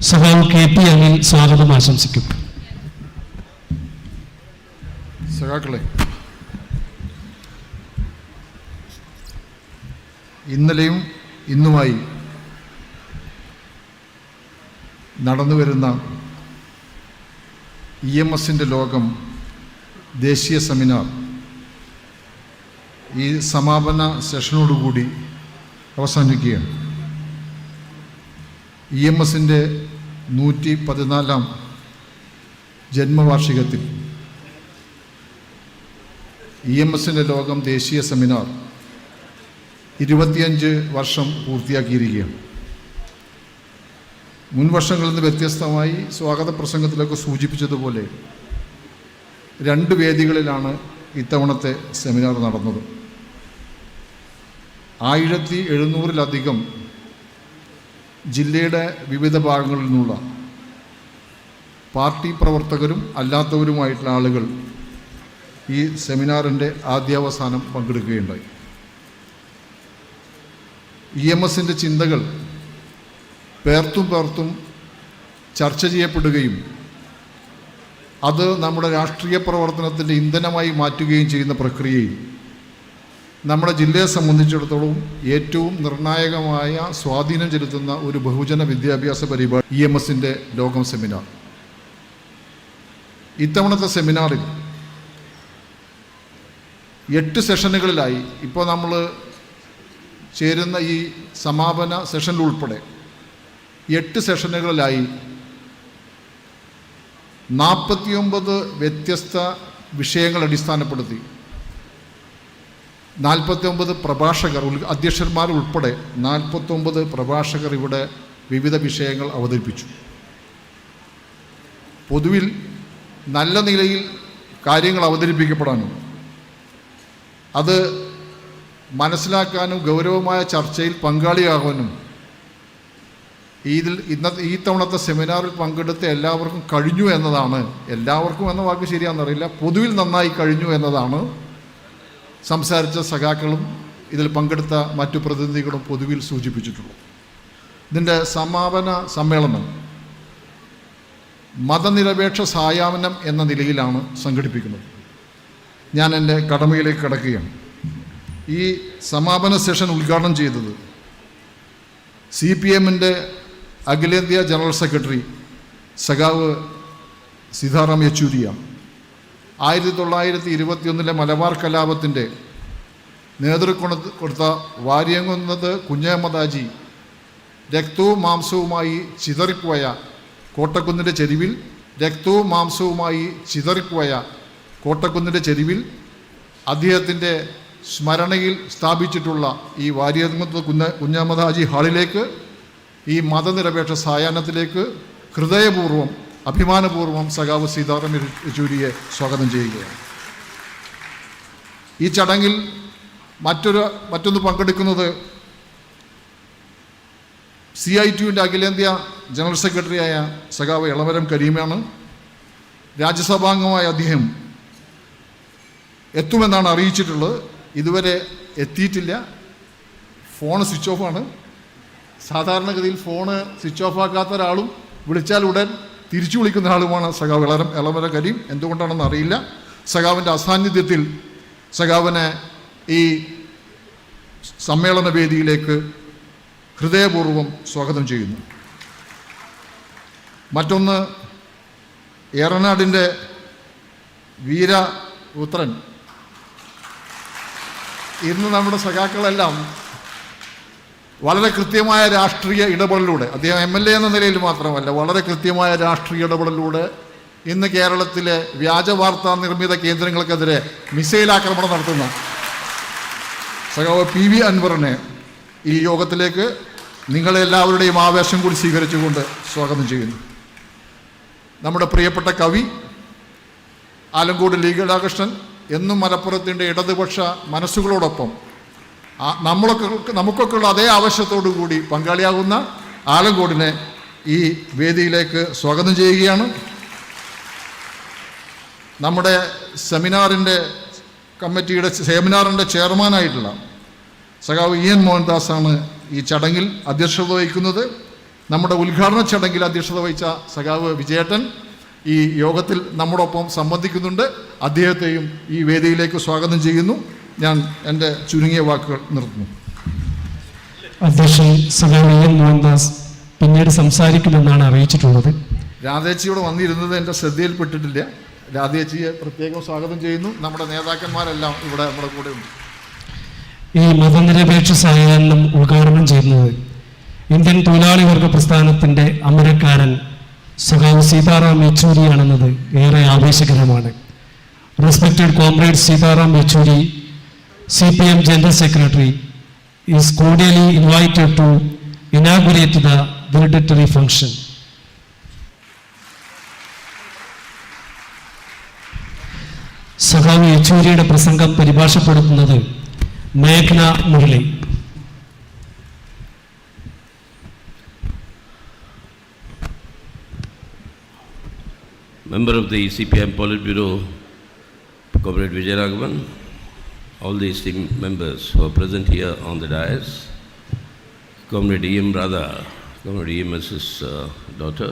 സഖാവ് KP അനിൽ സ്വാഗതം ആശംസിക്കും. സഖാക്കളെ, ഇന്നലെയും ഇന്നുമായി നടന്നുവരുന്ന EMSൻ്റെ ലോകം ദേശീയ സെമിനാർ ഈ സമാപന സെഷനോടുകൂടി അവസാനിക്കുകയാണ്. EMSൻ്റെ 114-ാം ജന്മവാർഷികത്തിൽ EMSൻ്റെ ലോകം ദേശീയ സെമിനാർ 25 വർഷം പൂർത്തിയാക്കിയിരിക്കുകയാണ്. മുൻ വർഷങ്ങളിൽ നിന്ന് വ്യത്യസ്തമായി സ്വാഗത പ്രസംഗത്തിലൊക്കെ സൂചിപ്പിച്ചതുപോലെ 2 വേദികളിലാണ് ഇത്തവണത്തെ സെമിനാർ നടന്നത്. 1700-ലധികം ജില്ലയുടെ വിവിധ ഭാഗങ്ങളിൽ നിന്നുള്ള പാർട്ടി പ്രവർത്തകരും അല്ലാത്തവരുമായിട്ടുള്ള ആളുകൾ ഈ സെമിനാറിൻ്റെ ആദ്യാവസാനം പങ്കെടുക്കുകയുണ്ടായി. EMSൻ്റെ ചിന്തകൾ പേർത്തും ചർച്ച ചെയ്യപ്പെടുകയും അത് നമ്മുടെ രാഷ്ട്രീയ പ്രവർത്തനത്തിൻ്റെ ഇന്ധനമായി മാറ്റുകയും ചെയ്യുന്ന പ്രക്രിയയിൽ നമ്മുടെ ജില്ലയെ സംബന്ധിച്ചിടത്തോളം ഏറ്റവും നിർണായകമായ സ്വാധീനം ചെലുത്തുന്ന ഒരു ബഹുജന വിദ്യാഭ്യാസ പരിപാടി EMSൻ്റെ ലോകം സെമിനാർ. ഇത്തവണത്തെ സെമിനാറിൽ 8 സെഷനുകളിലായി ഇപ്പോൾ നമ്മൾ ചേരുന്ന ഈ സമാപന സെഷനിലുൾപ്പെടെ 8 സെഷനുകളിലായി 49 വ്യത്യസ്ത വിഷയങ്ങൾ അടിസ്ഥാനപ്പെടുത്തി 49 പ്രഭാഷകർ, അധ്യക്ഷന്മാർ ഉൾപ്പെടെ 49 പ്രഭാഷകർ ഇവിടെ വിവിധ വിഷയങ്ങൾ അവതരിപ്പിച്ചു. പൊതുവിൽ നല്ല നിലയിൽ കാര്യങ്ങൾ അവതരിപ്പിക്കപ്പെടാനും അത് മനസ്സിലാക്കാനും ഗൗരവമായ ചർച്ചയിൽ പങ്കാളിയാകാനും ഈ തവണത്തെ സെമിനാറിൽ പങ്കെടുത്ത എല്ലാവർക്കും കഴിഞ്ഞു എന്നതാണ്, എല്ലാവർക്കും എന്ന വാക്ക് ശരിയാണെന്നറിയില്ല, പൊതുവിൽ നന്നായി കഴിഞ്ഞു എന്നതാണ് സംസാരിച്ച സഖാക്കളും ഇതിൽ പങ്കെടുത്ത മറ്റു പ്രതിനിധികളും പൊതുവിൽ സൂചിപ്പിച്ചിട്ടുള്ളൂ. ഇതിൻ്റെ സമാപന സമ്മേളനം മതനിരപേക്ഷ സായാഹ്നം എന്ന നിലയിലാണ് സംഘടിപ്പിക്കുന്നത്. ഞാൻ എൻ്റെ കടമയിലേക്ക് കടക്കുകയാണ്. ഈ സമാപന സെഷൻ ഉദ്ഘാടനം ചെയ്തത് CPIMൻ്റെ അഖിലേന്ത്യാ ജനറൽ സെക്രട്ടറി സഖാവ് സീതാറാം യെച്ചൂരിയാണ്. 1921 മലബാർ കലാപത്തിൻ്റെ നേതൃത്വം കൊടുത്ത വാര്യംകുന്നത് കുഞ്ഞഹമ്മദാജി രക്തവും മാംസവുമായി ചിതറിപ്പോയ കോട്ടക്കുന്നിൻ്റെ ചെരുവിൽ അദ്ദേഹത്തിൻ്റെ സ്മരണയിൽ സ്ഥാപിച്ചിട്ടുള്ള ഈ വാര്യംകുന്നത് കുഞ്ഞഹമ്മദാജി ഹാളിലേക്ക്, ഈ മതനിരപേക്ഷ സായാഹ്നത്തിലേക്ക് ഹൃദയപൂർവ്വം അഭിമാനപൂർവ്വം സഖാവ് സീതാറാം യെച്ചൂരിയെ സ്വാഗതം ചെയ്യുകയാണ്. ഈ ചടങ്ങിൽ മറ്റൊന്ന് പങ്കെടുക്കുന്നത് CITUവിൻ്റെ അഖിലേന്ത്യാ ജനറൽ സെക്രട്ടറിയായ സഖാവ് ഇളമരം കരീമാണ്. രാജ്യസഭാംഗമായ അദ്ദേഹം എത്തുമെന്നാണ് അറിയിച്ചിട്ടുള്ളത്. ഇതുവരെ എത്തിയിട്ടില്ല. ഫോൺ സ്വിച്ച് ഓഫാണ്. സാധാരണഗതിയിൽ ഫോണ് സ്വിച്ച് ഓഫ് ആക്കാത്ത ഒരാളും വിളിച്ചാൽ ഉടൻ തിരിച്ചു വിളിക്കുന്ന ആളുമാണ് സഖാവ് ഇളമരം കരീം. എന്തുകൊണ്ടാണെന്ന് അറിയില്ല. സഖാവിൻ്റെ അസാന്നിധ്യത്തിൽ സഖാവിനെ ഈ സമ്മേളന വേദിയിലേക്ക് ഹൃദയപൂർവ്വം സ്വാഗതം ചെയ്യുന്നു. മറ്റൊന്ന്, ഏറനാടിൻ്റെ വീരപുത്രൻ, ഇന്ന് നമ്മുടെ സഖാക്കളെല്ലാം വളരെ കൃത്യമായ രാഷ്ട്രീയ ഇടപെടലിലൂടെ, അദ്ദേഹം MLA എന്ന നിലയിൽ മാത്രമല്ല, വളരെ കൃത്യമായ രാഷ്ട്രീയ ഇടപെടലിലൂടെ ഇന്ന് കേരളത്തിലെ വ്യാജ വാർത്താ നിർമ്മിത കേന്ദ്രങ്ങൾക്കെതിരെ മിസൈൽ ആക്രമണം നടത്തുന്ന സഖാവ് PV അൻവറിനെ ഈ യോഗത്തിലേക്ക് നിങ്ങളെല്ലാവരുടെയും ആവേശം കൂടി സ്വീകരിച്ചുകൊണ്ട് സ്വാഗതം ചെയ്യുന്നു. നമ്മുടെ പ്രിയപ്പെട്ട കവി ആലങ്കോട് ലീലാകൃഷ്ണൻ എന്നും മലപ്പുറത്തിൻ്റെ ഇടതുപക്ഷ മനസ്സുകളോടൊപ്പം നമുക്കൊക്കെയുള്ള അതേ ആവശ്യത്തോടു കൂടി പങ്കാളിയാകുന്ന ആലങ്കോടിനെ ഈ വേദിയിലേക്ക് സ്വാഗതം ചെയ്യുകയാണ്. നമ്മുടെ സെമിനാറിൻ്റെ ചെയർമാനായിട്ടുള്ള സഖാവ് EN മോഹൻദാസാണ് ഈ ചടങ്ങിൽ അധ്യക്ഷത വഹിക്കുന്നത്. നമ്മുടെ ഉദ്ഘാടന ചടങ്ങിൽ അധ്യക്ഷത വഹിച്ച സഖാവ് വിജയേട്ടൻ ഈ യോഗത്തിൽ നമ്മോടൊപ്പം സംബന്ധിക്കുന്നുണ്ട്. അദ്ദേഹത്തെയും ഈ വേദിയിലേക്ക് സ്വാഗതം ചെയ്യുന്നു. ഞാൻ എൻ്റെ ചുരുങ്ങിയ വാക്കുകൾ നിർത്തുന്നു. അധ്യക്ഷൻ സഖാവ് എൻ മോഹൻദാസ് പിന്നീട് സംസാരിക്കുമെന്നാണ് അറിയിച്ചിട്ടുള്ളത്. രാധേച്ചിയോട് വന്നിരുന്നത് എൻ്റെ ശ്രദ്ധയിൽപ്പെട്ടിട്ടില്ല. രാധേച്ചിയെ പ്രത്യേകം സ്വാഗതം ചെയ്യുന്നു. നമ്മുടെ നേതാക്കന്മാരെല്ലാം ഇവിടെ നമ്മുടെ കൂടെ ഉണ്ട്. ഈ മതനിരപേക്ഷ സമ്മേളനം ഉദ്ഘാടനം ചെയ്യുന്നത് ഇന്ത്യൻ തൊഴിലാളി വർഗ പ്രസ്ഥാനത്തിൻ്റെ അമരക്കാരൻ സഖാവ് സീതാറാം യെച്ചൂരിയാണെന്നത് ഏറെ ആവേശകരമാണ്. Respected comrade Sitaram Yechury, CPIM General Secretary, is cordially invited to inaugurate the valedictory function. സഖാവ് യെച്ചൂരിയുടെ പ്രസംഗം പരിഭാഷപ്പെടുത്തുന്നത് മേഘ്ന Murali. Member of the CPIM Politburo, Comrade Vijayaraghavan, all the esteemed members who are present here on the dais, Comrade E.M. Radha, Comrade EMS's daughter,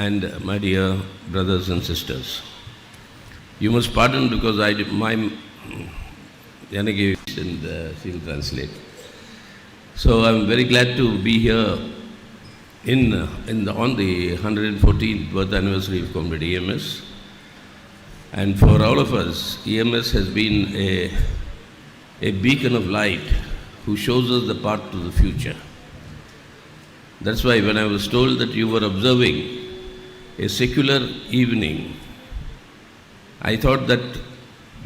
and my dear brothers and sisters. You must pardon because my Janagi and she will translate. So I'm very glad to be here on the 114th birth anniversary of Comrade EMS. And for all of us, EMS has been a beacon of light who shows us the path to the future. That's why when I was told that you were observing a secular evening, I thought that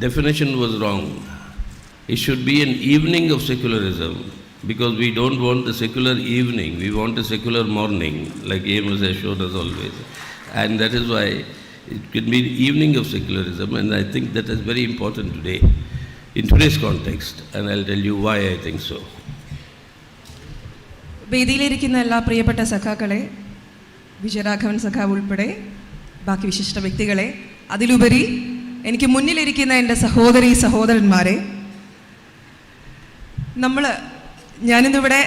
definition was wrong. It should be an evening of secularism, because we don't want the secular evening, we want a secular morning, like EMS has shown us always. And that is why it could be an evening of secularism, and I think that is very important today, in today's context, and I'll tell you why I think so. വേദിയിലിരിക്കുന്ന എല്ലാ പ്രിയപ്പെട്ട സഖാക്കളെ, വിജയരാഘവൻ സഖാവ് ഉൾപ്പെടെ ബാക്കി വിശിഷ്ട വ്യക്തികളെ, അതിലുപരി എനിക്ക് മുന്നിലിരിക്കുന്ന എൻ്റെ സഹോദരി സഹോദരന്മാരെ, ഞാനിന്നിവിടെ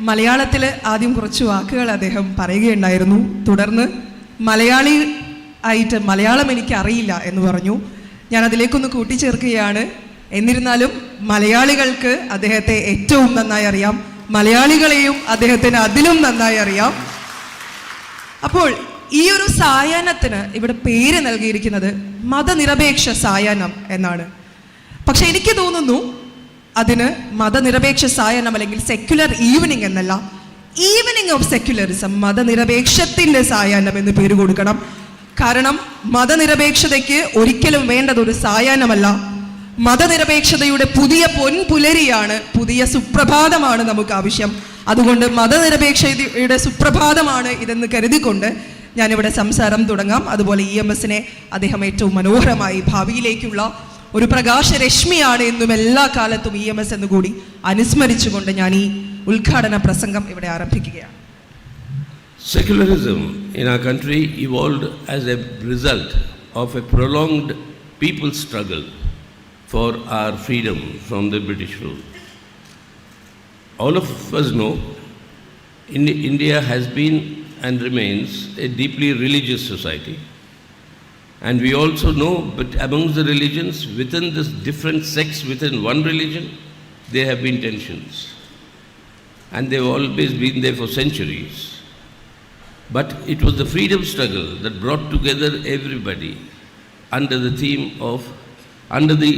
മലയാളത്തിൽ ആദ്യം കുറച്ച് വാക്കുകൾ അദ്ദേഹം പറയുകയുണ്ടായിരുന്നു. തുടർന്ന് മലയാളി ആയിട്ട് മലയാളം എനിക്ക് അറിയില്ല എന്ന് പറഞ്ഞു. ഞാൻ അതിലേക്കൊന്ന് കൂട്ടിച്ചേർക്കുകയാണ്. എന്നിരുന്നാലും മലയാളികൾക്ക് അദ്ദേഹത്തെ ഏറ്റവും നന്നായി അറിയാം, മലയാളികളെയും അദ്ദേഹത്തിന് അതിലും നന്നായി അറിയാം. അപ്പോൾ ഈ ഒരു സായാഹ്നത്തിന് ഇവിടെ പേര് നൽകിയിരിക്കുന്നത് മതനിരപേക്ഷ സായാഹ്നം എന്നാണ്. പക്ഷെ എനിക്ക് തോന്നുന്നു അതിന് മതനിരപേക്ഷ സായാഹ്നം അല്ലെങ്കിൽ സെക്യുലർ ഈവനിങ് എന്നല്ല, ഈവനിങ് ഓഫ് സെക്യുലറിസം, മതനിരപേക്ഷത്തിൻ്റെ സായാഹ്നം എന്ന് പേര് കൊടുക്കണം. കാരണം മതനിരപേക്ഷതയ്ക്ക് ഒരിക്കലും വേണ്ടത് ഒരു സായാഹ്നമല്ല, മതനിരപേക്ഷതയുടെ പുതിയ പൊൻപുലരിയാണ്, പുതിയ സുപ്രഭാതമാണ് നമുക്ക് ആവശ്യം. അതുകൊണ്ട് മതനിരപേക്ഷതയുടെ സുപ്രഭാതമാണ് ഇതെന്ന് കരുതിക്കൊണ്ട് ഞാനിവിടെ സംസാരം തുടങ്ങാം. അതുപോലെ EMSനെ അദ്ദേഹം ഏറ്റവും മനോഹരമായി ഭാവിയിലേക്കുള്ള ഒരു പ്രകാശരശ്മിയാണ് എന്നും എല്ലാ കാലത്തും EMS എന്നുകൂടി അനുസ്മരിച്ചുകൊണ്ട് ഞാൻ ഈ ഉദ്ഘാടന പ്രസംഗം ഇവിടെ ആരംഭിക്കുകയാണ്. Secularism in our country evolved as a result of a prolonged people's struggle for our freedom from the British rule. All of us know India has been and remains a deeply religious society. And we also know, but amongst the religions, within this different sects within one religion, there have been tensions. And they've always been there for centuries. But it was the freedom struggle that brought together everybody under the theme of, under the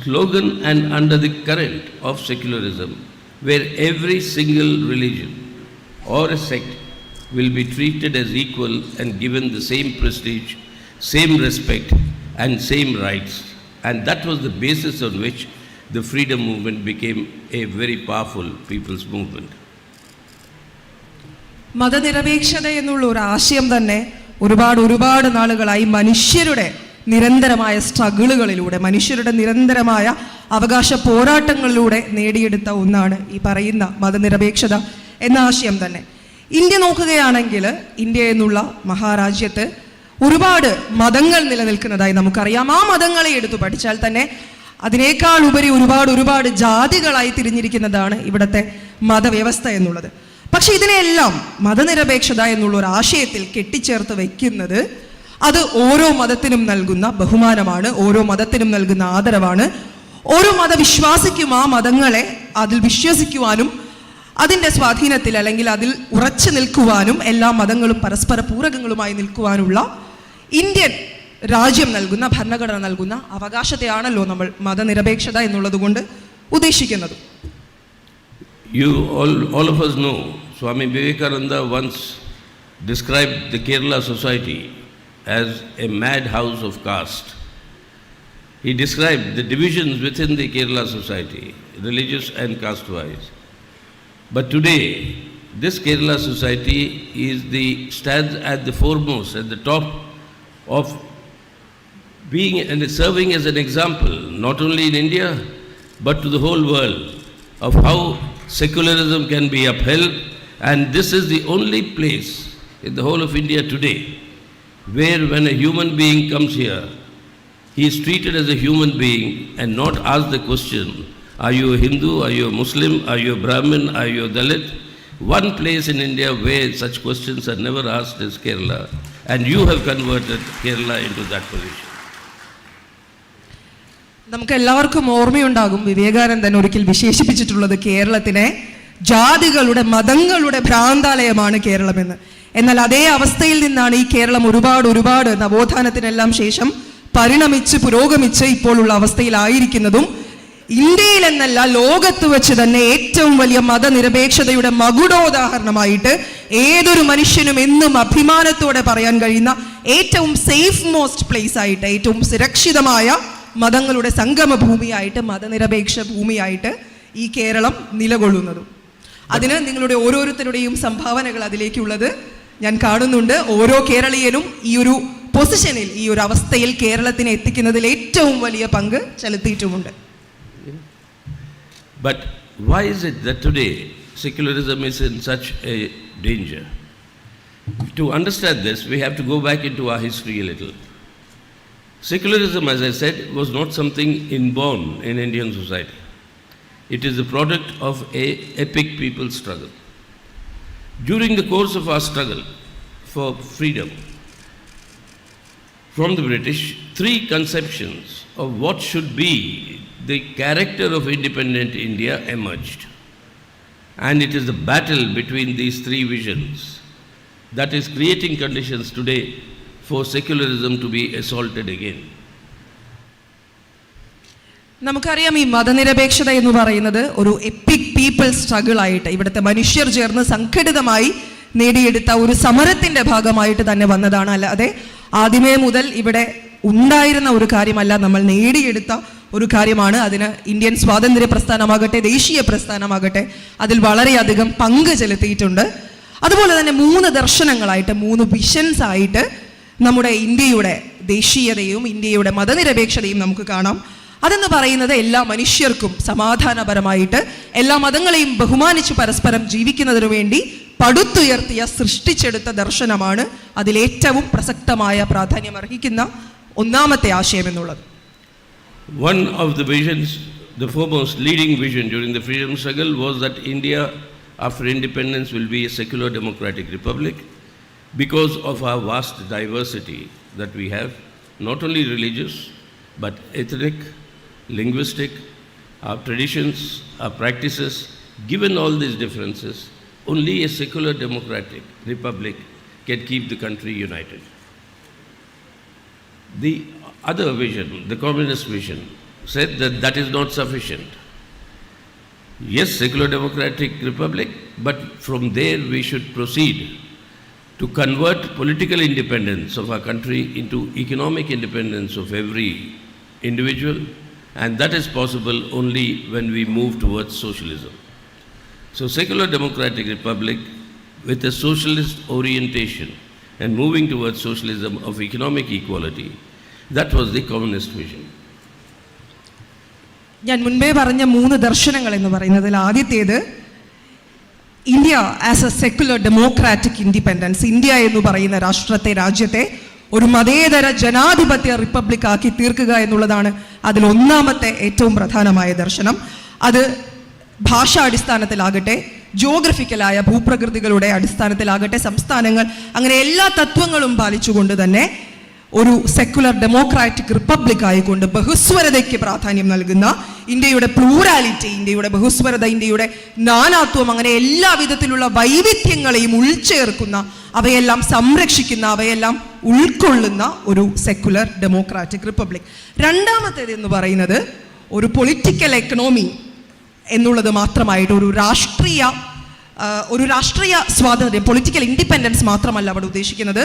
slogan and under the current of secularism, where every single religion or a sect will be treated as equal and given the same prestige, same respect and same rights. And that was the basis on which the freedom movement became a very powerful people's movement. മതനിരപേക്ഷത എന്നുള്ള ഒരു ആശയം തന്നെ ഒരുപാട് നാളുകളായി മനുഷ്യരുടെ നിരന്തരമായ സ്ട്രഗിളുകളിലൂടെ, മനുഷ്യരുടെ നിരന്തരമായ അവകാശ പോരാട്ടങ്ങളിലൂടെ നേടിയെടുത്ത ഒന്നാണ് ഈ പറയുന്ന മതനിരപേക്ഷത എന്ന ആശയം തന്നെ. ഇന്ത്യ നോക്കുകയാണെങ്കിൽ, ഇന്ത്യ എന്നുള്ള മഹാരാജ്യത്ത് ഒരുപാട് മതങ്ങൾ നിലനിൽക്കുന്നതായി നമുക്കറിയാം. ആ മതങ്ങളെ എടുത്തു പഠിച്ചാൽ തന്നെ അതിനേക്കാൾ ഉപരി ഒരുപാട് ജാതികളായി തിരിഞ്ഞിരിക്കുന്നതാണ് ഇവിടുത്തെ മതവ്യവസ്ഥ എന്നുള്ളത്. പക്ഷെ ഇതിനെല്ലാം മതനിരപേക്ഷത എന്നുള്ള ഒരു ആശയത്തിൽ കെട്ടിച്ചേർത്ത് വയ്ക്കുന്നത് അത് ഓരോ മതത്തിനും നൽകുന്ന ബഹുമാനമാണ്, ഓരോ മതത്തിനും നൽകുന്ന ആദരവാണ്. ഓരോ മതവിശ്വാസിക്കും ആ മതങ്ങളെ അതിൽ വിശ്വസിക്കുവാനും അതിൻ്റെ സ്വാധീനത്തിൽ അല്ലെങ്കിൽ അതിൽ ഉറച്ചു നിൽക്കുവാനും എല്ലാ മതങ്ങളും പരസ്പര പൂരകങ്ങളുമായി നിൽക്കുവാനുള്ള ഇന്ത്യൻ രാജ്യം നൽകുന്ന, ഭരണഘടന നൽകുന്ന അവകാശത്തെയാണല്ലോ നമ്മൾ മതനിരപേക്ഷത എന്നുള്ളത് കൊണ്ട് ഉദ്ദേശിക്കുന്നത്. You all of us know Swami Vivekananda once described the Kerala society as a madhouse of caste. He described the divisions within the Kerala society, religious and caste-wise. But today, this Kerala society stands at the foremost, at the top of being and serving as an example, not only in India, but to the whole world, of how secularism can be upheld. And this is the only place in the whole of India today where when a human being comes here, he is treated as a human being and not asked the question, are you a Hindu, are you a Muslim, are you a Brahmin, are you a Dalit? One place in India where such questions are never asked is Kerala, and you have converted Kerala into that position. നമുക്ക് എല്ലാവർക്കും ഓർമ്മയുണ്ടാകും വിവേകാനന്ദൻ ഒരിക്കൽ വിശേഷിപ്പിച്ചിട്ടുള്ളത് കേരളത്തിനെ ജാതികളുടെ മതങ്ങളുടെ ഭ്രാന്താലയമാണ് കേരളമെന്ന്. എന്നാൽ അതേ അവസ്ഥയിൽ നിന്നാണ് ഈ കേരളം ഒരുപാട് നവോത്ഥാനത്തിനെല്ലാം ശേഷം പരിണമിച്ച് പുരോഗമിച്ച് ഇപ്പോഴുള്ള അവസ്ഥയിലായിരിക്കുന്നതും. ഇന്ത്യയിൽ എന്നല്ല ലോകത്ത് വെച്ച് തന്നെ ഏറ്റവും വലിയ മതനിരപേക്ഷതയുടെ മകുടോദാഹരണമായിട്ട് ഏതൊരു മനുഷ്യനും എന്നും അഭിമാനത്തോടെ പറയാൻ കഴിയുന്ന ഏറ്റവും സേഫ് മോസ്റ്റ് പ്ലേസ് ആയിട്ട്, ഏറ്റവും സുരക്ഷിതമായ മതങ്ങളുടെ സംഗമ ഭൂമിയായിട്ട്, മതനിരപേക്ഷ ഭൂമിയായിട്ട് ഈ കേരളം നിലകൊള്ളുന്നതും. അതിന് നിങ്ങളുടെ ഓരോരുത്തരുടെയും സംഭാവനകൾ അതിലേക്കുള്ളത് ഞാൻ കാണുന്നുണ്ട്. ഓരോ കേരളീയനും ഈ ഒരു പൊസിഷനിൽ, ഈ ഒരു അവസ്ഥയിൽ കേരളത്തിനെ എത്തിക്കുന്നതിൽ ഏറ്റവും വലിയ പങ്ക് ചെലുത്തിയിട്ടുമുണ്ട്. But why is it that today secularism is in such a danger? To understand this, we have to go back into our history a little. Secularism, as I said, was not something inborn in Indian society. It is the product of an epic people's struggle. During the course of our struggle for freedom from the British, three conceptions of what should be the character of independent India emerged. And it is the battle between these three visions that is creating conditions today for secularism to be assaulted again. നമുക്കറിയാം ഈ മതനിരപേക്ഷത എന്ന് പറയുന്നത് ഒരു EPIC people struggle ആയിട്ട് ഇവിടുത്തെ മനുഷ്യർ ചേർന്ന് സംഘടിതമായി നേടിയെടുത്ത ഒരു സമരത്തിന്റെ ഭാഗമായിട്ട് തന്നെ വന്നതാണ്. അല്ലാതെ ആദ്യമേ മുതൽ ഇവിടെ ഉണ്ടായിരുന്ന ഒരു കാര്യമല്ല, നമ്മൾ നേടിയെടുത്ത ഒരു കാര്യമാണ്. അതിന് ഇന്ത്യൻ സ്വാതന്ത്ര്യ പ്രസ്ഥാനമാകട്ടെ, ദേശീയ പ്രസ്ഥാനമാകട്ടെ അതിൽ വളരെയധികം പങ്ക് ചെലുത്തിയിട്ടുണ്ട്. അതുപോലെ തന്നെ 3 ദർശനങ്ങളായിട്ട്, 3 വിഷൻസ് ആയിട്ട് നമ്മുടെ ഇന്ത്യയുടെ ദേശീയതയും ഇന്ത്യയുടെ മതനിരപേക്ഷതയും നമുക്ക് കാണാം. അതെന്ന് പറയുന്നത് എല്ലാ മനുഷ്യർക്കും സമാധാനപരമായിട്ട് എല്ലാ മതങ്ങളെയും ബഹുമാനിച്ച് പരസ്പരം ജീവിക്കുന്നതിനു വേണ്ടി പടുത്തുയർത്തിയ സൃഷ്ടിച്ചെടുത്ത ദർശനമാണ് അതിലേറ്റവും പ്രസക്തമായ പ്രാധാന്യം അർഹിക്കുന്ന ഒന്നാമത്തെ ആശയം എന്നുള്ളത്. One of the visions, the foremost leading vision during the freedom struggle was that India after independence will be a secular democratic republic because of our vast diversity that we have, not only religious but ethnic, linguistic, our traditions, our practices. Given all these differences, only a secular democratic republic can keep the country united. The other vision, the communist vision, said that that is not sufficient. Yes, secular democratic republic, but from there we should proceed to convert political independence of our country into economic independence of every individual, and that is possible only when we move towards socialism. So secular democratic republic with a socialist orientation and moving towards socialism of economic equality, that was the communist vision. ഞാൻ മുൻപേ പറഞ്ഞ 3 ദർശനങ്ങൾ എന്ന് പറയുന്നതിൽ ആദ്യത്തേത് India as A secular democratic independence, India എന്ന് പറയുന്ന രാജ്യത്തെ ഒരു മതേതര ജനാധിപത്യ റിപ്പബ്ലിക് ആക്കി തീർക്കുക എന്നുള്ളതാണ് അതിൽ ഒന്നാമത്തെ ഏറ്റവും പ്രധാനമായ ദർശനം. അത് ഭാഷാടിസ്ഥാനത്തിലാകട്ടെ, ജിയോഗ്രഫിക്കലായ ഭൂപ്രകൃതികളുടെ അടിസ്ഥാനത്തിലാകട്ടെ, സംസ്ഥാനങ്ങൾ അങ്ങനെ എല്ലാ തത്വങ്ങളും പാലിച്ചുകൊണ്ട് തന്നെ ഒരു സെക്കുലർ ഡെമോക്രാറ്റിക് റിപ്പബ്ലിക് ആയിക്കൊണ്ട് ബഹുസ്വരതയ്ക്ക് പ്രാധാന്യം നൽകുന്ന, ഇന്ത്യയുടെ പ്ലൂറാലിറ്റി, ഇന്ത്യയുടെ ബഹുസ്വരത, ഇന്ത്യയുടെ നാനാത്വം, അങ്ങനെ എല്ലാ വിധത്തിലുള്ള വൈവിധ്യങ്ങളെയും ഉൾച്ചേർക്കുന്ന, അവയെല്ലാം സംരക്ഷിക്കുന്ന, അവയെല്ലാം ഉൾക്കൊള്ളുന്ന ഒരു സെക്കുലർ ഡെമോക്രാറ്റിക് റിപ്പബ്ലിക്. രണ്ടാമത്തേത് എന്ന് പറയുന്നത് ഒരു പൊളിറ്റിക്കൽ എക്കണോമി എന്നുള്ളത് മാത്രമായിട്ട് ഒരു രാഷ്ട്രീയ സ്വാതന്ത്ര്യം, പൊളിറ്റിക്കൽ ഇൻഡിപെൻഡൻസ് മാത്രമല്ല അവിടെ ഉദ്ദേശിക്കുന്നത്.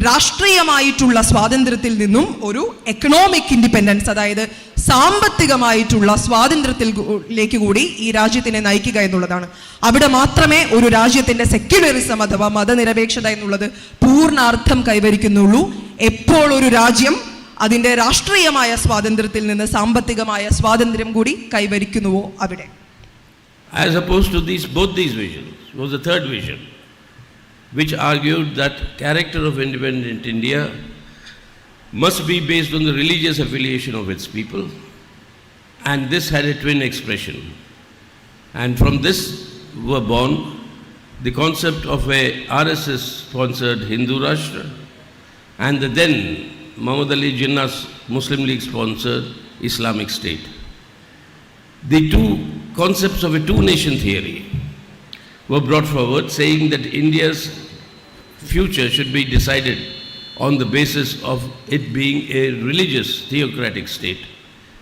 രാഷ്ട്രീയമായിട്ടുള്ള സ്വാതന്ത്ര്യത്തിൽ നിന്നും ഒരു എക്കണോമിക് ഇൻഡിപെൻഡൻസ്, അതായത് സാമ്പത്തികമായിട്ടുള്ള സ്വാതന്ത്ര്യത്തിലേക്ക് കൂടി ഈ രാജ്യത്തിനെ നയിക്കുക എന്നുള്ളതാണ്. അവിടെ മാത്രമേ ഒരു രാജ്യത്തിന്റെ സെക്യുലറിസം അഥവാ മതനിരപേക്ഷത എന്നുള്ളത് പൂർണ്ണാർത്ഥം കൈവരിക്കുന്നുള്ളൂ. എപ്പോൾ ഒരു രാജ്യം അതിൻ്റെ രാഷ്ട്രീയമായ സ്വാതന്ത്ര്യത്തിൽ നിന്ന് സാമ്പത്തികമായ സ്വാതന്ത്ര്യം കൂടി കൈവരിക്കുന്നുവോ അവിടെ. As opposed to both these visions was the third vision, which argued that character of independent India must be based on the religious affiliation of its people, and this had a twin expression. And from this were born the concept of a RSS-sponsored Hindu Rashtra and the then Muhammad Ali Jinnah's Muslim League-sponsored Islamic State. The two concepts of a two-nation theory were brought forward, saying that India's future should be decided on the basis of it being a religious theocratic state,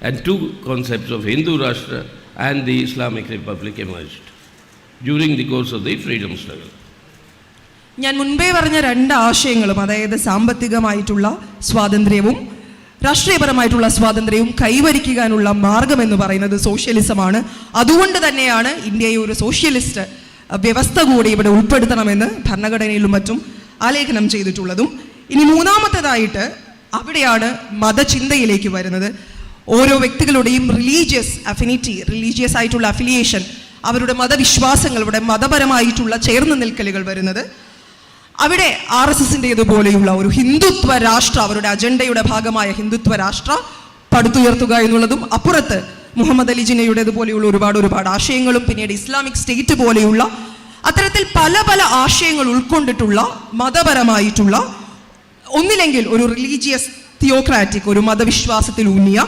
and two concepts of Hindu Rashtra and the Islamic Republic emerged during the course of the freedom struggle. ഞാൻ മുൻപേ പറഞ്ഞ രണ്ട് ആശയങ്ങളും, അതായത് സാമ്പത്തികമായിട്ടുള്ള സ്വാതന്ത്ര്യവും രാഷ്ട്രീയപരമായിട്ടുള്ള സ്വാതന്ത്ര്യവും കൈവരിക്കാനുള്ള മാർഗം എന്ന് പറയുന്നത് സോഷ്യലിസമാണ്. അതുകൊണ്ട് തന്നെയാണ് ഇന്ത്യയെ ഒരു സോഷ്യലിസ്റ്റ് വ്യവസ്ഥ കൂടി ഇവിടെ ഉൾപ്പെടുത്തണമെന്ന് ഭരണഘടനയിലും മറ്റും ആലേഖനം ചെയ്തിട്ടുള്ളതും. ഇനി മൂന്നാമത്തേതായിട്ട് അവിടെയാണ് മതചിന്തയിലേക്ക് വരുന്നത്. ഓരോ വ്യക്തികളുടെയും റിലീജിയസ് അഫിനിറ്റി, റിലീജിയസ് ആയിട്ടുള്ള അഫിലിയേഷൻ, അവരുടെ മതവിശ്വാസങ്ങളുടെ മതപരമായിട്ടുള്ള ചേർന്ന് നിൽക്കലുകൾ വരുന്നത്. അവിടെ RSSൻ്റേതുപോലെയുള്ള ഒരു ഹിന്ദുത്വ രാഷ്ട്ര, അവരുടെ അജണ്ടയുടെ ഭാഗമായ ഹിന്ദുത്വ രാഷ്ട്ര പടുത്തുയർത്തുക എന്നുള്ളതും, അപ്പുറത്ത് മുഹമ്മദ് അലി ജിന്നയുടേതുപോലെയുള്ള ഒരുപാട് ആശയങ്ങളും, പിന്നീട് ഇസ്ലാമിക് സ്റ്റേറ്റ് പോലെയുള്ള അത്തരത്തിൽ പല പല ആശയങ്ങൾ ഉൾക്കൊണ്ടിട്ടുള്ള മതപരമായിട്ടുള്ള, ഒന്നില്ലെങ്കിൽ ഒരു റിലീജിയസ് തിയോക്രാറ്റിക്, ഒരു മതവിശ്വാസത്തിൽ ഊന്നിയ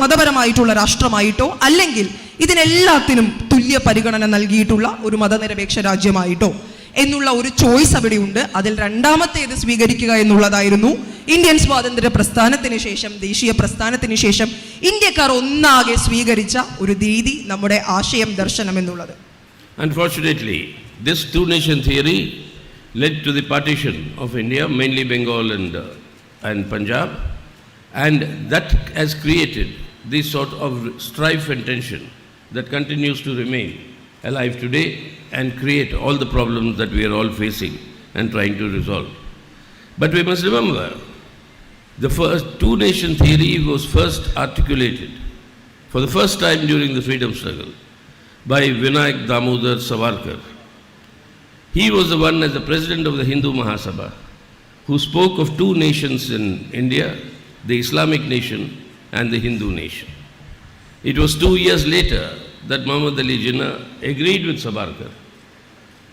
മതപരമായിട്ടുള്ള രാഷ്ട്രമായിട്ടോ, അല്ലെങ്കിൽ ഇതിനെല്ലാത്തിനും തുല്യ പരിഗണന നൽകിയിട്ടുള്ള ഒരു മതനിരപേക്ഷ രാജ്യമായിട്ടോ എന്നുള്ള ഒരു ചോയ്സ് അവിടെയുണ്ട്. അതിൽ രണ്ടാമത്തേത് സ്വീകരിക്കുക എന്നുള്ളതായിരുന്നു ഇന്ത്യൻ സ്വാതന്ത്ര്യ പ്രസ്ഥാനത്തിന് ശേഷം, ദേശീയ പ്രസ്ഥാനത്തിന് ശേഷം ഇന്ത്യക്കാർ ഒന്നാകെ സ്വീകരിച്ച ഒരു രീതി, നമ്മുടെ ആശയം, ദർശനം എന്നുള്ളത്. Unfortunately, this two-nation theory led to the partition of India, mainly Bengal and Punjab, and that has created this sort of strife and tension that continues to remain alive today and create all the problems that we are all facing and trying to resolve. But we must remember, the first two-nation theory was first articulated for the first time during the freedom struggle by Vinayak Damodar Savarkar. He was the one, as the president of the Hindu Mahasabha, who spoke of two nations in India, the Islamic nation and the Hindu nation. It was 2 years later that Muhammad Ali Jinnah agreed with Savarkar.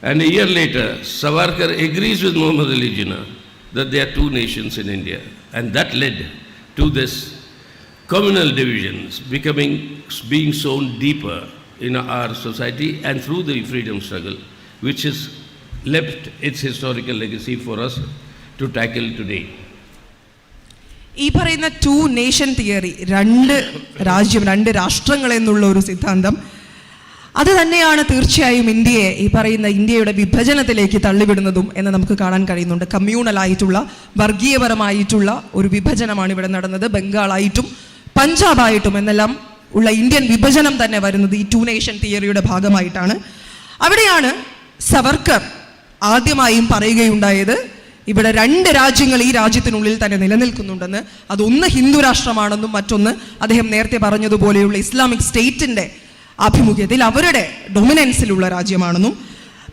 And a year later, Savarkar agrees with Muhammad Ali Jinnah that there are two nations in India. And that led to this communal divisions being sown deeper in our society and through the freedom struggle, which has left its historical legacy for us to tackle today. ഈ പറയുന്ന to nation theory, രണ്ട് രാജ്യം, രണ്ട് രാഷ്ട്രങ്ങൾ എന്നുള്ള ഒരു സിദ്ധാന്തം, അത് തന്നെയാണ് തീർച്ചയായും ഇന്ത്യയെ, ഈ പറയുന്ന ഇന്ത്യയുടെ വിഭജനത്തിലേക്ക് തള്ളിവിടുന്നതും എന്ന് നമുക്ക് കാണാൻ കഴിയുന്നുണ്ട്. കമ്മ്യൂണലായിട്ടുള്ള, വർഗീയപരമായിട്ടുള്ള ഒരു വിഭജനമാണ് ഇവിടെ നടന്നത്. ബംഗാളായിട്ടും പഞ്ചാബായിട്ടും എന്നെല്ലാം ഉള്ള ഇന്ത്യൻ വിഭജനം തന്നെ വരുന്നത് ഈ ടു നേഷൻ തിയറിയുടെ ഭാഗമായിട്ടാണ്. അവിടെയാണ് സവർക്കർ ആദ്യമായും പറയുകയുണ്ടായത്, ഇവിടെ രണ്ട് രാജ്യങ്ങൾ ഈ രാജ്യത്തിനുള്ളിൽ തന്നെ നിലനിൽക്കുന്നുണ്ടെന്ന്. അതൊന്ന് ഹിന്ദു രാഷ്ട്രമാണെന്നും മറ്റൊന്ന് അദ്ദേഹം നേരത്തെ പറഞ്ഞതുപോലെയുള്ള ഇസ്ലാമിക് സ്റ്റേറ്റിൻ്റെ ആഭിമുഖ്യത്തിൽ അവരുടെ ഡൊമിനൻസിലുള്ള രാജ്യമാണെന്നും.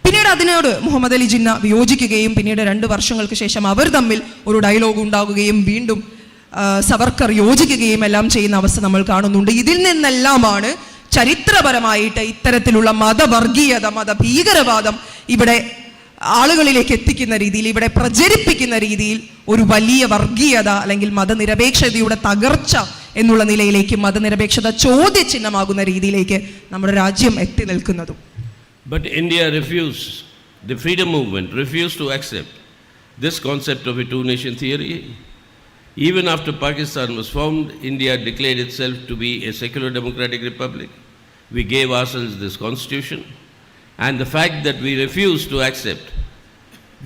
പിന്നീട് അതിനോട് മുഹമ്മദ് അലി ജിന്ന വിയോജിക്കുകയും പിന്നീട് 2 വർഷങ്ങൾക്ക് ശേഷം അവർ തമ്മിൽ ഒരു ഡയലോഗ് ഉണ്ടാകുകയും വീണ്ടും സവർക്കർ യോജിക്കുകയും എല്ലാം ചെയ്യുന്ന അവസ്ഥ നമ്മൾ കാണുന്നുണ്ട്. ഇതിൽ നിന്നെല്ലാമാണ് ചരിത്രപരമായിട്ട് ഇത്തരത്തിലുള്ള മതവർഗീയത, മതഭീകരവാദം ഇവിടെ ആളുകളിലേക്ക് എത്തിക്കുന്ന രീതിയിൽ, ഇവിടെ പ്രചരിപ്പിക്കുന്ന രീതിയിൽ ഒരു വലിയ വർഗീയത അല്ലെങ്കിൽ മതനിരപേക്ഷതയുടെ തകർച്ച എന്നുള്ള നിലയിലേക്ക്, മതനിരപേക്ഷത ചോദ്യചിഹ്നമാകുന്ന രീതിയിലേക്ക് നമ്മുടെ രാജ്യം എത്തി നിൽക്കുന്നതും. But India refused, the freedom movement refused to accept this concept of a two-nation theory. Even after Pakistan was formed, India declared itself to be a secular democratic republic. We gave ourselves this constitution. And the fact that we refused to accept,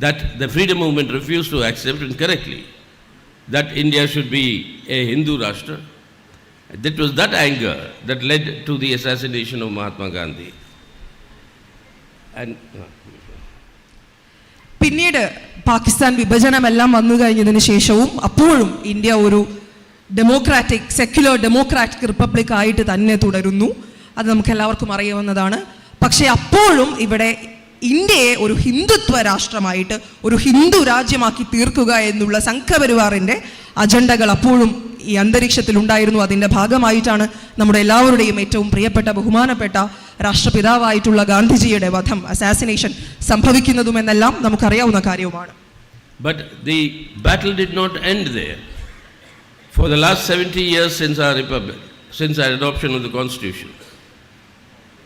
that the freedom movement refused to accept, and correctly, that India should be a Hindu Rashtra, that was that anger that led to the assassination of Mahatma Gandhi. And പിന്നീട് പാകിസ്ഥാൻ വിഭജനമെല്ലാം വന്നു കഴിഞ്ഞതിന് ശേഷവും അപ്പോഴും India ഒരു democratic, secular democratic republic ആയിട്ട് തന്നെ തുടരുന്നു. അത് നമുക്ക് എല്ലാവർക്കും അറിയാവുന്നതാണ്. പക്ഷേ അപ്പോഴും ഇവിടെ ഇന്ത്യയെ ഒരു ഹിന്ദുത്വ രാഷ്ട്രമായിട്ട്, ഒരു ഹിന്ദു രാജ്യമാക്കി തീർക്കുക എന്നുള്ള സംഘപരിവാറിൻ്റെ അജണ്ടകൾ അപ്പോഴും ഈ അന്തരീക്ഷത്തിൽ ഉണ്ടായിരുന്നു. അതിൻ്റെ ഭാഗമായിട്ടാണ് നമ്മുടെ എല്ലാവരുടെയും ഏറ്റവും പ്രിയപ്പെട്ട, ബഹുമാനപ്പെട്ട രാഷ്ട്രപിതാവായിട്ടുള്ള ഗാന്ധിജിയുടെ വധം, അസാസിനേഷൻ സംഭവിക്കുന്നതുമെന്നെല്ലാം നമുക്കറിയാവുന്ന കാര്യവുമാണ്. But the battle did not end there. For the last 70 years since our republic, since our adoption of the constitution,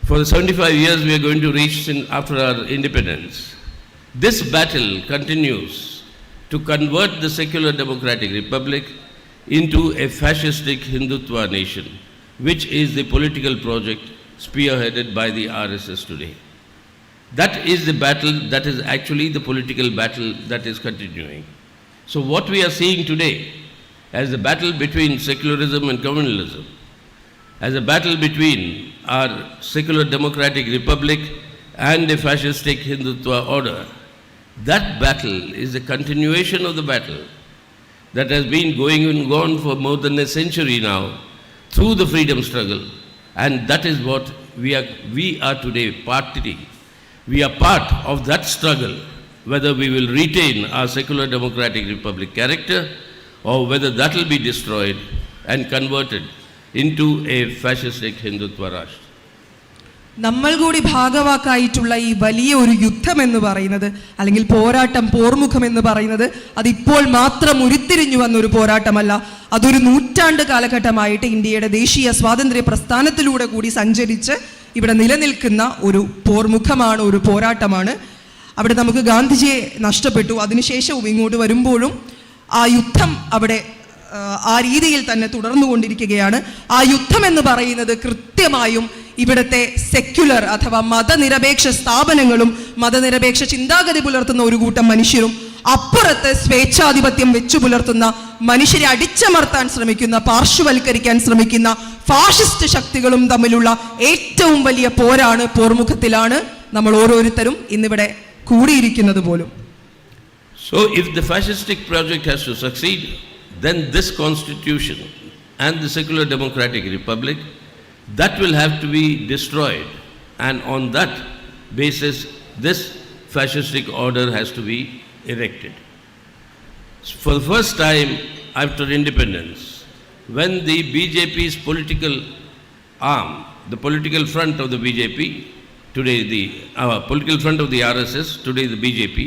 for the 75 years we are going to reach after our independence, this battle continues to convert the secular democratic republic into a fascistic Hindutva nation, which is the political project spearheaded by the RSS today. That is the battle, that is actually the political battle that is continuing. So what we are seeing today as the battle between secularism and communalism, as a battle between our secular democratic republic and a fascistic Hindutva order, that battle is a continuation of the battle that has been going on for more than a century now through the freedom struggle, and that is what we are today party. We are part of that struggle, whether we will retain our secular democratic republic character or whether that will be destroyed and converted into a fascistic Hindutva Rashtra. നമ്മൾ കൂടി ഭാഗവാക്കായിട്ടുള്ള ഈ വലിയ ഒരു യുദ്ധം എന്ന് പറയുന്നത്, അല്ലെങ്കിൽ പോരാട്ടം, പോർമുഖം എന്ന് പറയുന്നത്, അതിപ്പോൾ മാത്രം ഉരുത്തിരിഞ്ഞു വന്നൊരു പോരാട്ടമല്ല. അതൊരു നൂറ്റാണ്ട് കാലഘട്ടമായിട്ട് ഇന്ത്യയുടെ ദേശീയ സ്വാതന്ത്ര്യ പ്രസ്ഥാനത്തിലൂടെ കൂടി സഞ്ചരിച്ച് ഇവിടെ നിലനിൽക്കുന്ന ഒരു പോർമുഖമാണ്, ഒരു പോരാട്ടമാണ്. അവിടെ നമുക്ക് ഗാന്ധിജിയെ നഷ്ടപ്പെട്ടു. അതിനുശേഷവും ഇങ്ങോട്ട് വരുമ്പോഴും ആ യുദ്ധം അവിടെ ആ രീതിയിൽ തന്നെ തുടർന്നുകൊണ്ടിരിക്കുകയാണ്. ആ യുദ്ധം എന്ന് പറയുന്നത് കൃത്യമായും ഇവിടുത്തെ സെക്യുലർ അഥവാ മതനിരപേക്ഷ സ്ഥാപനങ്ങളും മതനിരപേക്ഷ ചിന്താഗതി പുലർത്തുന്ന ഒരു കൂട്ടം മനുഷ്യരും, അപ്പുറത്ത് സ്വേച്ഛാധിപത്യം വെച്ചു പുലർത്തുന്ന, മനുഷ്യരെ അടിച്ചമർത്താൻ ശ്രമിക്കുന്ന, പാർശ്വവൽക്കരിക്കാൻ ശ്രമിക്കുന്ന ഫാഷിസ്റ്റ് ശക്തികളും തമ്മിലുള്ള ഏറ്റവും വലിയ പോരാണ്, പോർമുഖത്തിലാണ് നമ്മൾ ഓരോരുത്തരും ഇന്നിവിടെ കൂടിയിരിക്കുന്നത് പോലും. So if the fascistic project has to succeed, then this constitution and the secular democratic republic, that will have to be destroyed, and on that basis this fascistic order has to be erected. For the first time after independence, when the BJP's political arm, the political front of the BJP, today the political front of the RSS, today the BJP,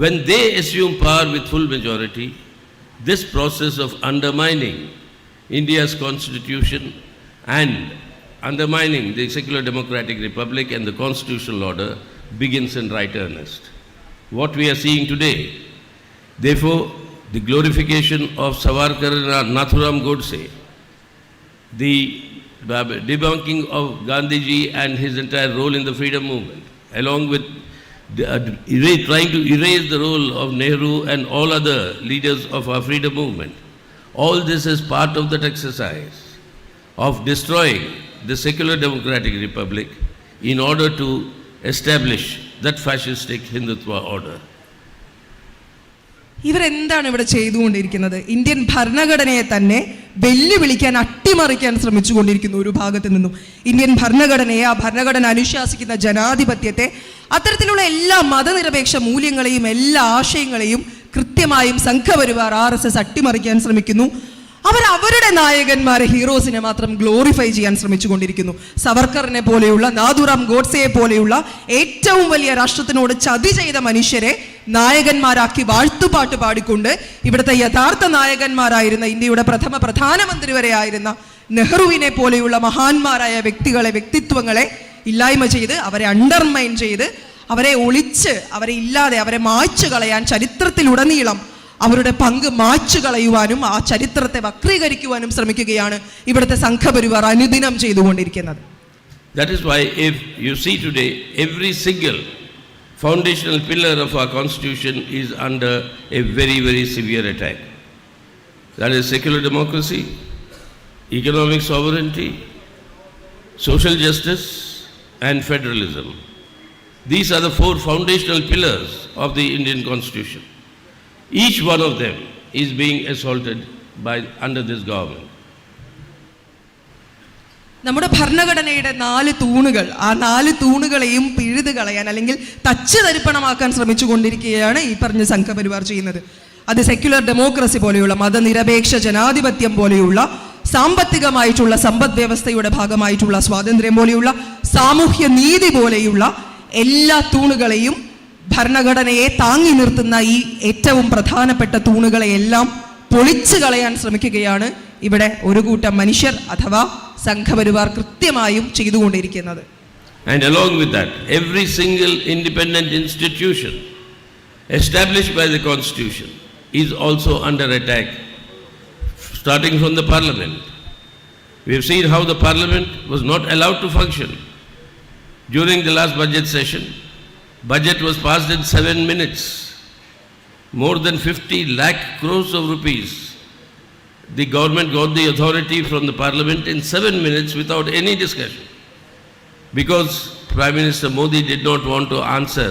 when they assume power with full majority, this process of undermining India's constitution and undermining the secular democratic republic and the constitutional order begins in right earnest. What we are seeing today, therefore, the glorification of Savarkar and Nathuram Godse, the debunking of Gandhiji and his entire role in the freedom movement, along with trying to erase the role of Nehru and all other leaders of our freedom movement. All this is part of that exercise of destroying the secular democratic republic in order to establish that fascistic Hindutva order. ഇവരെന്താണ് ഇവിടെ ചെയ്തുകൊണ്ടിരിക്കുന്നത്? Indian ഭരണഘടനയെ തന്നെ വെല്ലുവിളിക്കാൻ, അട്ടിമറിക്കാൻ ശ്രമിച്ചുകൊണ്ടിരിക്കുന്നു ഒരു ഭാഗത്തു നിന്നും. Indian ഭരണഘടനയെ, ആ ഭരണഘടന അനുശാസിക്കുന്ന ജനാധിപത്യത്തെ, അത്തരത്തിലുള്ള എല്ലാ മതനിരപേക്ഷ മൂല്യങ്ങളെയും എല്ലാ ആശയങ്ങളെയും കൃത്യമായും സംഘപരിവാർ RSS അട്ടിമറിക്കാൻ ശ്രമിക്കുന്നു. അവരുടെ നായകന്മാരെ, ഹീറോസിനെ മാത്രം ഗ്ലോറിഫൈ ചെയ്യാൻ ശ്രമിച്ചുകൊണ്ടിരിക്കുന്നു. സവർക്കറിനെ പോലെയുള്ള, നാഥുറാം ഗോഡ്സെയെ പോലെയുള്ള ഏറ്റവും വലിയ രാഷ്ട്രത്തിനോട് ചതി ചെയ്ത മനുഷ്യരെ നായകന്മാരാക്കി വാഴ്ത്തുപാട്ട് പാടിക്കൊണ്ട് ഇവിടുത്തെ യഥാർത്ഥ നായകന്മാരായിരുന്ന, ഇന്ത്യയുടെ പ്രഥമ പ്രധാനമന്ത്രി വരെ ആയിരുന്ന നെഹ്റുവിനെ പോലെയുള്ള മഹാന്മാരായ വ്യക്തിത്വങ്ങളെ ഇല്ലായ്മ ചെയ്ത്, അവരെ അണ്ടർമൈൻ ചെയ്ത്, അവരെ ഒളിച്ച്, അവരെ ഇല്ലാതെ, അവരെ മായ്ച്ചു കളയാൻ ചരിത്രത്തിലുടനീളം അവരുടെ പങ്ക് മായ്ച്ചു കളയുവാനും ആ ചരിത്രത്തെ വക്രീകരിക്കുവാനും ശ്രമിക്കുകയാണ് ഇവിടുത്തെ സംഘപരിവാർ അനുദിനം ചെയ്തുകൊണ്ടിരിക്കുന്നത്. That is why if you see today, every single foundational pillar of our constitution is under a very, very severe attack. That is secular democracy, economic sovereignty, social justice and federalism. These are the four foundational pillars of the Indian constitution. Each one of them is being assaulted under this government. നമ്മുടെ ഭരണഘടനയുടെ 4 തൂണുകൾ, ആ 4 തൂണുകളെയും പിഴുതു കളയാൻ അല്ലെങ്കിൽ തച്ച് തരിപ്പണമാക്കാൻ ശ്രമിച്ചുകൊണ്ടിരിക്കുകയാണ് ഈ പറഞ്ഞ സംഘപരിവാർ ചെയ്യുന്നത്. അത് സെക്യുലർ ഡെമോക്രസി പോലെയുള്ള, മതനിരപേക്ഷ ജനാധിപത്യം പോലെയുള്ള, സാമ്പത്തികമായിട്ടുള്ള സമ്പദ് വ്യവസ്ഥയുടെ ഭാഗമായിട്ടുള്ള സ്വാതന്ത്ര്യം പോലെയുള്ള, സാമൂഹ്യ നീതി പോലെയുള്ള എല്ലാ തൂണുകളെയും, ഭരണഘടനയെ താങ്ങി നിർത്തുന്ന ഈ ഏറ്റവും പ്രധാനപ്പെട്ട തൂണുകളെയെല്ലാം പൊളിച്ചു കളയാൻ ശ്രമിക്കുകയാണ് ഇവിടെ ഒരു കൂട്ടം മനുഷ്യർ അഥവാ സംഘപരിവാർ കൃത്യമായും ചെയ്തുകൊണ്ടിരിക്കുന്നത്. And along with that, every single independent institution established by the constitution is also under attack, starting from the parliament. We have seen how the parliament was not allowed to function during the last budget session. Budget was passed in 7 minutes. More than 50 lakh crores of rupees. The government got the authority from the parliament in 7 minutes without any discussion. Because Prime Minister Modi did not want to answer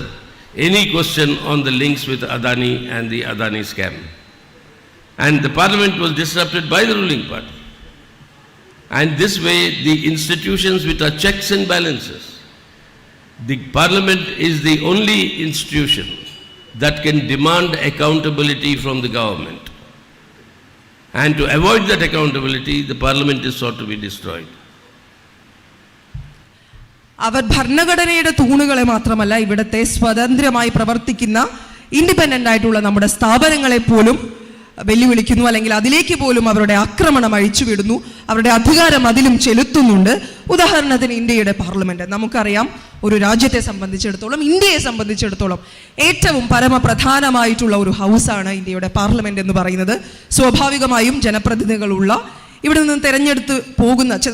any question on the links with Adani and the Adani scam. And the parliament was disrupted by the ruling party. And this way, the institutions which are checks and balances, the parliament is the only institution that can demand accountability from the government. And to avoid that accountability, the parliament is sought to be destroyed. അവർ ഭരണഘടനയുടെ തൂണുകളെ മാത്രമല്ല, ഇവിടുത്തെ സ്വതന്ത്രമായി പ്രവർത്തിക്കുന്ന independent ആയിട്ടുള്ള നമ്മുടെ സ്ഥാപനങ്ങളെ പോലും വെല്ലുവിളിക്കുന്നു, അല്ലെങ്കിൽ അതിലേക്ക് പോലും അവരുടെ ആക്രമണം അഴിച്ചുവിടുന്നു, അവരുടെ അധികാരം അതിലും ചെലുത്തുന്നുണ്ട്. ഉദാഹരണത്തിന് ഇന്ത്യയുടെ പാർലമെന്റ്, നമുക്കറിയാം ഒരു രാജ്യത്തെ സംബന്ധിച്ചിടത്തോളം, ഇന്ത്യയെ സംബന്ധിച്ചിടത്തോളം ഏറ്റവും പരമപ്രധാനമായിട്ടുള്ള ഒരു ഹൗസാണ് ഇന്ത്യയുടെ പാർലമെന്റ് എന്ന് പറയുന്നത്. സ്വാഭാവികമായും ജനപ്രതിനിധികളുള്ള, ഇവിടെ നിന്ന്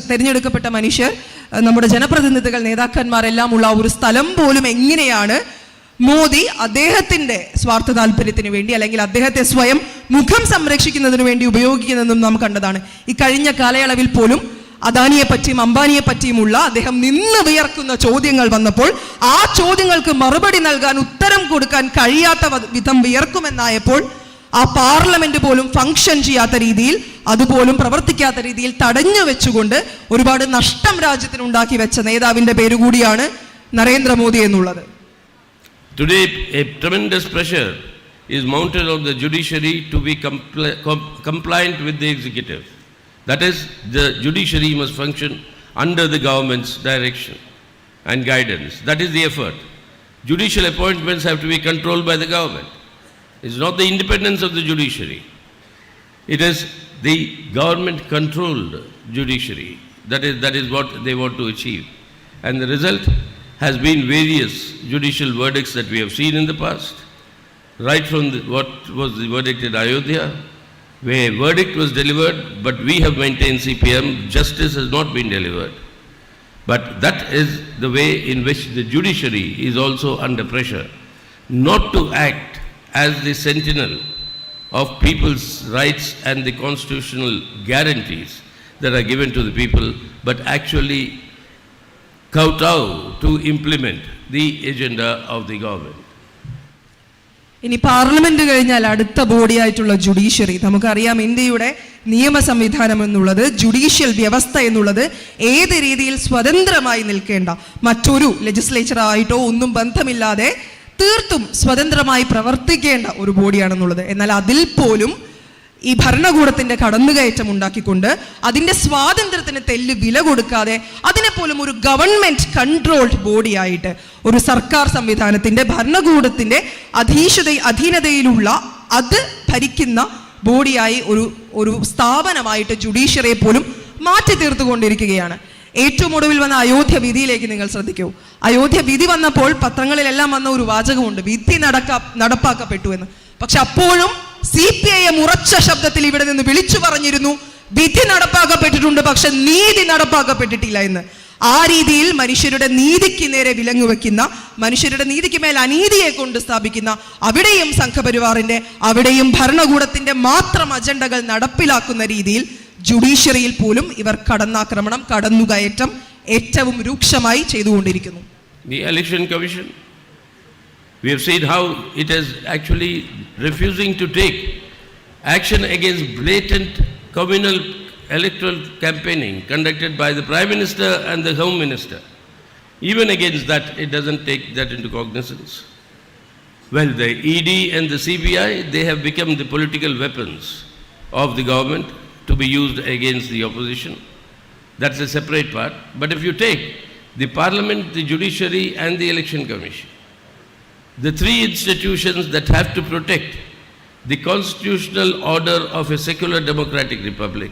തെരഞ്ഞെടുക്കപ്പെട്ട മനുഷ്യർ, നമ്മുടെ ജനപ്രതിനിധികൾ, നേതാക്കന്മാരെല്ലാം ഉള്ള ഒരു സ്ഥലം പോലും എങ്ങനെയാണ് മോദി അദ്ദേഹത്തിന്റെ സ്വാർത്ഥ താല്പര്യത്തിന് വേണ്ടി അല്ലെങ്കിൽ അദ്ദേഹത്തെ സ്വയം മുഖം സംരക്ഷിക്കുന്നതിന് വേണ്ടി ഉപയോഗിക്കുന്നതെന്നും നാം കണ്ടതാണ്. ഈ കഴിഞ്ഞ കാലയളവിൽ പോലും അദാനിയെ പറ്റിയും അംബാനിയെ പറ്റിയുമുള്ള അദ്ദേഹം നിന്ന് വിയർക്കുന്ന ചോദ്യങ്ങൾ വന്നപ്പോൾ ആ ചോദ്യങ്ങൾക്ക് മറുപടി നൽകാൻ, ഉത്തരം കൊടുക്കാൻ കഴിയാത്ത വിധം വിയർക്കുമെന്നായപ്പോൾ ആ പാർലമെന്റ് പോലും ഫംഗ്ഷൻ ചെയ്യാത്ത രീതിയിൽ, അതുപോലും പ്രവർത്തിക്കാത്ത രീതിയിൽ തടഞ്ഞു വെച്ചുകൊണ്ട് ഒരുപാട് നഷ്ടം രാജ്യത്തിനുണ്ടാക്കി വെച്ച നേതാവിന്റെ പേരുകൂടിയാണ് നരേന്ദ്രമോദി എന്നുള്ളത്. Today, a tremendous pressure is mounted on the judiciary to be compliant with the executive. That is, the judiciary must function under the government's direction and guidance. That is the effort. Judicial appointments have to be controlled by the government. It's not the independence of the judiciary. It is the government-controlled judiciary. That is what they want to achieve. And the result has been various judicial verdicts that we have seen in the past, right from what was the verdict in Ayodhya, where a verdict was delivered, but we have maintained CPIM, justice has not been delivered. But that is the way in which the judiciary is also under pressure, not to act as the sentinel of people's rights and the constitutional guarantees that are given to the people, but actually kowtow to implement the agenda of the government. ഇനി parliament കഴിഞ്ഞാൽ അടുത്ത ബോഡിയായിട്ടുള്ള judiciary. നമുക്കറിയാം ഇന്ത്യയുടെ നിയമ സംവിധാനം എന്നുള്ളത്, judicial വ്യവസ്ഥ എന്നുള്ളത് ഏത് രീതിയിൽ സ്വതന്ത്രമായി നിൽക്കേണ്ട, മറ്റൊരു ലെജിസ്ലേച്ചറായിട്ടോ ഒന്നും ബന്ധമില്ലാതെ തീർത്തും സ്വതന്ത്രമായി പ്രവർത്തിക്കേണ്ട ഒരു ബോഡിയാണെന്നുള്ളത്. എന്നാൽ അതിൽ പോലും ഈ ഭരണകൂടത്തിന്റെ കടന്നുകയറ്റം ഉണ്ടാക്കിക്കൊണ്ട് അതിന്റെ സ്വാതന്ത്ര്യത്തിന് തെല്ല് വില കൊടുക്കാതെ അതിനെ പോലും ഒരു ഗവൺമെന്റ് കൺട്രോൾഡ് ബോഡിയായിട്ട്, ഒരു സർക്കാർ സംവിധാനത്തിന്റെ ഭരണകൂടത്തിന്റെ അധീനതയിലുള്ള അത് ഭരിക്കുന്ന ബോഡിയായി ഒരു സ്ഥാപനമായിട്ട് ജുഡീഷ്യറിയെ പോലും മാറ്റി തീർത്തുകൊണ്ടിരിക്കുകയാണ്. ഏറ്റവും ഒടുവിൽ വന്ന അയോധ്യ വിധിയിലേക്ക് നിങ്ങൾ ശ്രദ്ധിക്കൂ. അയോധ്യ വിധി വന്നപ്പോൾ പത്രങ്ങളിലെല്ലാം വന്ന ഒരു വാചകമുണ്ട്, വിധി നടപ്പാക്കപ്പെട്ടു എന്ന്. പക്ഷെ അപ്പോഴും CPIM ഉറച്ച ശബ്ദത്തിൽ ഇവിടെ നിന്ന് വിളിച്ചു പറഞ്ഞിരുന്നു, വിധി നടപ്പാക്കപ്പെട്ടിട്ടുണ്ട്, പക്ഷെ നീതി നടപ്പാക്കപ്പെട്ടിട്ടില്ല എന്ന്. ആ രീതിയിൽ മനുഷ്യരുടെ നീതിക്ക് നേരെ വിലങ്ങു വെക്കുന്ന, മനുഷ്യരുടെ നീതിക്ക് മേൽ അനീതിയെ കൊണ്ട് സ്ഥാപിക്കുന്ന, അവിടെയും സംഘപരിവാറിന്റെ, അവിടെയും ഭരണകൂടത്തിന്റെ മാത്രം അജണ്ടകൾ നടപ്പിലാക്കുന്ന രീതിയിൽ ജുഡീഷ്യറിയിൽ പോലും ഇവർ കടന്നാക്രമണം, കടന്നുകയറ്റം ഏറ്റവും രൂക്ഷമായി ചെയ്തുകൊണ്ടിരിക്കുന്നു. The Election Commission, we have seen how it is actually refusing to take action against blatant communal electoral campaigning conducted by the Prime Minister and the Home Minister. Even against that, it doesn't take that into cognizance. Well, the ED and the CBI, they have become the political weapons of the government to be used against the opposition. That's a separate part. But if you take the Parliament, the Judiciary and the Election Commission, the three institutions that have to protect the constitutional order of a secular democratic republic,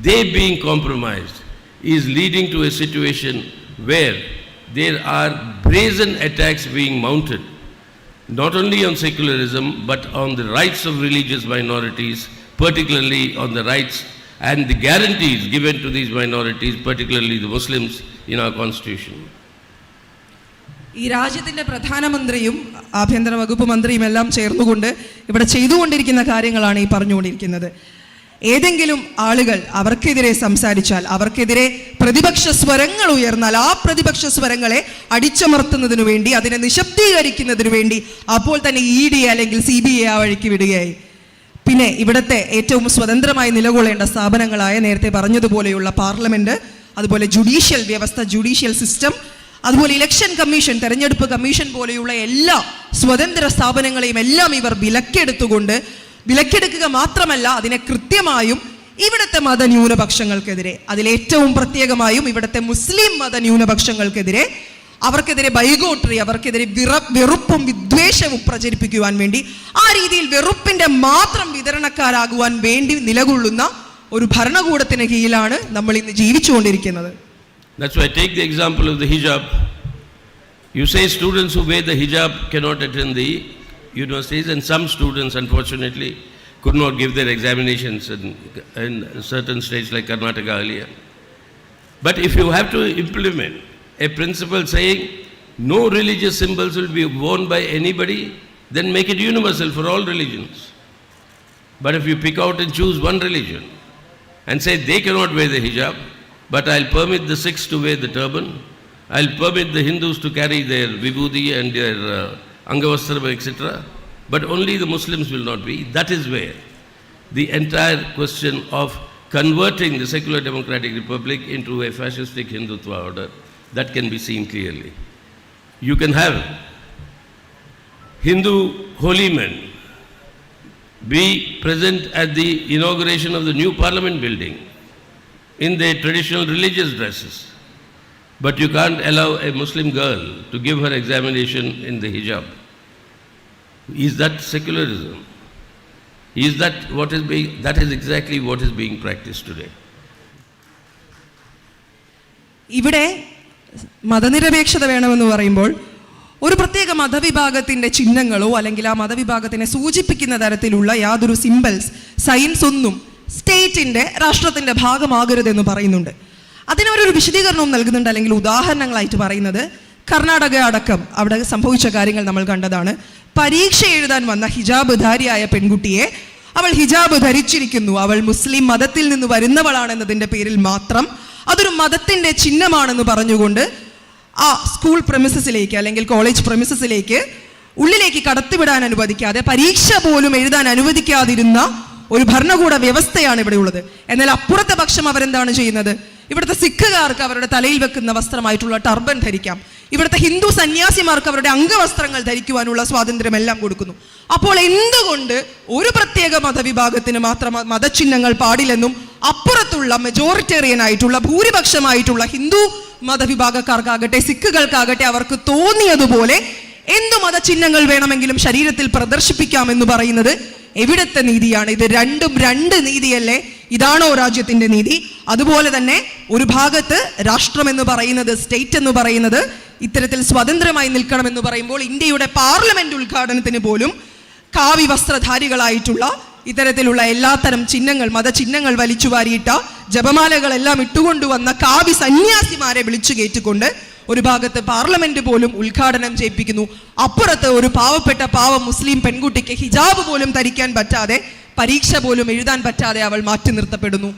they being compromised is leading to a situation where there are brazen attacks being mounted, not only on secularism but on the rights of religious minorities, particularly on the rights and the guarantees given to these minorities, particularly the Muslims, in our constitution. ഈ രാജ്യത്തിന്റെ പ്രധാനമന്ത്രിയും ആഭ്യന്തര വകുപ്പ് മന്ത്രിയും എല്ലാം ചേർന്നുകൊണ്ട് ഇവിടെ ചെയ്തുകൊണ്ടിരിക്കുന്ന കാര്യങ്ങളാണ് ഈ പറഞ്ഞുകൊണ്ടിരിക്കുന്നത്. ഏതെങ്കിലും ആളുകൾ അവർക്കെതിരെ സംസാരിച്ചാൽ, അവർക്കെതിരെ പ്രതിപക്ഷ സ്വരങ്ങൾ ഉയർന്നാൽ, ആ പ്രതിപക്ഷ സ്വരങ്ങളെ അടിച്ചമർത്തുന്നതിനു വേണ്ടി, അതിനെ നിശബ്ദീകരിക്കുന്നതിനു വേണ്ടി അപ്പോൾ തന്നെ ED അല്ലെങ്കിൽ CBI ആ വഴിക്ക് വിടുകയായി. പിന്നെ ഇവിടുത്തെ ഏറ്റവും സ്വതന്ത്രമായി നിലകൊള്ളേണ്ട സ്ഥാപനങ്ങളായ നേരത്തെ പറഞ്ഞതുപോലെയുള്ള പാർലമെന്റ്, അതുപോലെ ജുഡീഷ്യൽ വ്യവസ്ഥ, ജുഡീഷ്യൽ സിസ്റ്റം, അതുപോലെ ഇലക്ഷൻ കമ്മീഷൻ, തെരഞ്ഞെടുപ്പ് കമ്മീഷൻ പോലെയുള്ള എല്ലാ സ്വതന്ത്ര സ്ഥാപനങ്ങളെയും എല്ലാം ഇവർ വിലക്കെടുക്കുക മാത്രമല്ല, അതിനെ കൃത്യമായും ഇവിടുത്തെ മതന്യൂനപക്ഷങ്ങൾക്കെതിരെ, അതിലേറ്റവും പ്രത്യേകമായും ഇവിടുത്തെ മുസ്ലിം മതന്യൂനപക്ഷങ്ങൾക്കെതിരെ, അവർക്കെതിരെ ബൈഗോട്ടറി, അവർക്കെതിരെ വെറുപ്പും വിദ്വേഷവും പ്രചരിപ്പിക്കുവാൻ വേണ്ടി, ആ രീതിയിൽ വെറുപ്പിന്റെ മാത്രം വിതരണക്കാരാകുവാൻ വേണ്ടി നിലകൊള്ളുന്ന ഒരു ഭരണകൂടത്തിന് കീഴിലാണ് നമ്മൾ ഇന്ന് ജീവിച്ചുകൊണ്ടിരിക്കുന്നത്. That's why I take the example of the hijab. You say students who wear the hijab cannot attend the universities, and some students unfortunately could not give their examinations in certain states like Karnataka earlier. But if you have to implement a principle saying no religious symbols will be worn by anybody, then make it universal for all religions. But if you pick out and choose one religion and say they cannot wear the hijab, but I'll permit the Sikhs to wear the turban, I'll permit the Hindus to carry their vibhuti and their angavastram, etc., but only the Muslims will not be, that is where the entire question of converting the secular democratic republic into a fascistic Hindutva order, that can be seen clearly. You can have Hindu holy men be present at the inauguration of the new parliament building in their traditional religious dresses, but you can't allow a Muslim girl to give her examination in the hijab. Is that secularism? Is that what is being, that is exactly what is being practiced today. ഇവിടെ മതനിരപേക്ഷത വേണമെന്ന് പറയുമ്പോൾ ഒരു പ്രത്യേക മതവിഭാഗത്തിന്റെ ചിഹ്നങ്ങളോ അല്ലെങ്കിൽ ആ മതവിഭാഗത്തിനെ സൂചിപ്പിക്കുന്ന തരത്തിലുള്ള യാതൊരു സിംബൽസ്, സൈൻസ് ഒന്നും സ്റ്റേറ്റിന്റെ, രാഷ്ട്രത്തിന്റെ ഭാഗമാകരുതെന്ന് പറയുന്നുണ്ട്. അതിനവരൊരു വിശദീകരണവും നൽകുന്നുണ്ട്, അല്ലെങ്കിൽ ഉദാഹരണങ്ങളായിട്ട് പറയുന്നത് കർണാടക അടക്കം അവിടെ സംഭവിച്ച കാര്യങ്ങൾ നമ്മൾ കണ്ടതാണ്. പരീക്ഷ എഴുതാൻ വന്ന ഹിജാബ് ധാരിയായ പെൺകുട്ടിയെ അവൾ ഹിജാബ് ധരിച്ചിരിക്കുന്നു, അവൾ മുസ്ലിം മതത്തിൽ നിന്ന് വരുന്നവളാണെന്നതിൻ്റെ പേരിൽ മാത്രം അതൊരു മതത്തിൻ്റെ ചിഹ്നമാണെന്ന് പറഞ്ഞുകൊണ്ട് ആ സ്കൂൾ പ്രെമിസസിലേക്ക് അല്ലെങ്കിൽ കോളേജ് പ്രെമിസസിലേക്ക് ഉള്ളിലേക്ക് കടത്തിവിടാൻ അനുവദിക്കാതെ, പരീക്ഷ പോലും എഴുതാൻ അനുവദിക്കാതിരുന്ന ഒരു ഭരണകൂട വ്യവസ്ഥയാണ് ഇവിടെ ഉള്ളത്. എന്നാൽ അപ്പുറത്തെ പക്ഷം അവരെന്താണ് ചെയ്യുന്നത്? ഇവിടുത്തെ സിഖുകാർക്ക് അവരുടെ തലയിൽ വെക്കുന്ന വസ്ത്രമായിട്ടുള്ള ടർബൻ ധരിക്കാം. ഇവിടുത്തെ ഹിന്ദു സന്യാസിമാർക്ക് അവരുടെ അംഗവസ്ത്രങ്ങൾ ധരിക്കുവാനുള്ള സ്വാതന്ത്ര്യം എല്ലാം കൊടുക്കുന്നു. അപ്പോൾ എന്തുകൊണ്ട് ഒരു പ്രത്യേക മതവിഭാഗത്തിന് മാത്രം മതചിഹ്നങ്ങൾ പാടില്ലെന്നും അപ്പുറത്തുള്ള മെജോറിറ്റേറിയൻ ആയിട്ടുള്ള ഭൂരിപക്ഷമായിട്ടുള്ള ഹിന്ദു മതവിഭാഗക്കാർക്കാകട്ടെ സിഖുകൾക്കാകട്ടെ അവർക്ക് തോന്നിയതുപോലെ എന്തു മതചിഹ്നങ്ങൾ വേണമെങ്കിലും ശരീരത്തിൽ പ്രദർശിപ്പിക്കാമെന്ന് പറയുന്നത് എവിടത്തെ നീതിയാണ്? ഇത് രണ്ടും രണ്ട് നീതിയല്ലേ? ഇതാണോ രാജ്യത്തിന്റെ നീതി? അതുപോലെ തന്നെ ഒരു ഭാഗത്ത് രാഷ്ട്രം എന്ന് പറയുന്നത്, സ്റ്റേറ്റ് എന്ന് പറയുന്നത് ഇത്തരത്തിൽ സ്വതന്ത്രമായി നിൽക്കണമെന്ന് പറയുമ്പോൾ ഇന്ത്യയുടെ പാർലമെന്റ് ഉദ്ഘാടനത്തിന് പോലും കാവി വസ്ത്രധാരികളായിട്ടുള്ള ഇത്തരത്തിലുള്ള എല്ലാത്തരം ചിഹ്നങ്ങൾ, മതചിഹ്നങ്ങൾ വലിച്ചു വാരിയിട്ട ജപമാലകളെല്ലാം ഇട്ടുകൊണ്ടുവന്ന കാവി സന്യാസിമാരെ വിളിച്ചു കയറ്റിക്കൊണ്ട് ഒരു ഭാഗത്ത് പാർലമെന്റ് പോലും ഉദ്ഘാടനം ചെയ്യിപ്പിക്കുന്നു. അപ്പുറത്ത് ഒരു പാവ മുസ്ലിം പെൺകുട്ടിക്ക് ഹിജാബ് പോലും ധരിക്കാൻ പറ്റാതെ, പരീക്ഷ പോലും എഴുതാൻ പറ്റാതെ അവൾ മാറ്റി നിർത്തപ്പെടുന്നു.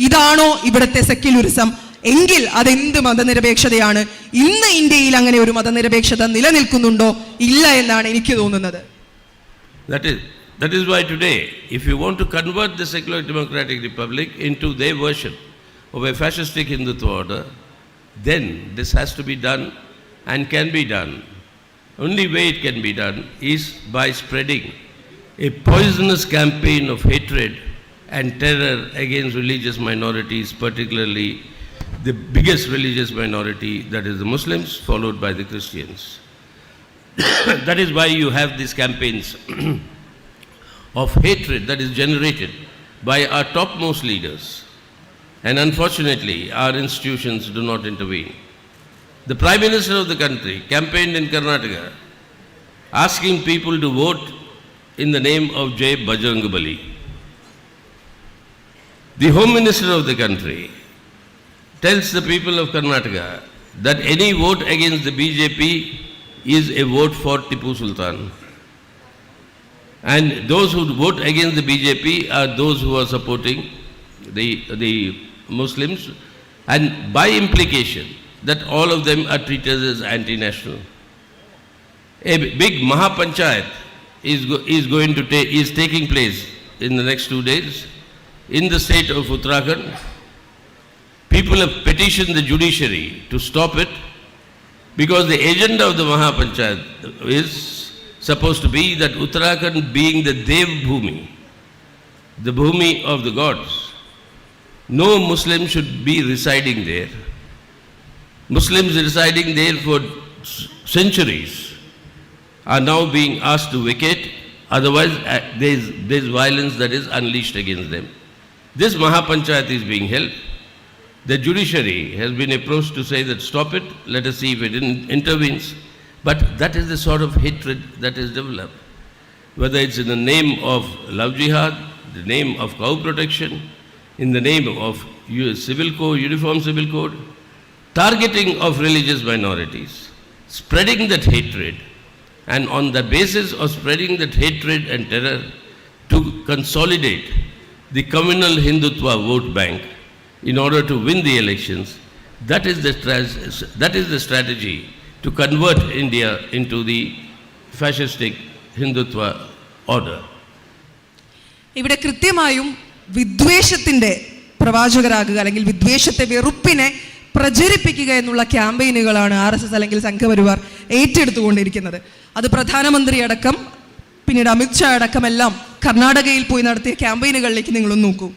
ഇതാണോ ഇവിടുത്തെ സെക്യുലറിസം? എങ്കിൽ അതെന്ത് മതനിരപേക്ഷതയാണ്? ഇന്ന് ഇന്ത്യയിൽ അങ്ങനെ ഒരു മതനിരപേക്ഷത നിലനിൽക്കുന്നുണ്ടോ? ഇല്ല എന്നാണ് എനിക്ക് തോന്നുന്നത്. That is why today, if you want to convert the secular democratic republic into their version of a fascistic Hindutva order, then this has to be done and can be done. Only way it can be done is by spreading a poisonous campaign of hatred and terror against religious minorities, particularly the biggest religious minority, that is the Muslims, followed by the Christians. That is why you have these campaigns of hatred that is generated by our topmost leaders. And unfortunately, our institutions do not intervene. The Prime Minister of the country campaigned in Karnataka asking people to vote in the name of Jai Bajrangbali. The Home Minister of the country tells the people of Karnataka that any vote against the BJP is a vote for Tipu Sultan. And those who vote against the BJP are those who are supporting the Muslims, and by implication that all of them are treated as anti-national. A big Mahapanchayat is taking place in the next 2 days in the state of Uttarakhand. People have petitioned the judiciary to stop it because the agenda of the Mahapanchayat is supposed to be that Uttarakhand, being the Dev Bhumi, the Bhumi of the gods, no Muslim should be residing there. Muslims residing there for centuries are now being asked to vacate, otherwise there is violence that is unleashed against them. This Mahapanchayat is being held. The judiciary has been approached to say that stop it, let us see if it intervenes. But that is the sort of hatred that is developed. Whether it's in the name of love jihad, the name of cow protection, in the name of civil code, uniform civil code, targeting of religious minorities, spreading that hatred, and on the basis of spreading that hatred and terror to consolidate the communal Hindutva vote bank in order to win the elections, that is the strategy to convert India into the fascistic Hindutva order. ഇവിടെ കൃത്യമായും വിദ്വേഷത്തിന്റെ പ്രവാചകരാകുക അല്ലെങ്കിൽ വിദ്വേഷത്തെ, വെറുപ്പിനെ പ്രചരിപ്പിക്കുക എന്നുള്ള ക്യാമ്പയിനുകളാണ് RSS അല്ലെങ്കിൽ സംഘപരിവാർ ഏറ്റെടുത്തുകൊണ്ടിരിക്കുന്നത്. അത് പ്രധാനമന്ത്രി അടക്കം പിന്നീട് അമിത്ഷാ അടക്കമെല്ലാം കർണാടകയിൽ പോയി നടത്തിയ ക്യാമ്പയിനുകളിലേക്ക് നിങ്ങളൊന്ന് നോക്കൂ.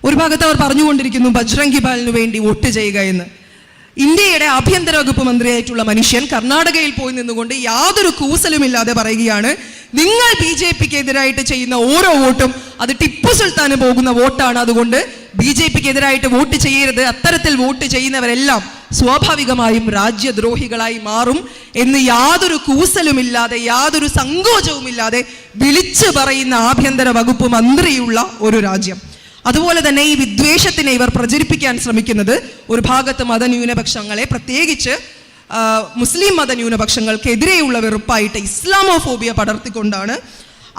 ഒരു ഭാഗത്ത് അവർ പറഞ്ഞുകൊണ്ടിരിക്കുന്നു ബജ്രംഗി ബാലിനു വേണ്ടി വോട്ട് ചെയ്യുക എന്ന്. ഇന്ത്യയുടെ ആഭ്യന്തര വകുപ്പ് മന്ത്രിയായിട്ടുള്ള മനുഷ്യൻ കർണാടകയിൽ പോയി നിന്നുകൊണ്ട് യാതൊരു കൂസലുമില്ലാതെ പറയുകയാണ്, നിങ്ങൾ BJPക്ക് എതിരായിട്ട് ചെയ്യുന്ന ഓരോ വോട്ടും അത് ടിപ്പു സുൽത്താന് പോകുന്ന വോട്ടാണ്, അതുകൊണ്ട് BJPക്ക് എതിരായിട്ട് വോട്ട് ചെയ്യരുത്, അത്തരത്തിൽ വോട്ട് ചെയ്യുന്നവരെല്ലാം സ്വാഭാവികമായും രാജ്യദ്രോഹികളായി മാറും എന്ന് യാതൊരു കൂസലുമില്ലാതെ യാതൊരു സങ്കോചവുമില്ലാതെ വിളിച്ചു പറയുന്ന ആഭ്യന്തര വകുപ്പ് മന്ത്രിയുള്ള ഒരു രാജ്യം. അതുപോലെ തന്നെ ഈ വിദ്വേഷത്തിനെ ഇവർ പ്രചരിപ്പിക്കാൻ ശ്രമിക്കുന്നത് ഒരു ഭാഗത്ത് മതന്യൂനപക്ഷങ്ങളെ, പ്രത്യേകിച്ച് മുസ്ലിം മതന്യൂനപക്ഷങ്ങൾക്കെതിരെയുള്ള വെറുപ്പായിട്ട് ഇസ്ലാമോഫോബിയ പടർത്തിക്കൊണ്ടാണ്.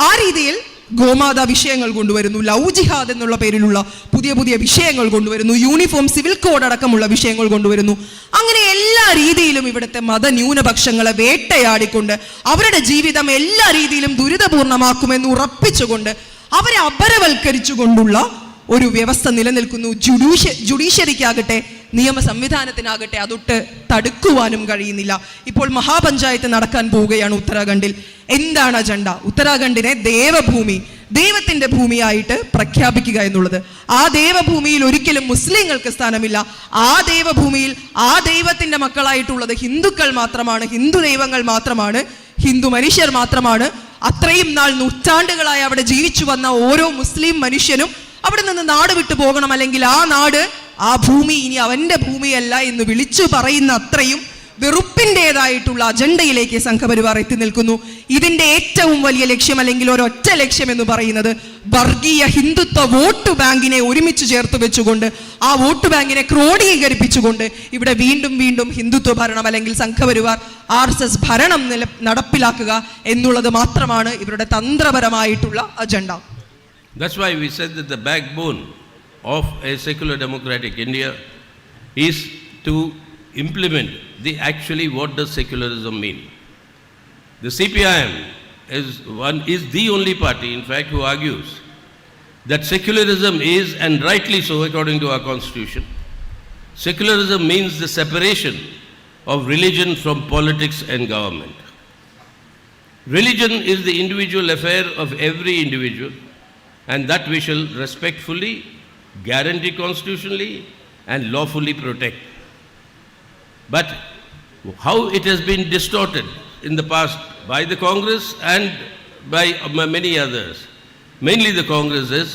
ആ രീതിയിൽ ഗോമാതാ വിഷയങ്ങൾ കൊണ്ടുവരുന്നു, ലവ് ജിഹാദ് എന്നുള്ള പേരിലുള്ള പുതിയ പുതിയ വിഷയങ്ങൾ കൊണ്ടുവരുന്നു, യൂണിഫോം സിവിൽ കോഡ് അടക്കമുള്ള വിഷയങ്ങൾ കൊണ്ടുവരുന്നു. അങ്ങനെ എല്ലാ രീതിയിലും ഇവിടുത്തെ മതന്യൂനപക്ഷങ്ങളെ വേട്ടയാടിക്കൊണ്ട് അവരുടെ ജീവിതം എല്ലാ രീതിയിലും ദുരിതപൂർണമാക്കുമെന്ന് ഉറപ്പിച്ചുകൊണ്ട് അവരെ അപരവൽക്കരിച്ചുകൊണ്ടുള്ള ഒരു വ്യവസ്ഥ നിലനിൽക്കുന്നു. ജുഡീഷ്യറിക്കാകട്ടെ നിയമ സംവിധാനത്തിനാകട്ടെ അതൊട്ട് തടുക്കുവാനും കഴിയുന്നില്ല. ഇപ്പോൾ മഹാപഞ്ചായത്ത് നടക്കാൻ പോവുകയാണ് ഉത്തരാഖണ്ഡിൽ. എന്താണ് അജണ്ട? ഉത്തരാഖണ്ഡിനെ ദേവഭൂമി, ദൈവത്തിന്റെ ഭൂമിയായിട്ട് പ്രഖ്യാപിക്കുക എന്നുള്ളത്. ആ ദേവഭൂമിയിൽ ഒരിക്കലും മുസ്ലിങ്ങൾക്ക് സ്ഥാനമില്ല. ആ ദേവഭൂമിയിൽ ആ ദൈവത്തിന്റെ മക്കളായിട്ടുള്ളത് ഹിന്ദുക്കൾ മാത്രമാണ്, ഹിന്ദു ദൈവങ്ങൾ മാത്രമാണ്, ഹിന്ദു മനുഷ്യർ മാത്രമാണ്. അത്രയും നാൾ നൂറ്റാണ്ടുകളായി അവിടെ ജീവിച്ചു വന്ന ഓരോ മുസ്ലിം മനുഷ്യനും അവിടെ നിന്ന് നാട് വിട്ടു പോകണം, അല്ലെങ്കിൽ ആ നാട്, ആ ഭൂമി ഇനി അവന്റെ ഭൂമിയല്ല എന്ന് വിളിച്ചു പറയുന്ന അത്രയും വെറുപ്പിൻ്റെതായിട്ടുള്ള അജണ്ടയിലേക്ക് സംഘപരിവാർ എത്തി നിൽക്കുന്നു. ഇതിന്റെ ഏറ്റവും വലിയ ലക്ഷ്യം, അല്ലെങ്കിൽ ഒരൊറ്റ ലക്ഷ്യം എന്ന് പറയുന്നത് വർഗീയ ഹിന്ദുത്വ വോട്ട് ബാങ്കിനെ ഒരുമിച്ച് ചേർത്ത് വെച്ചുകൊണ്ട്, ആ വോട്ട് ബാങ്കിനെ ക്രോഡീകരിപ്പിച്ചുകൊണ്ട് ഇവിടെ വീണ്ടും വീണ്ടും ഹിന്ദുത്വ ഭരണം അല്ലെങ്കിൽ സംഘപരിവാർ RSS ഭരണം നടപ്പിലാക്കുക എന്നുള്ളത് മാത്രമാണ് ഇവരുടെ തന്ത്രപരമായിട്ടുള്ള agenda. That's why we said that the backbone of a secular democratic India is to implement actually what does secularism mean. The CPIM is the only party, in fact, who argues that secularism is, and rightly so according to our constitution, secularism means the separation of religion from politics and government. Religion is the individual affair of every individual, and that we shall respectfully, guarantee constitutionally, and lawfully protect. But how it has been distorted in the past by the Congress and by many others, mainly the Congress, is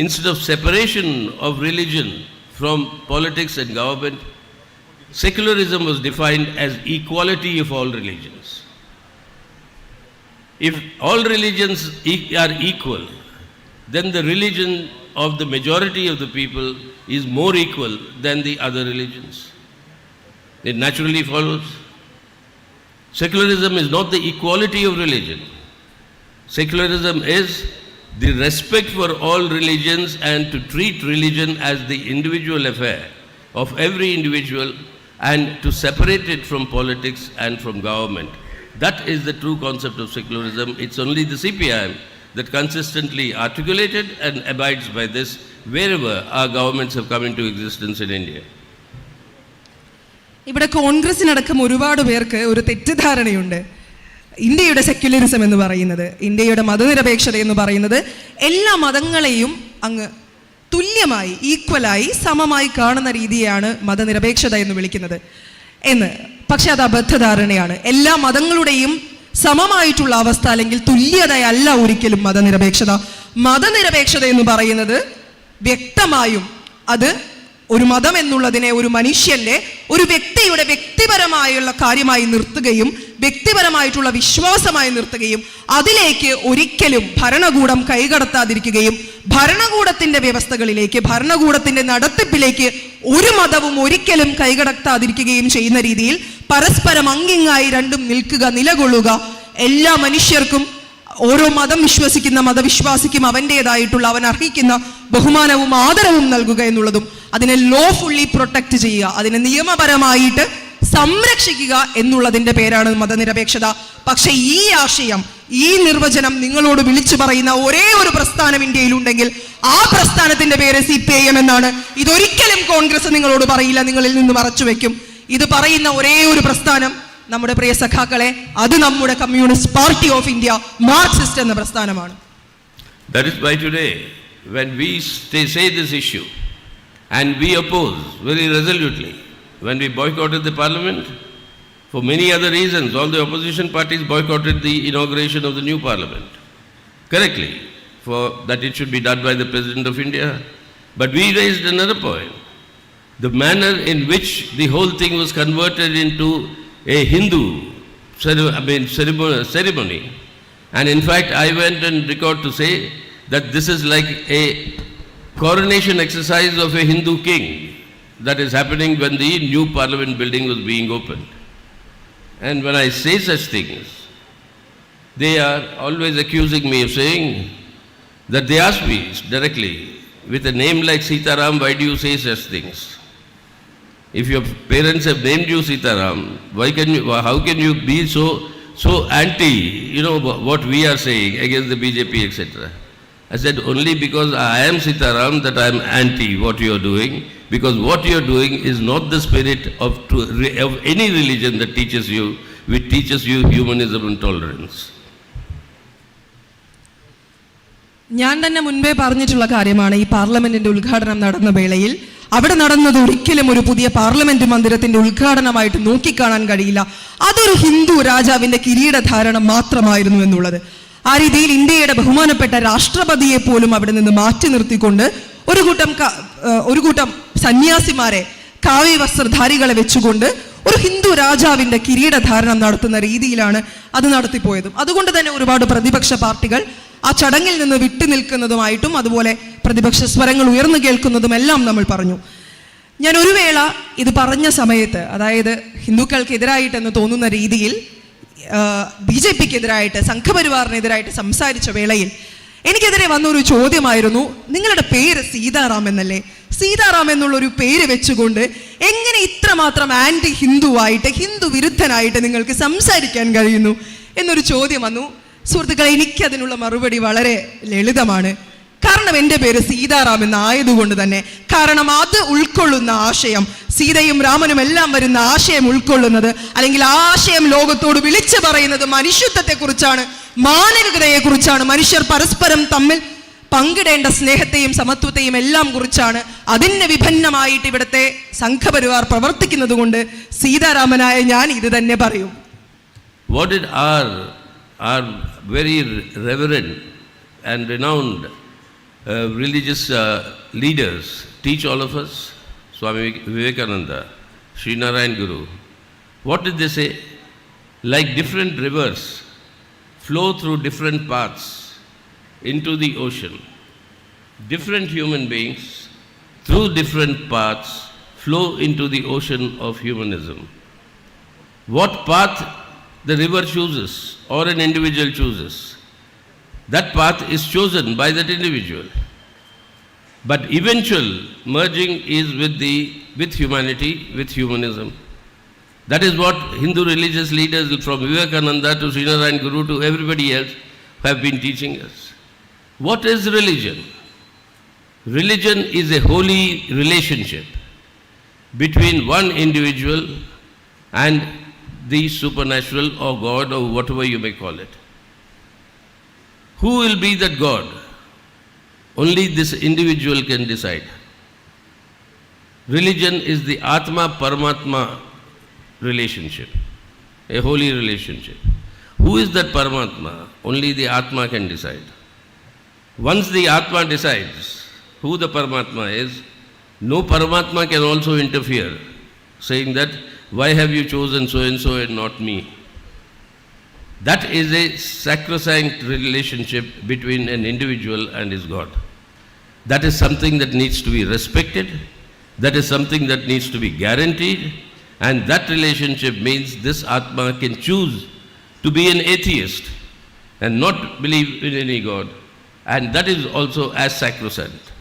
instead of separation of religion from politics and government, secularism was defined as equality of all religions. If all religions are equal, then the religion of the majority of the people is more equal than the other religions. It naturally follows. Secularism is not the equality of religion. Secularism is the respect for all religions and to treat religion as the individual affair of every individual and to separate it from politics and from government. That is the true concept of secularism. It's only the CPIM that consistently articulated and abides by this wherever our governments have come into existence in India. ഇവിടെ കോൺഗ്രസിനടക്കം ഒരുപാട് പേർക്ക് ഒരു തെറ്റിദ്ധാരണയുണ്ട്. ഇന്ത്യയുടെ secularism എന്ന് പറയുന്നത്, ഇന്ത്യയുടെ മതനിരപേക്ഷത എന്ന് പറയുന്നത് എല്ലാ മതങ്ങളെയും അങ്ങ് തുല്യമായി, ഈക്വലായി, സമമായി കാണുന്ന രീതിയാണ് മതനിരപേക്ഷത എന്ന് വിളിക്കുന്നത് എന്ന്. പക്ഷെ അത് അബദ്ധധാരണയാണ്. എല്ലാ മതങ്ങളുടെയും സമമായിട്ടുള്ള അവസ്ഥ അല്ലെങ്കിൽ തുല്യതയല്ല ഒരിക്കലും മതനിരപേക്ഷത. മതനിരപേക്ഷത എന്ന് പറയുന്നത് വ്യക്തമായും അത് ഒരു മതം എന്നുള്ളതിനെ ഒരു മനുഷ്യന്റെ, ഒരു വ്യക്തിയുടെ വ്യക്തിപരമായുള്ള കാര്യമായി നിർത്തുകയും വ്യക്തിപരമായിട്ടുള്ള വിശ്വാസമായി നിർത്തുകയും അതിലേക്ക് ഒരിക്കലും ഭരണകൂടം കൈകടത്താതിരിക്കുകയും ഭരണകൂടത്തിന്റെ വ്യവസ്ഥകളിലേക്ക്, ഭരണകൂടത്തിന്റെ നടത്തിപ്പിലേക്ക് ഒരു മതവും ഒരിക്കലും കൈകടത്താതിരിക്കുകയും ചെയ്യുന്ന രീതിയിൽ പരസ്പരം അങ്ങിങ്ങായി രണ്ടും നിൽക്കുക, നിലകൊള്ളുക, എല്ലാ മനുഷ്യർക്കും ഓരോ മതം വിശ്വസിക്കുന്ന മതവിശ്വാസിക്കും അവൻ്റെതായിട്ടുള്ള അവൻ അർഹിക്കുന്ന ബഹുമാനവും ആദരവും നൽകുക എന്നുള്ളതും അതിനെ ലോഫുള്ളി പ്രൊട്ടക്ട് ചെയ്യുക, അതിനെ നിയമപരമായിട്ട് സംരക്ഷിക്കുക എന്നുള്ളതിന്റെ പേരാണ് മതനിരപേക്ഷത. പക്ഷെ ഈ ആശയം, ഈ നിർവചനം നിങ്ങളോട് വിളിച്ചു പറയുന്ന ഒരേ ഒരു പ്രസ്ഥാനം ഇന്ത്യയിലുണ്ടെങ്കിൽ ആ പ്രസ്ഥാനത്തിന്റെ പേര് CPIM എന്നാണ്. ഇതൊരിക്കലും കോൺഗ്രസ് നിങ്ങളോട് പറയില്ല, നിങ്ങളിൽ നിന്ന് മറച്ചു വെക്കും. ഇത് പറയുന്ന ഒരേ ഒരു പ്രസ്ഥാനം നമ്മുടെ പ്രിയ സഖാക്കളെ, അത് നമ്മുടെ communist party of India, Marxist എന്ന പ്രസ്ഥാനമാണ്. That is why today when we say this issue and we oppose very resolutely, when we boycotted the parliament for many other reasons, all the opposition parties boycotted the inauguration of the new parliament correctly, for that it should be done by the President of India. But we raised another point, the manner in which the whole thing was converted into a Hindu ceremony. And in fact, I went and record to say that this is like a coronation exercise of a Hindu king that is happening when the new parliament building was being opened. And when I say such things, they are always accusing me of saying that they ask me directly, with a name like Sitaram, why do you say such things? If your parents have named you Sitaram, how can you be so anti, what we are saying against the BJP, etc.? I said, only because I am Sitaram that I am anti what you are doing, because what you are doing is not the spirit of any religion that teaches you, which teaches you humanism and tolerance. ഞാൻ തന്നെ മുൻപേ പറഞ്ഞിട്ടുള്ള കാര്യമാണ്, ഈ പാർലമെന്റിന്റെ ഉദ്ഘാടനം നടന്ന വേളയിൽ അവിടെ നടന്നത് ഒരിക്കലും ഒരു പുതിയ പാർലമെന്റ് മന്ദിരത്തിന്റെ ഉദ്ഘാടനമായിട്ട് നോക്കിക്കാണാൻ കഴിയില്ല. അതൊരു ഹിന്ദു രാജാവിന്റെ കിരീടധാരണം മാത്രമായിരുന്നു എന്നുള്ളത്. ആ രീതിയിൽ ഇന്ത്യയുടെ ബഹുമാനപ്പെട്ട രാഷ്ട്രപതിയെ പോലും അവിടെ നിന്ന് മാറ്റി നിർത്തിക്കൊണ്ട് ഒരു കൂട്ടം സന്യാസിമാരെ, കാവ്യ വസ്ത്രധാരികളെ വെച്ചുകൊണ്ട് ഒരു ഹിന്ദു രാജാവിന്റെ കിരീടധാരണം നടത്തുന്ന രീതിയിലാണ് അത് നടത്തിപ്പോയതും. അതുകൊണ്ട് തന്നെ ഒരുപാട് പ്രതിപക്ഷ പാർട്ടികൾ ആ ചടങ്ങിൽ നിന്ന് വിട്ടുനിൽക്കുന്നതുമായിട്ടും അതുപോലെ പ്രതിപക്ഷ സ്വരങ്ങൾ ഉയർന്നു കേൾക്കുന്നതും എല്ലാം നമ്മൾ പറഞ്ഞു. ഞാൻ ഒരു വേള ഇത് പറഞ്ഞ സമയത്ത്, അതായത് ഹിന്ദുക്കൾക്കെതിരായിട്ടെന്ന് തോന്നുന്ന രീതിയിൽ BJPക്കെതിരായിട്ട്, സംഘപരിവാറിനെതിരായിട്ട് സംസാരിച്ച വേളയിൽ എനിക്കെതിരെ വന്നൊരു ചോദ്യമായിരുന്നു, നിങ്ങളുടെ പേര് സീതാറാം എന്നല്ലേ, സീതാറാം എന്നുള്ളൊരു പേര് വെച്ചുകൊണ്ട് എങ്ങനെ ഇത്രമാത്രം ആന്റി ഹിന്ദുവായിട്ട്, ഹിന്ദു വിരുദ്ധനായിട്ട് നിങ്ങൾക്ക് സംസാരിക്കാൻ കഴിയുന്നു എന്നൊരു ചോദ്യം വന്നു. സുഹൃത്തുക്കളെ, എനിക്കതിനുള്ള മറുപടി വളരെ ലളിതമാണ്. കാരണം എൻ്റെ പേര് സീതാറാം എന്നായതുകൊണ്ട് തന്നെ. കാരണം അത് ഉൾക്കൊള്ളുന്ന ആശയം, സീതയും രാമനും എല്ലാം വരുന്ന ആശയം ഉൾക്കൊള്ളുന്നത്, അല്ലെങ്കിൽ ആ ആശയം ലോകത്തോട് വിളിച്ചു പറയുന്നത് മനുഷ്യത്വത്തെക്കുറിച്ചാണ്, മാനവികതയെക്കുറിച്ചാണ്, മനുഷ്യർ പരസ്പരം തമ്മിൽ പങ്കിടേണ്ട സ്നേഹത്തെയും സമത്വത്തെയും എല്ലാം കുറിച്ചാണ്. അതിന് വിഭിന്നമായിട്ട് ഇവിടുത്തെ സംഘപരിവാർ പ്രവർത്തിക്കുന്നത് കൊണ്ട് സീതാരാമനായ ഞാൻ ഇത് തന്നെ പറയും. What did our very reverend and renowned religious leaders teach all of us? Swami Vivekananda, Sri Narayan Guru. What did they say? Like different rivers flow through different paths into the ocean, different human beings through different paths flow into the ocean of humanism. What path the river chooses or an individual chooses, that path is chosen by that individual. But eventual merging is with humanity, with humanism. That is what Hindu religious leaders from Vivekananda to Sri Narayan Guru to everybody else have been teaching us. What is religion? Religion is a holy relationship between one individual and the supernatural or God or whatever you may call it. Who will be that God? Only this individual can decide. Religion is the Atma Paramatma relationship, a holy relationship. Who is that Paramatma? Only the Atma can decide. Once the Atma decides who the Paramatma is, no Paramatma can also interfere, saying that, why have you chosen so and so and not me? That is a sacrosanct relationship between an individual and his God. That is something that needs to be respected. That is something that needs to be guaranteed. And that relationship means this Atma can choose to be an atheist and not believe in any God. And that is also as sacrosanct.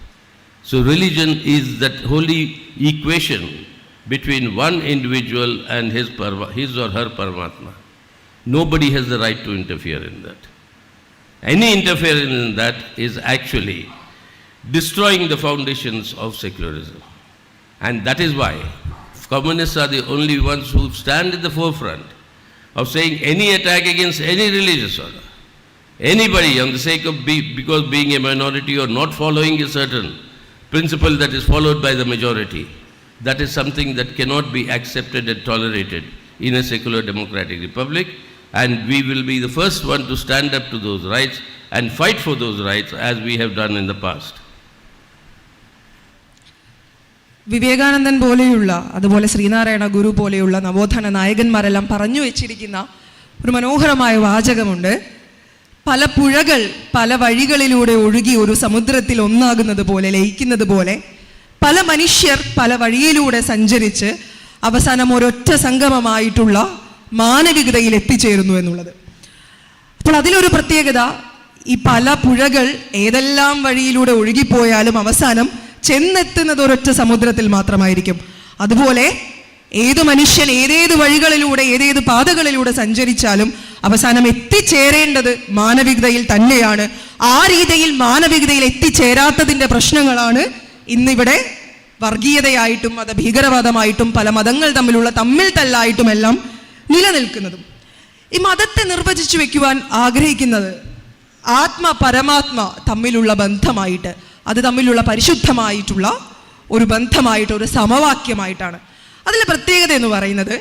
So religion is that holy equation between one individual and his or her Paramatma. Nobody has the right to interfere in that. Any interference in that is actually destroying the foundations of secularism. And that is why communists are the only ones who stand in the forefront of saying any attack against any religious order, anybody on the sake of because being a minority or not following a certain principle that is followed by the majority, that is something that cannot be accepted and tolerated in a secular democratic republic. And we will be the first one to stand up to those rights and fight for those rights as we have done in the past. വിവേകാനന്ദൻ പോലെയുള്ള, അതുപോലെ ശ്രീനാരായണ ഗുരു പോലെയുള്ള നവോത്ഥാന നായകന്മാരെല്ലാം പറഞ്ഞു വെച്ചിരിക്കുന്ന ഒരു മനോഹരമായ വാചകമുണ്ട്. പല പുഴകൾ പല വഴികളിലൂടെ ഒഴുകി ഒരു സമുദ്രത്തിൽ ഒന്നാകുന്നത് പോലെ, ലയിക്കുന്നത് പോലെ പല മനുഷ്യർ പല വഴിയിലൂടെ സഞ്ചരിച്ച് അവസാനം ഒരൊറ്റ സംഗമമായിട്ടുള്ള മാനവികതയിൽ എത്തിച്ചേരുന്നു എന്നുള്ളത്. അപ്പോൾ അതിലൊരു പ്രത്യേകത, ഈ പല പുഴകൾ ഏതെല്ലാം വഴിയിലൂടെ ഒഴുകിപ്പോയാലും അവസാനം ചെന്നെത്തുന്നത് ഒരൊറ്റ സമുദ്രത്തിൽ മാത്രമായിരിക്കും. അതുപോലെ ഏത് മനുഷ്യൻ ഏതേത് വഴികളിലൂടെ ഏതേത് പാതകളിലൂടെ സഞ്ചരിച്ചാലും അവസാനം എത്തിച്ചേരേണ്ടത് മാനവികതയിൽ തന്നെയാണ്. ആ രീതിയിൽ മാനവികതയിൽ എത്തിച്ചേരാത്തതിൻ്റെ പ്രശ്നങ്ങളാണ് ഇന്നിവിടെ വർഗീയതയായിട്ടും മതഭീകരവാദമായിട്ടും പല മതങ്ങൾ തമ്മിൽ തല്ലായിട്ടുമെല്ലാം നിലനിൽക്കുന്നതും. ഈ മതത്തെ നിർവചിച്ചു വെക്കുവാൻ ആഗ്രഹിക്കുന്നത് ആത്മ പരമാത്മ തമ്മിലുള്ള ബന്ധമായിട്ട്, അത് തമ്മിലുള്ള പരിശുദ്ധമായിട്ടുള്ള ഒരു ബന്ധമായിട്ട്, ഒരു സമവാക്യമായിട്ടാണ്. അതിലെ പ്രത്യേകത എന്ന് പറയുന്നത്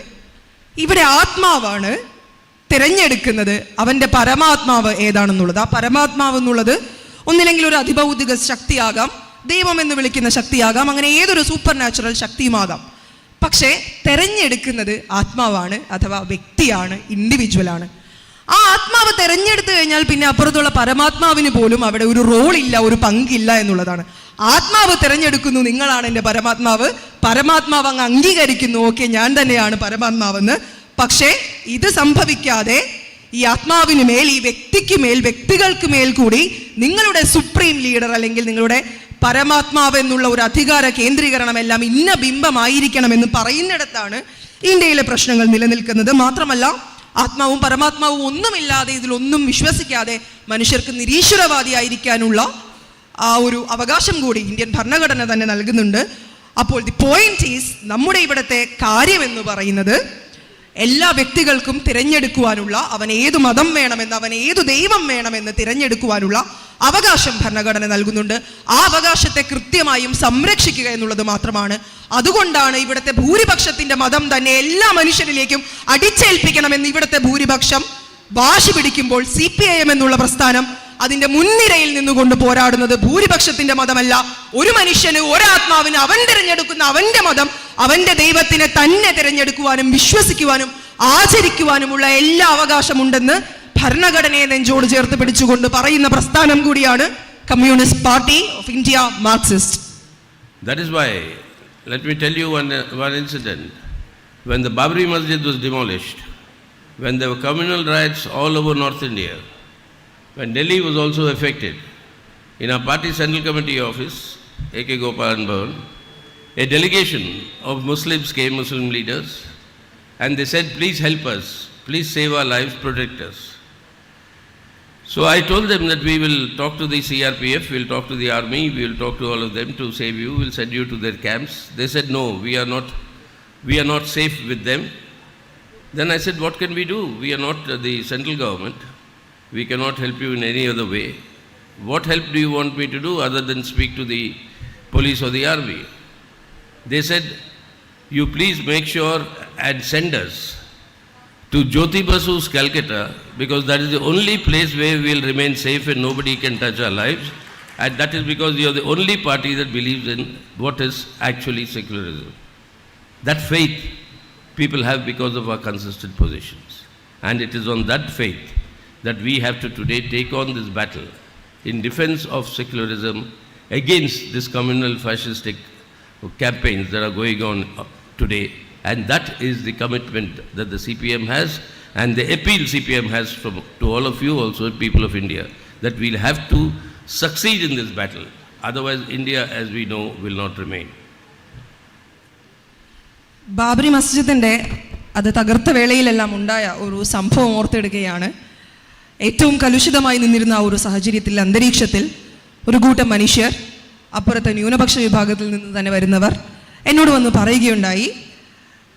ഇവിടെ ആത്മാവാണ് തിരഞ്ഞെടുക്കുന്നത് അവൻ്റെ പരമാത്മാവ് ഏതാണെന്നുള്ളത്. ആ പരമാത്മാവ് എന്നുള്ളത് ഒന്നില്ലെങ്കിൽ ഒരു അതിഭൗതിക ശക്തിയാകാം, ദൈവം എന്ന് വിളിക്കുന്ന ശക്തിയാകാം, അങ്ങനെ ഏതൊരു സൂപ്പർ നാച്ചുറൽ ശക്തിയുമാകാം. പക്ഷേ തിരഞ്ഞെടുക്കുന്നത് ആത്മാവാണ്, അഥവാ വ്യക്തിയാണ്, ഇൻഡിവിജ്വലാണ്. ആ ആത്മാവ് തിരഞ്ഞെടുത്തു കഴിഞ്ഞാൽ പിന്നെ അപ്പുറത്തുള്ള പരമാത്മാവിന് പോലും അവിടെ ഒരു റോളില്ല, ഒരു പങ്കില്ല എന്നുള്ളതാണ്. ആത്മാവ് തിരഞ്ഞെടുക്കുന്നു, നിങ്ങളാണ് എൻ്റെ പരമാത്മാവ്, പരമാത്മാവ് അങ്ങ് അംഗീകരിക്കുന്നു, ഓക്കെ ഞാൻ തന്നെയാണ് പരമാത്മാവെന്ന്. പക്ഷേ ഇത് സംഭവിക്കാതെ ഈ ആത്മാവിന് മേൽ, ഈ വ്യക്തിക്ക് മേൽ, വ്യക്തികൾക്ക് മേൽ കൂടി നിങ്ങളുടെ സുപ്രീം ലീഡർ അല്ലെങ്കിൽ നിങ്ങളുടെ പരമാത്മാവ് എന്നുള്ള ഒരു അധികാര കേന്ദ്രീകരണം എല്ലാം ഇന്ന ബിംബമായിരിക്കണമെന്ന് പറയുന്നിടത്താണ് ഇന്ത്യയിലെ പ്രശ്നങ്ങൾ നിലനിൽക്കുന്നത്. മാത്രമല്ല ആത്മാവും പരമാത്മാവും ഒന്നുമില്ലാതെ, ഇതിലൊന്നും വിശ്വസിക്കാതെ മനുഷ്യർക്ക് നിരീശ്വരവാദിയായിരിക്കാനുള്ള ആ ഒരു അവകാശം കൂടി ഇന്ത്യൻ ഭരണഘടന തന്നെ നൽകുന്നുണ്ട്. അപ്പോൾ ദി പോയിന്റ് ഈസ്, നമ്മുടെ ഇവിടുത്തെ കാര്യം എന്ന് പറയുന്നത് എല്ലാ വ്യക്തികൾക്കും തിരഞ്ഞെടുക്കുവാനുള്ള, അവൻ ഏതു മതം വേണമെന്ന്, അവൻ ഏതു ദൈവം വേണമെന്ന് തിരഞ്ഞെടുക്കുവാനുള്ള അവകാശം ഭരണഘടന നൽകുന്നുണ്ട്. ആ അവകാശത്തെ കൃത്യമായും സംരക്ഷിക്കുക എന്നുള്ളത് മാത്രമാണ്. അതുകൊണ്ടാണ് ഇവിടുത്തെ ഭൂരിപക്ഷത്തിന്റെ മതം തന്നെ എല്ലാ മനുഷ്യരിലേക്കും അടിച്ചേൽപ്പിക്കണമെന്ന് ഇവിടുത്തെ ഭൂരിപക്ഷം വാശി പിടിക്കുമ്പോൾ CPIM എന്നുള്ള പ്രസ്ഥാനം അതിന്റെ മുൻനിരയിൽ നിന്നുകൊണ്ട് പോരാടുന്നത് ഭൂരിപക്ഷത്തിന്റെ മതമല്ല, ഒരു മനുഷ്യന്, ഒരാത്മാവിന് അവൻ തിരഞ്ഞെടുക്കുന്ന അവന്റെ മതം, അവന്റെ ദൈവത്തിനെ തന്നെ തിരഞ്ഞെടുക്കുവാനും വിശ്വസിക്കുവാനും ആചരിക്കുവാനുമുള്ള എല്ലാ അവകാശമുണ്ടെന്ന് ഭരണഘടനയെ നെഞ്ചോട് ചേർത്ത് പിടിച്ചുകൊണ്ട് പറയുന്ന പ്രസ്ഥാനം കൂടിയാണ് communist party of India, Marxist. That is why, let me tell you one incident. When the Babri Masjid was demolished, when there were communal riots all over North India, when Delhi was also affected, in our party central committee office, A.K. Gopalan Bhavan, a delegation of Muslims came, Muslim leaders, and they said, please help us, please save our lives, protect us. So I told them that we will talk to the CRPF, we will talk to the army, we will talk to all of them to save you, we will send you to their camps. They said, no, we are not safe with them. Then I said, what can we do? We are not the central government. We cannot help you in any other way. What help do you want me to do other than speak to the police or the army? They said, you please make sure and send us to Jyoti Basu's Calcutta, because that is the only place where we will remain safe and nobody can touch our lives. And that is because you are the only party that believes in what is actually secularism. That faith people have because of our consistent positions. And it is on that faith that we have to today take on this battle in defense of secularism against this communal fascistic campaigns that are going on today. And that is the commitment that the CPIM has, and the appeal CPIM has to all of you also, people of India, that we'll have to succeed in this battle. Otherwise, India, as we know, will not remain. Babri മസ്ജിദിൻ്റെ അത് തകർത്ത വേളയിലെല്ലാം ഉണ്ടായ ഒരു സംഭവം ഓർത്തെടുക്കുകയാണ്. ഏറ്റവും കലുഷിതമായി നിന്നിരുന്ന ആ ഒരു സാഹചര്യത്തിൽ, അന്തരീക്ഷത്തിൽ ഒരു കൂട്ടം മനുഷ്യർ, അപ്പുറത്തെ ന്യൂനപക്ഷ വിഭാഗത്തിൽ നിന്ന് തന്നെ വരുന്നവർ എന്നോട് വന്ന് പറയുകയുണ്ടായി,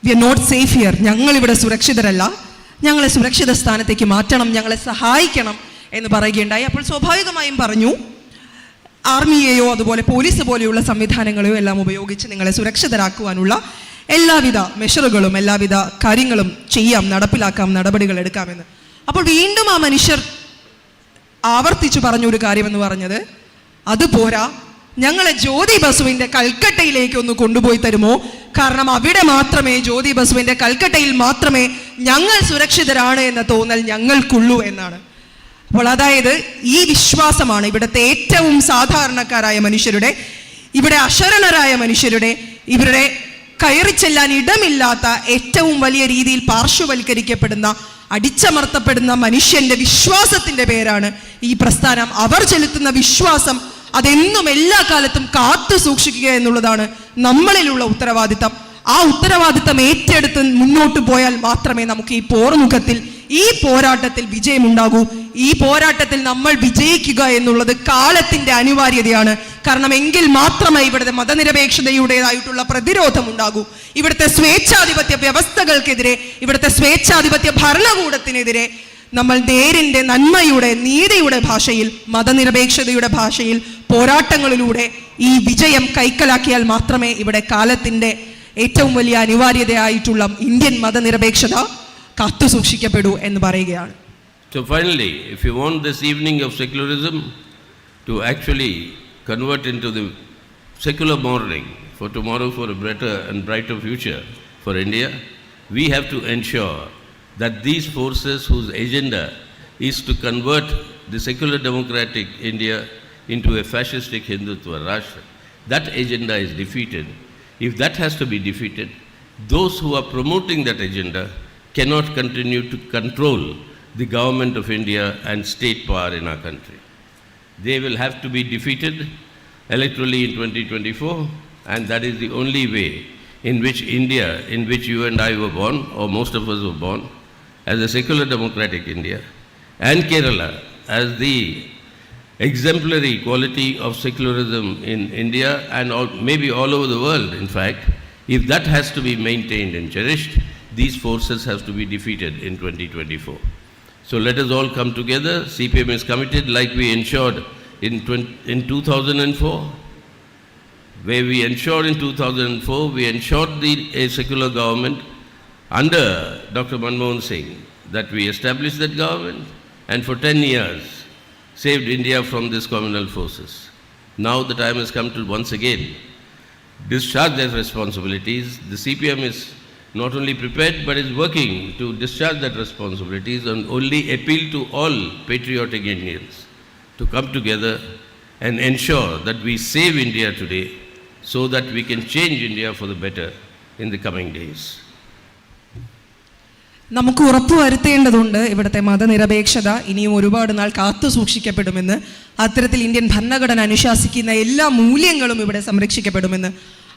we are not safe here, ഞങ്ങളിവിടെ സുരക്ഷിതരല്ല, ഞങ്ങളെ സുരക്ഷിത സ്ഥാനത്തേക്ക് മാറ്റണം, ഞങ്ങളെ സഹായിക്കണം എന്ന് പറയുകയുണ്ടായി. അപ്പോൾ സ്വാഭാവികമായും പറഞ്ഞു, ആർമിയെയോ അതുപോലെ പോലീസ് പോലെയുള്ള സംവിധാനങ്ങളെയോ എല്ലാം ഉപയോഗിച്ച് നിങ്ങളെ സുരക്ഷിതരാക്കുവാനുള്ള എല്ലാവിധ മെഷറുകളും എല്ലാവിധ കാര്യങ്ങളും ചെയ്യാം, നടപ്പിലാക്കാം, നടപടികൾ എടുക്കാമെന്ന്. അപ്പോൾ വീണ്ടും ആ മനുഷ്യർ ആവർത്തിച്ചു പറഞ്ഞൊരു കാര്യമെന്ന് പറഞ്ഞത്, അതുപോരാ, ഞങ്ങളെ ജ്യോതി ബസുവിൻ്റെ കൽക്കട്ടയിലേക്ക് ഒന്ന് കൊണ്ടുപോയി തരുമോ? കാരണം അവിടെ മാത്രമേ, ജ്യോതി ബസുവിൻ്റെ കൽക്കട്ടയിൽ മാത്രമേ ഞങ്ങൾ സുരക്ഷിതരാണ് എന്ന തോന്നൽ ഞങ്ങൾക്കുള്ളൂ എന്നാണ്. അപ്പോൾ അതായത് ഈ വിശ്വാസമാണ് ഇവിടുത്തെ ഏറ്റവും സാധാരണക്കാരായ മനുഷ്യരുടെ, ഇവിടെ അശരണരായ മനുഷ്യരുടെ, ഇവരുടെ കയറി ചെല്ലാൻ ഇടമില്ലാത്ത ഏറ്റവും വലിയ രീതിയിൽ പാർശ്വവൽക്കരിക്കപ്പെടുന്ന, അടിച്ചമർത്തപ്പെടുന്ന മനുഷ്യന്റെ വിശ്വാസത്തിന്റെ പേരാണ് ഈ പ്രസ്ഥാനം. അവർ ചെലുത്തുന്ന വിശ്വാസം അതെന്നും എല്ലാ കാലത്തും കാത്തു സൂക്ഷിക്കുക എന്നുള്ളതാണ് നമ്മളിലുള്ള ഉത്തരവാദിത്തം. ആ ഉത്തരവാദിത്തം ഏറ്റെടുത്ത് മുന്നോട്ട് പോയാൽ മാത്രമേ നമുക്ക് ഈ പോർമുഖത്തിൽ, ഈ പോരാട്ടത്തിൽ വിജയമുണ്ടാകൂ. ഈ പോരാട്ടത്തിൽ നമ്മൾ വിജയിക്കുക എന്നുള്ളത് കാലത്തിന്റെ അനിവാര്യതയാണ്. കാരണം എങ്കിൽ മാത്രമേ ഇവിടുത്തെ മതനിരപേക്ഷതയുടേതായിട്ടുള്ള പ്രതിരോധം ഉണ്ടാകൂ. ഇവിടുത്തെ സ്വേച്ഛാധിപത്യ വ്യവസ്ഥകൾക്കെതിരെ, ഇവിടുത്തെ സ്വേച്ഛാധിപത്യ ഭരണകൂടത്തിനെതിരെ നമ്മൾ നേരിന്റെ, നന്മയുടെ, നീതിയുടെ ഭാഷയിൽ, മതനിരപേക്ഷതയുടെ ഭാഷയിൽ പോരാട്ടങ്ങളിലൂടെ ഈ വിജയം കൈക്കലാക്കിയാൽ മാത്രമേ ഇവിടെ കാലത്തിന്റെ ഏറ്റവും വലിയ അനിവാര്യതയായിട്ടുള്ള ഇന്ത്യൻ മതനിരപേക്ഷത കാത്തുസൂക്ഷിക്കപ്പെടൂ എന്ന് പറയുകയാണ്. So finally, if you want this evening of secularism to actually convert into the secular morning for tomorrow, for a better and brighter future for India, we have to ensure that these forces whose agenda is to convert the secular democratic India into a fascistic Hindutva Rashtra, that agenda is defeated. If that has to be defeated, those who are promoting that agenda cannot continue to control the government of India and state power in our country. They will have to be defeated electorally in 2024, and that is the only way in which India, in which you and I were born, or most of us were born, as a secular democratic India, and Kerala as the exemplary quality of secularism in India and maybe all over the world, in fact, if that has to be maintained and cherished, these forces have to be defeated in 2024. So let us all come together. CPIM is committed, like we ensured in 2004, where we ensured in 2004, we ensured a secular government under Dr. Manmohan Singh, that we established that government and for 10 years saved India from these communal forces. Now the time has come to once again discharge their responsibilities. The CPM is not only prepared but is working to discharge that responsibilities, and only appeal to all patriotic Indians to come together and ensure that we save India today so that we can change India for the better in the coming days. നമുക്ക് ഉറപ്പുവരുത്തേണ്ടതുണ്ട് ഇവിടുത്തെ മതനിരപേക്ഷത ഇനിയും ഒരുപാട് നാൾ കാത്തു സൂക്ഷിക്കപ്പെടുമെന്ന്. അത്തരത്തിൽ Indian ഭരണഘടന അനുശാസിക്കുന്ന എല്ലാ മൂല്യങ്ങളും ഇവിടെ സംരക്ഷിക്കപ്പെടുമെന്ന്.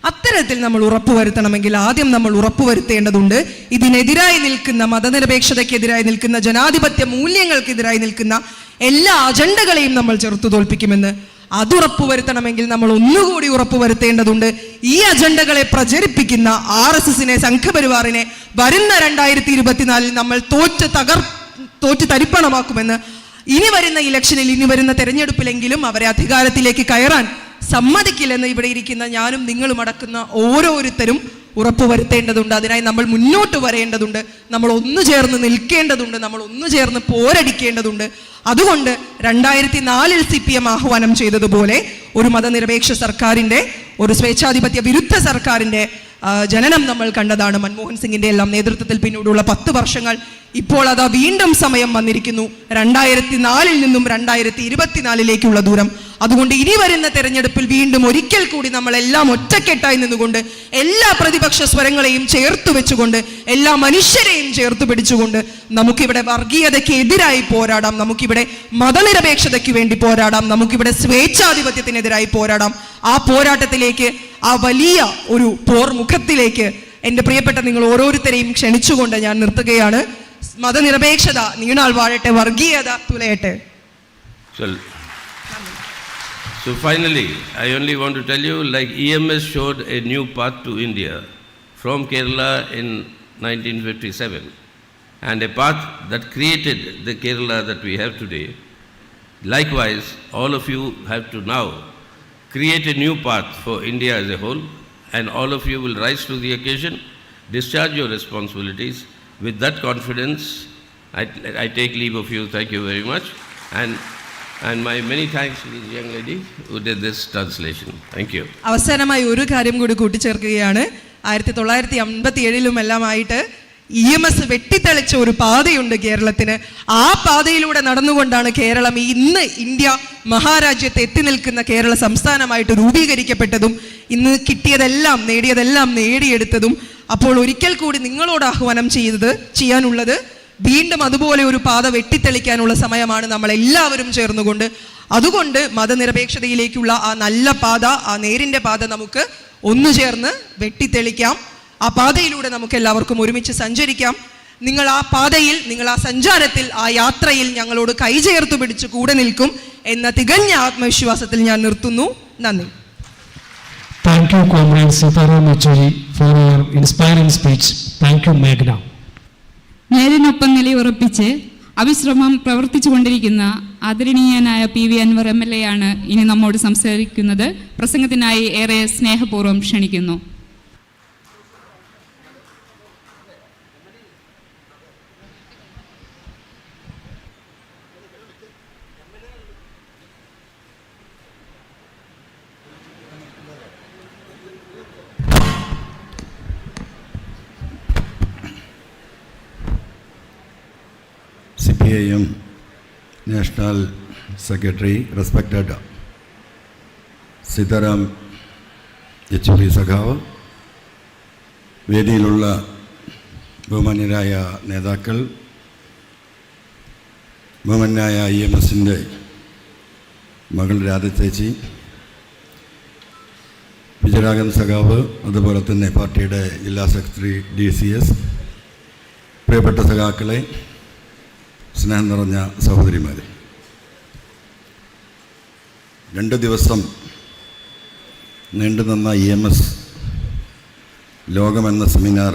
അത്തരത്തിൽ നമ്മൾ ഉറപ്പുവരുത്തണമെങ്കിൽ ആദ്യം നമ്മൾ ഉറപ്പുവരുത്തേണ്ടതുണ്ട് ഇതിനെതിരായി നിൽക്കുന്ന, മതനിരപേക്ഷതയ്ക്കെതിരായി നിൽക്കുന്ന, ജനാധിപത്യ മൂല്യങ്ങൾക്കെതിരായി നിൽക്കുന്ന എല്ലാ അജണ്ടകളെയും നമ്മൾ ചെറുത്തു തോൽപ്പിക്കുമെന്ന്. അതുറപ്പുവരുത്തണമെങ്കിൽ നമ്മൾ ഒന്നുകൂടി ഉറപ്പുവരുത്തേണ്ടതുണ്ട് ഈ അജണ്ടകളെ പ്രചരിപ്പിക്കുന്ന RSSനെ, സംഘപരിവാറിനെ വരുന്ന 2024 നമ്മൾ തോറ്റ് തരിപ്പണമാക്കുമെന്ന്. ഇനി വരുന്ന ഇലക്ഷനിൽ, ഇനി വരുന്ന തെരഞ്ഞെടുപ്പിലെങ്കിലും അവരെ അധികാരത്തിലേക്ക് കയറാൻ സമ്മതിക്കില്ലെന്ന് ഇവിടെ ഇരിക്കുന്ന ഞാനും നിങ്ങളും അടക്കുന്ന ഓരോരുത്തരും ഉറപ്പുവരുത്തേണ്ടതുണ്ട്. അതിനായി നമ്മൾ മുന്നോട്ട് വരേണ്ടതുണ്ട്, നമ്മൾ ഒന്നു ചേർന്ന് നിൽക്കേണ്ടതുണ്ട്, നമ്മൾ ഒന്നു ചേർന്ന് പോരടിക്കേണ്ടതുണ്ട്. അതുകൊണ്ട് 2004 CPM ആഹ്വാനം ചെയ്തതുപോലെ ഒരു മതനിരപേക്ഷ സർക്കാരിൻ്റെ, ഒരു സ്വേച്ഛാധിപത്യ വിരുദ്ധ സർക്കാരിൻ്റെ ജനനം നമ്മൾ കണ്ടതാണ്. മൻമോഹൻ സിംഗിന്റെ എല്ലാം നേതൃത്വത്തിൽ പിന്നീടുള്ള 10 വർഷങ്ങൾ. ഇപ്പോൾ അതാ വീണ്ടും സമയം വന്നിരിക്കുന്നു 2004 നിന്നും 2024 ദൂരം. അതുകൊണ്ട് ഇനി വരുന്ന തെരഞ്ഞെടുപ്പിൽ വീണ്ടും ഒരിക്കൽ കൂടി നമ്മളെല്ലാം ഒറ്റക്കെട്ടായി നിന്നുകൊണ്ട്, എല്ലാ പ്രതിപക്ഷ സ്വരങ്ങളെയും ചേർത്ത് വെച്ചുകൊണ്ട്, എല്ലാ മനുഷ്യരെയും ചേർത്ത് പിടിച്ചുകൊണ്ട് നമുക്കിവിടെ വർഗീയതയ്ക്ക് എതിരായി പോരാടാം, നമുക്കിവിടെ മതനിരപേക്ഷതയ്ക്ക് വേണ്ടി പോരാടാം, നമുക്കിവിടെ സ്വേച്ഛാധിപത്യത്തിനെതിരായി പോരാടാം. ആ പോരാട്ടത്തിലേക്ക്, ആ വലിയ ഒരു പോർമുഖത്തിലേക്ക് എൻ്റെ പ്രിയപ്പെട്ട നിങ്ങൾ ഓരോരുത്തരെയും ക്ഷണിച്ചുകൊണ്ട് ഞാൻ നിർത്തുകയാണ്. മതനിരപേക്ഷത നീണാൾ വാഴട്ടെ, വർഗീയത തുലയട്ടെ. So finally, I only want to tell you, like EMS showed a new path to India from Kerala in 1957, and a path that created the Kerala that we have today. Likewise, all of you have to now create a new path for India as a whole, and all of you will rise to the occasion, discharge your responsibilities. With that confidence, I take leave of you. Thank you very much. And my many thanks to this young lady who did this translation. Thank you. അവസാനമായി ഒരു കാര്യം കൂടി കൂട്ടിച്ചേർക്കുകയാണ്. 1957 എല്ലാമായിട്ട് EMS വെട്ടിത്തെളിച്ച ഒരു പാതയുണ്ട് കേരളത്തിന്. ആ പാതയിലൂടെ നടന്നുകൊണ്ടാണ് കേരളം ഇന്ന് ഇന്ത്യ മഹാരാജ്യത്ത് എത്തി നിൽക്കുന്ന കേരള സംസ്ഥാനമായിട്ട് രൂപീകരിക്കപ്പെട്ടതും ഇന്ന് കിട്ടിയതെല്ലാം നേടിയതെല്ലാം നേടിയെടുത്തതും. അപ്പോൾ ഒരിക്കൽ കൂടി നിങ്ങളോട് ആഹ്വാനം ചെയ്യാനുള്ളത് വീണ്ടും അതുപോലെ ഒരു പാത വെട്ടിത്തെളിക്കാനുള്ള സമയമാണ് നമ്മൾ എല്ലാവരും ചേർന്നുകൊണ്ട്. അതുകൊണ്ട് മതനിരപേക്ഷതയിലേക്കുള്ള ആ നല്ല പാത, ആ നേരിൻ്റെ പാത നമുക്ക് ഒന്നു ചേർന്ന് വെട്ടിത്തെളിക്കാം. ആ പാതയിലൂടെ നമുക്ക് എല്ലാവർക്കും ഒരുമിച്ച് സഞ്ചരിക്കാം. നിങ്ങൾ ആ പാതയിൽ, നിങ്ങൾ ആ സഞ്ചാരത്തിൽ, ആ യാത്രയിൽ ഞങ്ങളോട് കൈചേർത്തു പിടിച്ച് കൂടെ നിൽക്കും എന്ന തികഞ്ഞ ആത്മവിശ്വാസത്തിൽ ഞാൻ നിർത്തുന്നു. നന്ദി. Thank you, Comrade Sitaram Yechury, for your inspiring speech. Thank you, Meghna. നേരിനൊപ്പം നിലയുറപ്പിച്ച് അവിശ്രമം പ്രവർത്തിച്ചു കൊണ്ടിരിക്കുന്ന ആദരണീയനായ PV അൻവർ MLA ആണ് ഇനി നമ്മോട് സംസാരിക്കുന്നത്. പ്രസംഗത്തിനായി ഏറെ സ്നേഹപൂർവ്വം ക്ഷണിക്കുന്നു. CPIM National Secretary, respected Sitaram Yechury സഖാവ്, വേദിയിലുള്ള ബഹുമാന്യരായ നേതാക്കൾ, ബഹുമാന്യനായ IMSൻ്റെ മകൾ രാധചേച്ചി, വിജയരാഘവൻ സഖാവ്, അതുപോലെ തന്നെ പാർട്ടിയുടെ ജില്ലാ സെക്രട്ടറി DCS, പ്രിയപ്പെട്ട സഖാക്കളെ, സ്നേഹം നിറഞ്ഞ സഹോദരിമാരെ, 2 ദിവസം നീണ്ടുനിന്ന EMS ലോകമെന്ന സെമിനാർ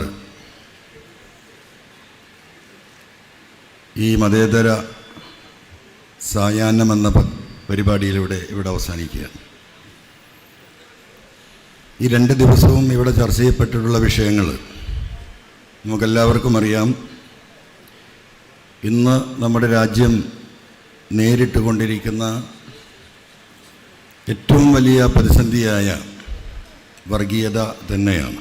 ഈ മതേതര സായാഹ്നം എന്ന പരിപാടിയിലൂടെ ഇവിടെ അവസാനിക്കുകയാണ്. ഈ 2 ദിവസവും ഇവിടെ ചർച്ച ചെയ്യപ്പെട്ടിട്ടുള്ള വിഷയങ്ങൾ നമുക്കെല്ലാവർക്കും അറിയാം. ഇന്ന് നമ്മുടെ രാജ്യം നേരിട്ടുകൊണ്ടിരിക്കുന്ന ഏറ്റവും വലിയ പ്രതിസന്ധിയായ വർഗീയത തന്നെയാണ്.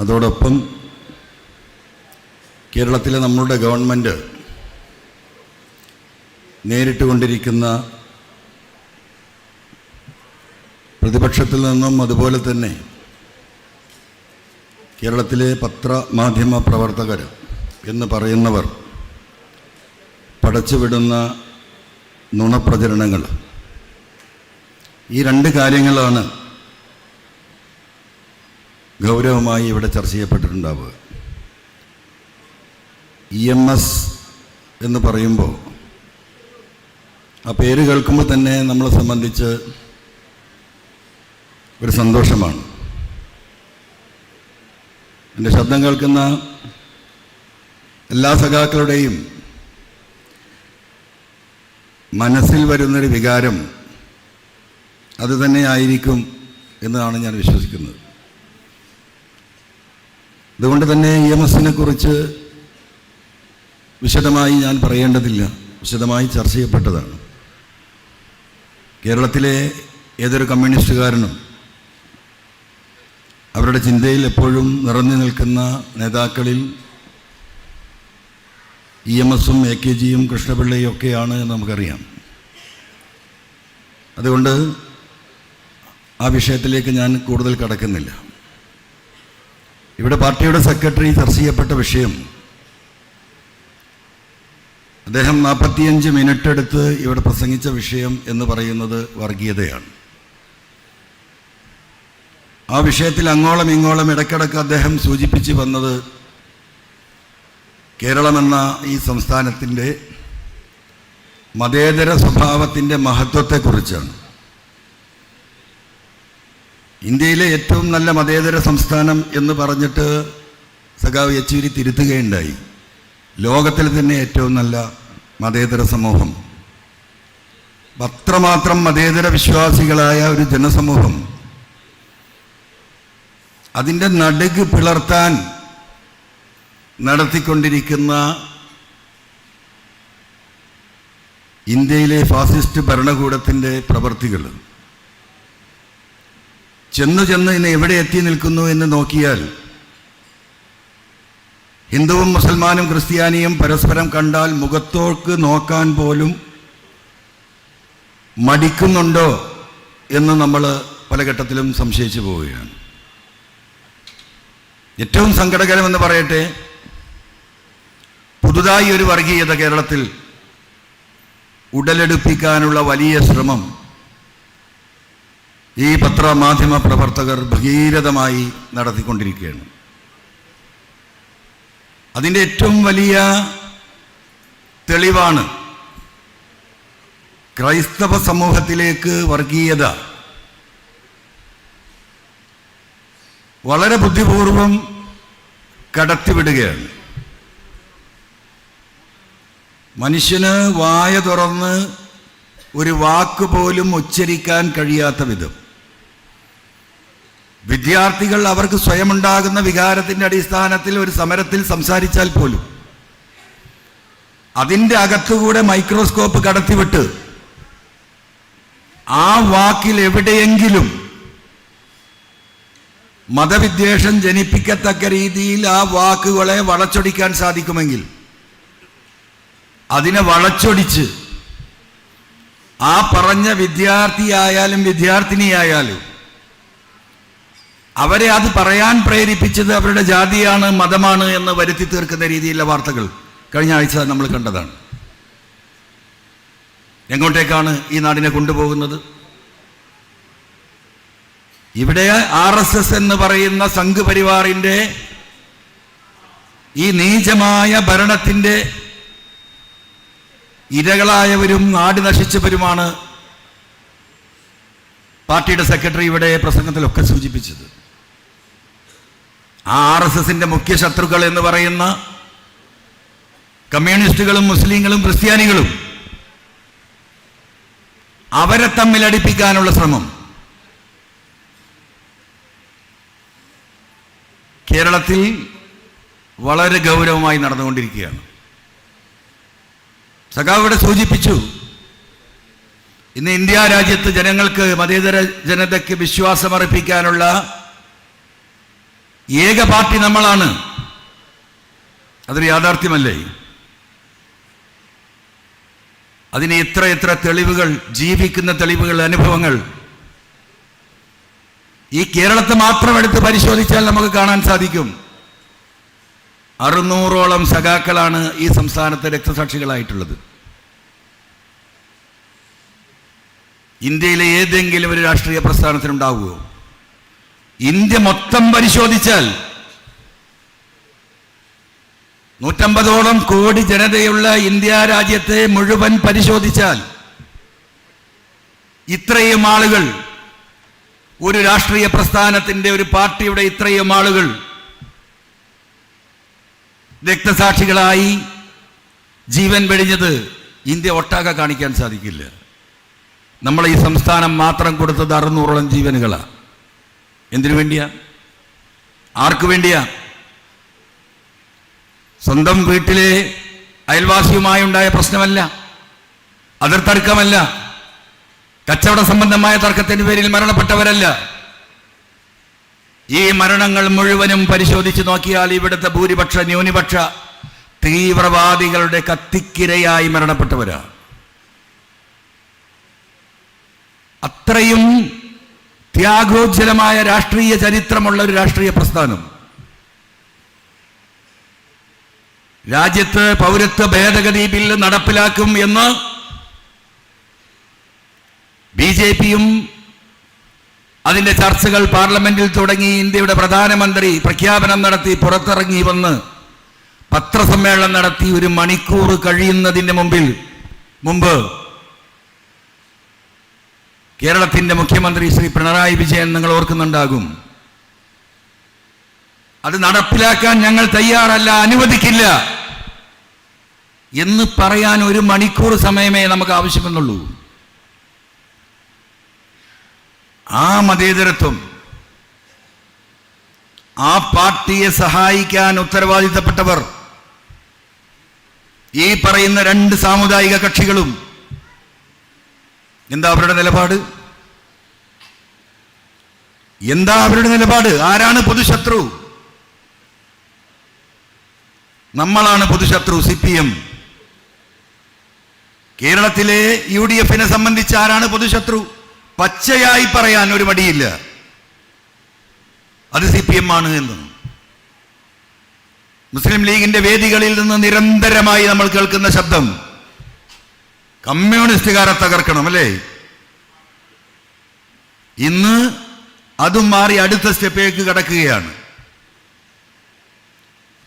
അതോടൊപ്പം കേരളത്തിലെ നമ്മളുടെ ഗവൺമെൻറ് നേരിട്ടുകൊണ്ടിരിക്കുന്ന പ്രതിപക്ഷത്തിൽ നിന്നും, അതുപോലെ തന്നെ കേരളത്തിലെ പത്രമാധ്യമ പ്രവർത്തകർ എന്ന് പറയുന്നവർ പടച്ചുവിടുന്ന നുണപ്രചരണങ്ങൾ, ഈ 2 കാര്യങ്ങളാണ് ഗൗരവമായി ഇവിടെ ചർച്ച ചെയ്യപ്പെട്ടിട്ടുണ്ടാവുക. EMS എന്ന് പറയുമ്പോൾ, ആ പേര് കേൾക്കുമ്പോൾ തന്നെ നമ്മളെ സംബന്ധിച്ച് ഒരു സന്തോഷമാണ്. എൻ്റെ ശബ്ദം കേൾക്കുന്ന എല്ലാ സഖാക്കളുടെയും മനസ്സിൽ വരുന്നൊരു വികാരം അത് തന്നെയായിരിക്കും എന്നാണ് ഞാൻ വിശ്വസിക്കുന്നത്. അതുകൊണ്ട് തന്നെ EMSനെ കുറിച്ച് വിശദമായി ഞാൻ പറയേണ്ടതില്ല, വിശദമായി ചർച്ച ചെയ്യപ്പെട്ടതാണ്. കേരളത്തിലെ ഏതൊരു കമ്മ്യൂണിസ്റ്റുകാരനും അവരുടെ ചിന്തയിൽ എപ്പോഴും നിറഞ്ഞു നിൽക്കുന്ന നേതാക്കളിൽ EMSും AKGയും കൃഷ്ണപിള്ളയും ഒക്കെയാണ് എന്ന് നമുക്കറിയാം. അതുകൊണ്ട് ആ വിഷയത്തിലേക്ക് ഞാൻ കൂടുതൽ കടക്കുന്നില്ല. ഇവിടെ പാർട്ടിയുടെ സെക്രട്ടറി ചർച്ച ചെയ്യപ്പെട്ട വിഷയം, അദ്ദേഹം 45 മിനിറ്റ് എടുത്ത് ഇവിടെ പ്രസംഗിച്ച വിഷയം എന്ന് പറയുന്നത് വർഗീയതയാണ്. ആ വിഷയത്തിൽ അങ്ങോളം ഇങ്ങോളം ഇടയ്ക്കിടയ്ക്ക് അദ്ദേഹം സൂചിപ്പിച്ച് വന്നത് കേരളമെന്ന ഈ സംസ്ഥാനത്തിൻ്റെ മതേതര സ്വഭാവത്തിൻ്റെ മഹത്വത്തെക്കുറിച്ചാണ്. ഇന്ത്യയിലെ ഏറ്റവും നല്ല മതേതര സംസ്ഥാനം എന്ന് പറഞ്ഞിട്ട് സഖാവ് യെച്ചൂരി തിരുത്തുകയുണ്ടായി. ലോകത്തിൽ തന്നെ ഏറ്റവും നല്ല മതേതര സമൂഹം, അത്രമാത്രം മതേതര വിശ്വാസികളായ ഒരു ജനസമൂഹം, അതിൻ്റെ നടുക്ക് പിളർത്താൻ നടത്തിക്കൊണ്ടിരിക്കുന്ന ഇന്ത്യയിലെ ഫാസിസ്റ്റ് ഭരണകൂടത്തിൻ്റെ പ്രവർത്തികൾ ചെന്ന് ഇന്ന് എവിടെ എത്തി നിൽക്കുന്നു എന്ന് നോക്കിയാൽ, ഹിന്ദുവും മുസൽമാനും ക്രിസ്ത്യാനിയും പരസ്പരം കണ്ടാൽ മുഖത്തോക്ക് നോക്കാൻ പോലും മടിക്കുന്നുണ്ടോ എന്ന് നമ്മൾ പല ഘട്ടത്തിലും സംശയിച്ചു പോവുകയാണ്. ഏറ്റവും സങ്കടകരമെന്ന് പറയട്ടെ, പുതുതായി ഒരു വർഗീയത കേരളത്തിൽ ഉടലെടുപ്പിക്കാനുള്ള വലിയ ശ്രമം ഈ പത്രമാധ്യമ പ്രവർത്തകർ ഭഗീരഥമായി നടത്തിക്കൊണ്ടിരിക്കുകയാണ്. അതിൻ്റെ ഏറ്റവും വലിയ തെളിവാണ് ക്രൈസ്തവ സമൂഹത്തിലേക്ക് വർഗീയത വളരെ ബുദ്ധിപൂർവം കടത്തിവിടുകയാണ്. മനുഷ്യന് വായ തുറന്ന് ഒരു വാക്ക് പോലും ഉച്ചരിക്കാൻ കഴിയാത്ത വിധം വിദ്യാർത്ഥികൾ അവർക്ക് സ്വയമുണ്ടാകുന്ന വികാരത്തിൻ്റെ അടിസ്ഥാനത്തിൽ ഒരു സമരത്തിൽ സംസാരിച്ചാൽ പോലും അതിൻ്റെ അകത്തുകൂടെ മൈക്രോസ്കോപ്പ് കടത്തിവിട്ട് ആ വാക്കിൽ എവിടെയെങ്കിലും മതവിദ്വേഷം ജനിപ്പിക്കത്തക്ക രീതിയിൽ ആ വാക്കുകളെ വളച്ചൊടിക്കാൻ സാധിക്കുമെങ്കിൽ അതിനെ വളച്ചൊടിച്ച് ആ പറഞ്ഞ വിദ്യാർത്ഥിയായാലും വിദ്യാർത്ഥിനിയായാലും അവരെ അത് പറയാൻ പ്രേരിപ്പിച്ചത് അവരുടെ ജാതിയാണ്, മതമാണ് എന്ന് വരുത്തി തീർക്കുന്ന രീതിയിലുള്ള വാർത്തകൾ കഴിഞ്ഞ ആഴ്ച നമ്മൾ കണ്ടതാണ്. എങ്ങോട്ടേക്കാണ് ഈ നാടിനെ കൊണ്ടുപോകുന്നത്? ഇവിടെ RSS എന്ന് പറയുന്ന സംഘ് പരിവാറിൻ്റെ ഈ നീചമായ ഭരണത്തിൻ്റെ ഇരകളായവരും നാട് നശിച്ചവരുമാണ് പാർട്ടിയുടെ സെക്രട്ടറി ഇവിടെ പ്രസംഗത്തിലൊക്കെ സൂചിപ്പിച്ചത്. ആ RSSന്റെ മുഖ്യ ശത്രുക്കൾ എന്ന് പറയുന്ന കമ്മ്യൂണിസ്റ്റുകളും മുസ്ലിങ്ങളും ക്രിസ്ത്യാനികളും അവരെ തമ്മിൽ അടുപ്പിക്കാനുള്ള ശ്രമം കേരളത്തിൽ വളരെ ഗൗരവമായി നടന്നുകൊണ്ടിരിക്കുകയാണ്. സഖാവ് ഇവിടെ സൂചിപ്പിച്ചു, ഇന്ന് ഇന്ത്യ രാജ്യത്ത് ജനങ്ങൾക്ക്, മതേതര ജനതയ്ക്ക് വിശ്വാസമർപ്പിക്കാനുള്ള ഏക പാർട്ടി നമ്മളാണ്. അതൊരു യാഥാർത്ഥ്യമല്ലേ? അതിന് എത്ര തെളിവുകൾ, ജീവിക്കുന്ന തെളിവുകൾ, അനുഭവങ്ങൾ ഈ കേരളത്തെ മാത്രം എടുത്ത് പരിശോധിച്ചാൽ നമുക്ക് കാണാൻ സാധിക്കും. 600ഓളം സഖാക്കളാണ് ഈ സംസ്ഥാനത്തെ രക്തസാക്ഷികളായിട്ടുള്ളത്. ഇന്ത്യയിലെ ഏതെങ്കിലും ഒരു രാഷ്ട്രീയ പ്രസ്ഥാനത്തിനുണ്ടാവുമോ? ഇന്ത്യ മൊത്തം പരിശോധിച്ചാൽ 150ഓളം കോടി ജനതയുള്ള ഇന്ത്യ രാജ്യത്തെ മുഴുവൻ പരിശോധിച്ചാൽ ഇത്രയും ആളുകൾ, ഒരു രാഷ്ട്രീയ പ്രസ്ഥാനത്തിൻ്റെ, ഒരു പാർട്ടിയുടെ ഇത്രയും ആളുകൾ രക്തസാക്ഷികളായി ജീവൻ വെടിഞ്ഞത് ഇന്ത്യ ഒട്ടാകെ കാണിക്കാൻ സാധിക്കില്ല. നമ്മളെ ഈ സംസ്ഥാനം മാത്രം കൊടുത്തത് 600ഓളം ജീവനുകളാണ്. എന്തിനു വേണ്ടിയാ? ആർക്കു വേണ്ടിയാ? സ്വന്തം വീട്ടിലെ അയൽവാസിയുമായുണ്ടായ പ്രശ്നമല്ല, അതിർത്തർക്കമല്ല, കച്ചവട സംബന്ധമായ തർക്കത്തിൻ്റെ പേരിൽ മരണപ്പെട്ടവരല്ല. ഈ മരണങ്ങൾ മുഴുവനും പരിശോധിച്ച് നോക്കിയാൽ ഇവിടുത്തെ ഭൂരിപക്ഷ ന്യൂനപക്ഷ തീവ്രവാദികളുടെ കത്തിക്കിരയായി മരണപ്പെട്ടവരാണ്. അത്രയും ത്യാഗോജ്ജലമായ രാഷ്ട്രീയ ചരിത്രമുള്ള ഒരു രാഷ്ട്രീയ പ്രസ്ഥാനം രാജ്യത്ത് പൗരത്വ ഭേദഗതി ബില്ല് നടപ്പിലാക്കും എന്ന് BJPയും അതിൻ്റെ ചർച്ചകൾ പാർലമെന്റിൽ തുടങ്ങി. ഇന്ത്യയുടെ പ്രധാനമന്ത്രി പ്രഖ്യാപനം നടത്തി പുറത്തിറങ്ങി വന്ന് പത്രസമ്മേളനം നടത്തി 1 മണിക്കൂർ കഴിയുന്നതിന് മുമ്പ് കേരളത്തിൻ്റെ മുഖ്യമന്ത്രി ശ്രീ പിണറായി വിജയൻ, നിങ്ങൾ ഓർക്കുന്നുണ്ടാകും, അത് നടപ്പിലാക്കാൻ ഞങ്ങൾ തയ്യാറല്ല, അനുവദിക്കില്ല എന്ന് പറയാൻ 1 മണിക്കൂർ സമയമേ നമുക്ക് ആവശ്യമെന്നുള്ളൂ. ആ മതേതരത്വം, ആ പാർട്ടിയെ സഹായിക്കാൻ ഉത്തരവാദിത്തപ്പെട്ടവർ, ഈ പറയുന്ന 2 സാമുദായിക കക്ഷികളും, എന്താ അവരുടെ നിലപാട്? എന്താ അവരുടെ നിലപാട്? ആരാണ് പൊതുശത്രു? നമ്മളാണ് പൊതുശത്രു, CPM. കേരളത്തിലെ UDFനെ സംബന്ധിച്ച് ആരാണ് പൊതുശത്രു? പച്ചയായി പറയാൻ ഒരു മടിയില്ല, അത് CPM ആണ് എന്ന്. മുസ്ലിം ലീഗിന്റെ വേദികളിൽ നിന്ന് നിരന്തരമായി നമ്മൾ കേൾക്കുന്ന ശബ്ദം കമ്മ്യൂണിസ്റ്റുകാരെ തകർക്കണം, അല്ലേ? ഇന്ന് അതും മാറി അടുത്ത സ്റ്റെപ്പിലേക്ക് കടക്കുകയാണ്.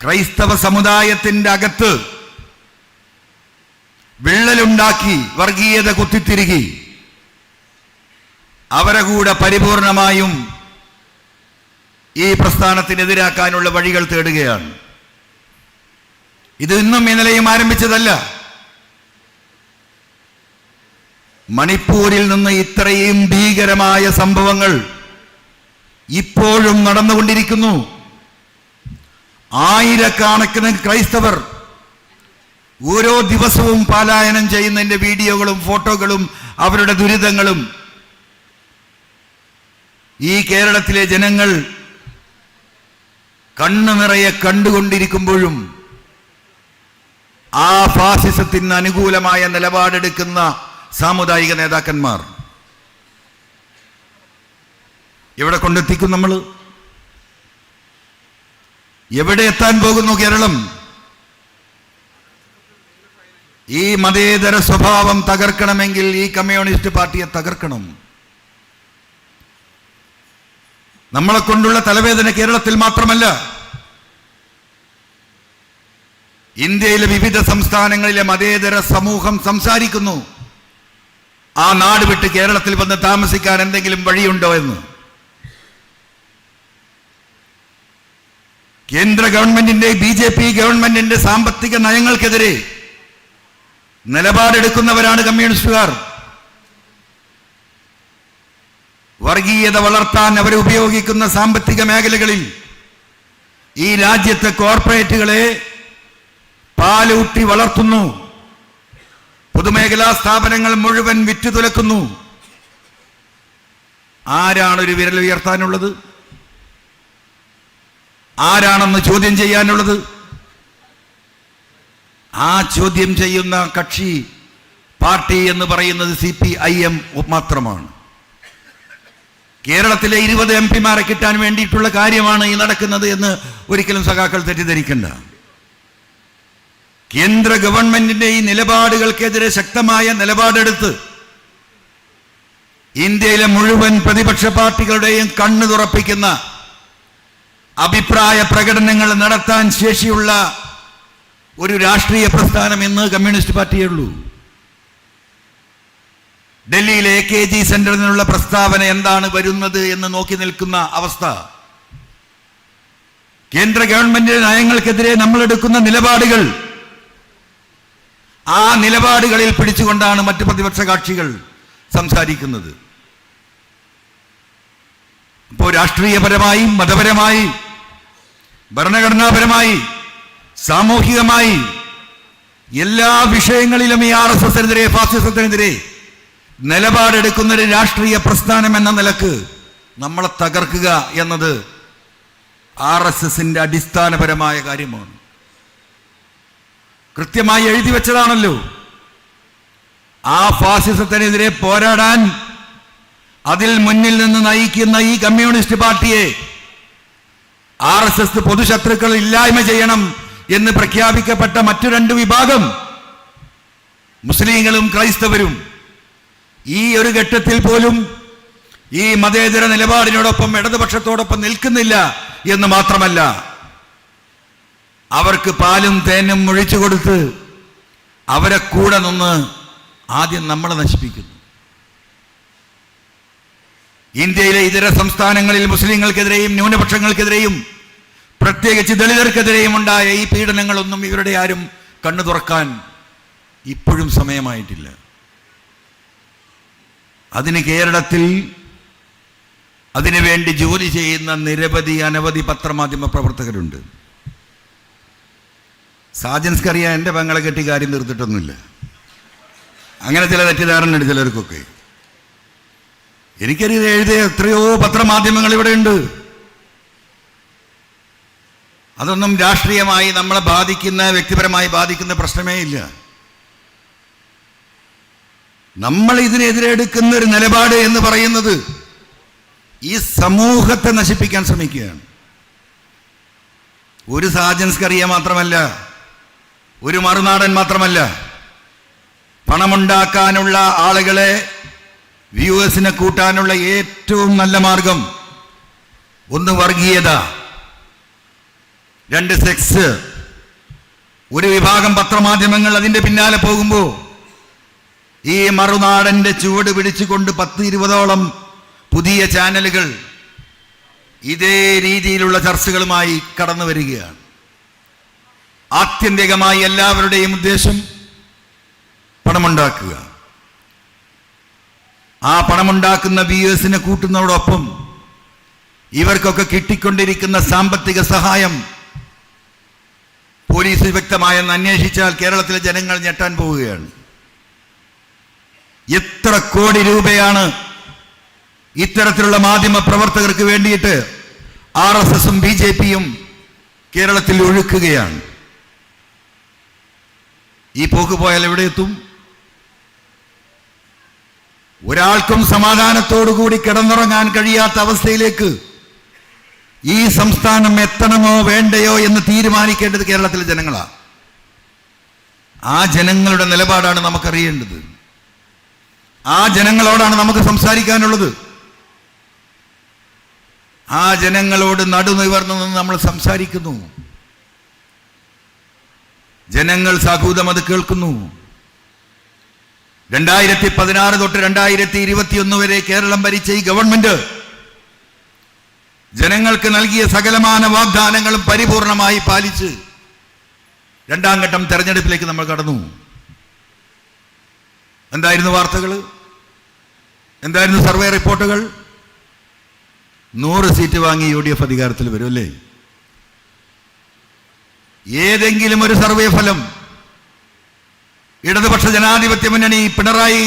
ക്രൈസ്തവ സമുദായത്തിൻ്റെ അകത്ത് വിള്ളലുണ്ടാക്കി വർഗീയത കുത്തിത്തിരുകി അവരെ കൂടെ പരിപൂർണമായും ഈ പ്രസ്ഥാനത്തിനെതിരാക്കാനുള്ള വഴികൾ തേടുകയാണ്. ഇത് ഇന്നും ഇന്നലെയും ആരംഭിച്ചതല്ല. മണിപ്പൂരിൽ നിന്ന് ഇത്രയും ഭീകരമായ സംഭവങ്ങൾ ഇപ്പോഴും നടന്നുകൊണ്ടിരിക്കുന്നു. ആയിരക്കണക്കിന് ക്രൈസ്തവർ ഓരോ ദിവസവും പലായനം ചെയ്യുന്നതിൻ്റെ വീഡിയോകളും ഫോട്ടോകളും അവരുടെ ദുരിതങ്ങളും ഈ കേരളത്തിലെ ജനങ്ങൾ കണ്ണു നിറയെ കണ്ടുകൊണ്ടിരിക്കുമ്പോഴും ആ ഫാസിസത്തിന് അനുകൂലമായ നിലപാടെടുക്കുന്ന സാമുദായിക നേതാക്കന്മാർ എവിടെ കൊണ്ടെത്തിക്കും? നമ്മൾ എവിടെ എത്താൻ പോകുന്നു കേരളം? ഈ മതേതര സ്വഭാവം തകർക്കണമെങ്കിൽ ഈ കമ്മ്യൂണിസ്റ്റ് പാർട്ടിയെ തകർക്കണം. നമ്മളെ കൊണ്ടുള്ള തലവേദന കേരളത്തിൽ മാത്രമല്ല, ഇന്ത്യയിലെ വിവിധ സംസ്ഥാനങ്ങളിലെ മതേതര സമൂഹം സംസാരിക്കുന്നു. ആ നാട് വിട്ട് കേരളത്തിൽ വന്ന് താമസിക്കാൻ എന്തെങ്കിലും വഴിയുണ്ടോ എന്ന്. കേന്ദ്ര ഗവൺമെന്റിന്റെ BJP ഗവൺമെന്റിന്റെ സാമ്പത്തിക നയങ്ങൾക്കെതിരെ നിലപാടെടുക്കുന്നവരാണ് കമ്മ്യൂണിസ്റ്റുകാർ. വർഗീയത വളർത്താൻ അവർ ഉപയോഗിക്കുന്ന സാമ്പത്തിക മേഖലകളിൽ ഈ രാജ്യത്തെ കോർപ്പറേറ്റുകളെ പാലൂട്ടി വളർത്തുന്നു. പൊതുമേഖലാ സ്ഥാപനങ്ങൾ മുഴുവൻ വിറ്റുതുലക്കുന്നു. ആരാണ് ഒരു വിരൽ ഉയർത്താനുള്ളത്? ആരാണെന്ന് ചോദ്യം ചെയ്യാനുള്ളത്? ആ ചോദ്യം ചെയ്യുന്ന കക്ഷി പാർട്ടി എന്ന് പറയുന്നത് CPIM മാത്രമാണ്. കേരളത്തിലെ 20 MP-മാരെ കിട്ടാൻ വേണ്ടിയിട്ടുള്ള കാര്യമാണ് ഈ നടക്കുന്നത് എന്ന് ഒരിക്കലും സഖാക്കൾ തെറ്റിദ്ധരിക്കണ്ട. കേന്ദ്ര ഗവൺമെന്റിന്റെ ഈ നിലപാടുകൾക്കെതിരെ ശക്തമായ നിലപാടെടുത്ത് ഇന്ത്യയിലെ മുഴുവൻ പ്രതിപക്ഷ പാർട്ടികളുടെയും കണ്ണു തുറപ്പിക്കുന്ന അഭിപ്രായ പ്രകടനങ്ങൾ നടത്താൻ ശേഷിയുള്ള ഒരു രാഷ്ട്രീയ പ്രസ്ഥാനം ഇന്ന് കമ്മ്യൂണിസ്റ്റ് പാർട്ടിയേ ഉള്ളൂ. ഡൽഹിയിലെ AKG സെന്ററിൽ നിന്നുള്ള പ്രസ്താവന എന്താണ് വരുന്നത് എന്ന് നോക്കി നിൽക്കുന്ന അവസ്ഥ, കേന്ദ്ര ഗവൺമെന്റിന്റെ നയങ്ങൾക്കെതിരെ നമ്മൾ എടുക്കുന്ന നിലപാടുകൾ, ആ നിലപാടുകളിൽ പിടിച്ചുകൊണ്ടാണ് മറ്റ് പ്രതിപക്ഷ കക്ഷികൾ സംസാരിക്കുന്നത്. ഇപ്പോൾ രാഷ്ട്രീയപരമായി, മതപരമായി, ഭരണഘടനാപരമായി, സാമൂഹികമായി എല്ലാ വിഷയങ്ങളിലും ഈ RSSനെതിരെ, ഫാസിസത്തിനെതിരെ നിലപാടെടുക്കുന്ന ഒരു രാഷ്ട്രീയ പ്രസ്ഥാനം എന്ന നിലക്ക് നമ്മളെ തകർക്കുക എന്നത് RSSന്റെ അടിസ്ഥാനപരമായ കാര്യമാണ്. കൃത്യമായി എഴുതി വെച്ചതാണല്ലോ. ആ ഫാസിസത്തിനെതിരെ പോരാടാൻ അതിൽ മുന്നിൽ നിന്ന് നയിക്കുന്ന ഈ കമ്മ്യൂണിസ്റ്റ് പാർട്ടിയെ RSS പൊതുശത്രുക്കൾ ഇല്ലായ്മ ചെയ്യണം എന്ന് പ്രഖ്യാപിക്കപ്പെട്ട മറ്റു 2 വിഭാഗം, മുസ്ലിങ്ങളും ക്രൈസ്തവരും, ഈ ഒരു ഘട്ടത്തിൽ പോലും ഈ മതേതര നിലപാടിനോടൊപ്പം ഇടതുപക്ഷത്തോടൊപ്പം നിൽക്കുന്നില്ല എന്ന് മാത്രമല്ല, അവർക്ക് പാലും തേനും ഒഴിച്ചു കൊടുത്ത് അവരെ കൂടെ നിന്ന് ആദ്യം നമ്മളെ നശിപ്പിക്കുന്നു. ഇന്ത്യയിലെ ഇതര സംസ്ഥാനങ്ങളിൽ മുസ്ലിങ്ങൾക്കെതിരെയും ന്യൂനപക്ഷങ്ങൾക്കെതിരെയും പ്രത്യേകിച്ച് ദളിതർക്കെതിരെയും ഉണ്ടായ ഈ പീഡനങ്ങളൊന്നും ഇവരുടെ ആരും കണ്ണു തുറക്കാൻ ഇപ്പോഴും സമയമായിട്ടില്ല. അതിന് കേരളത്തിൽ അതിനുവേണ്ടി ജോലി ചെയ്യുന്ന അനവധി പത്രമാധ്യമ പ്രവർത്തകരുണ്ട്. സാജൻസ്കറിയാൻ എൻ്റെ പെങ്ങളെ കെട്ടി കാര്യം തീർത്തിട്ടൊന്നുമില്ല. അങ്ങനെ ചില തെറ്റിദ്ധാരണയുണ്ട് ചിലർക്കൊക്കെ. എനിക്കറിയത് എഴുതിയ എത്രയോ പത്രമാധ്യമങ്ങൾ ഇവിടെ ഉണ്ട്. അതൊന്നും രാഷ്ട്രീയമായി നമ്മളെ ബാധിക്കുന്ന, വ്യക്തിപരമായി ബാധിക്കുന്ന പ്രശ്നമേ ഇല്ല. നമ്മൾ ഇതിനെതിരെ എടുക്കുന്ന ഒരു നിലപാട് എന്ന് പറയുന്നത് ഈ സമൂഹത്തെ നശിപ്പിക്കാൻ ശ്രമിക്കുകയാണ്. ഒരു സാജൻസ്കറിയ മാത്രമല്ല, ഒരു മറുനാടൻ മാത്രമല്ല, പണമുണ്ടാക്കാനുള്ള ആളുകളെ, വ്യൂവേഴ്സിനെ കൂട്ടാനുള്ള ഏറ്റവും നല്ല മാർഗം ഒന്ന് വർഗീയത, 2 സെക്സ്, ഒരു വിഭാഗം പത്രമാധ്യമങ്ങൾ അതിൻ്റെ പിന്നാലെ പോകുമ്പോൾ ഈ മറുനാടൻ്റെ ചുവട് പിടിച്ചുകൊണ്ട് 10-20ഓളം പുതിയ ചാനലുകൾ ഇതേ രീതിയിലുള്ള ചർച്ചകളുമായി കടന്നു വരികയാണ്. ആത്യന്തികമായി എല്ലാവരുടെയും ഉദ്ദേശം പണമുണ്ടാക്കുക. ആ പണമുണ്ടാക്കുന്ന വ്യൂവേഴ്സിനെ കൂട്ടുന്നതോടൊപ്പം ഇവർക്കൊക്കെ കിട്ടിക്കൊണ്ടിരിക്കുന്ന സാമ്പത്തിക സഹായം പോലീസ് വ്യക്തമായെന്ന് അന്വേഷിച്ചാൽ കേരളത്തിലെ ജനങ്ങൾ ഞെട്ടാൻ പോവുകയാണ്. എത്ര കോടി രൂപയാണ് ഇത്തരത്തിലുള്ള മാധ്യമ പ്രവർത്തകർക്ക് വേണ്ടിയിട്ട് RSSും BJPയും കേരളത്തിൽ ഒഴുക്കുകയാണ്. ഈ പോക്ക് പോയാൽ എവിടെ എത്തും? ഒരാൾക്കും സമാധാനത്തോടുകൂടി കിടന്നുറങ്ങാൻ കഴിയാത്ത അവസ്ഥയിലേക്ക് ഈ സംസ്ഥാനം എത്തണമോ വേണ്ടയോ എന്ന് തീരുമാനിക്കേണ്ടത് കേരളത്തിലെ ജനങ്ങളാണ്. ആ ജനങ്ങളുടെ നിലപാടാണ് നമുക്കറിയേണ്ടത്. ആ ജനങ്ങളോടാണ് നമുക്ക് സംസാരിക്കാനുള്ളത്. ആ ജനങ്ങളോട് നടുനിവർന്നു നിന്ന് നമ്മൾ സംസാരിക്കുന്നു. ജനങ്ങൾ സഹൂതം അത് കേൾക്കുന്നു. 2016 തൊട്ട് 2021 വരെ കേരളം ഭരിച്ച ഈ ഗവൺമെന്റ് ജനങ്ങൾക്ക് നൽകിയ സകലമാന വാഗ്ദാനങ്ങളും പരിപൂർണമായി പാലിച്ച് 2ാം ഘട്ടം തെരഞ്ഞെടുപ്പിലേക്ക് നമ്മൾ കടന്നു. എന്തായിരുന്നു വാർത്തകൾ? എന്തായിരുന്നു സർവേ റിപ്പോർട്ടുകൾ? 100 സീറ്റ് വാങ്ങി UDF അധികാരത്തിൽ വരും അല്ലേ? ഏതെങ്കിലും ഒരു സർവേ ഫലം ഇടതുപക്ഷ ജനാധിപത്യ മുന്നണി പിണറായി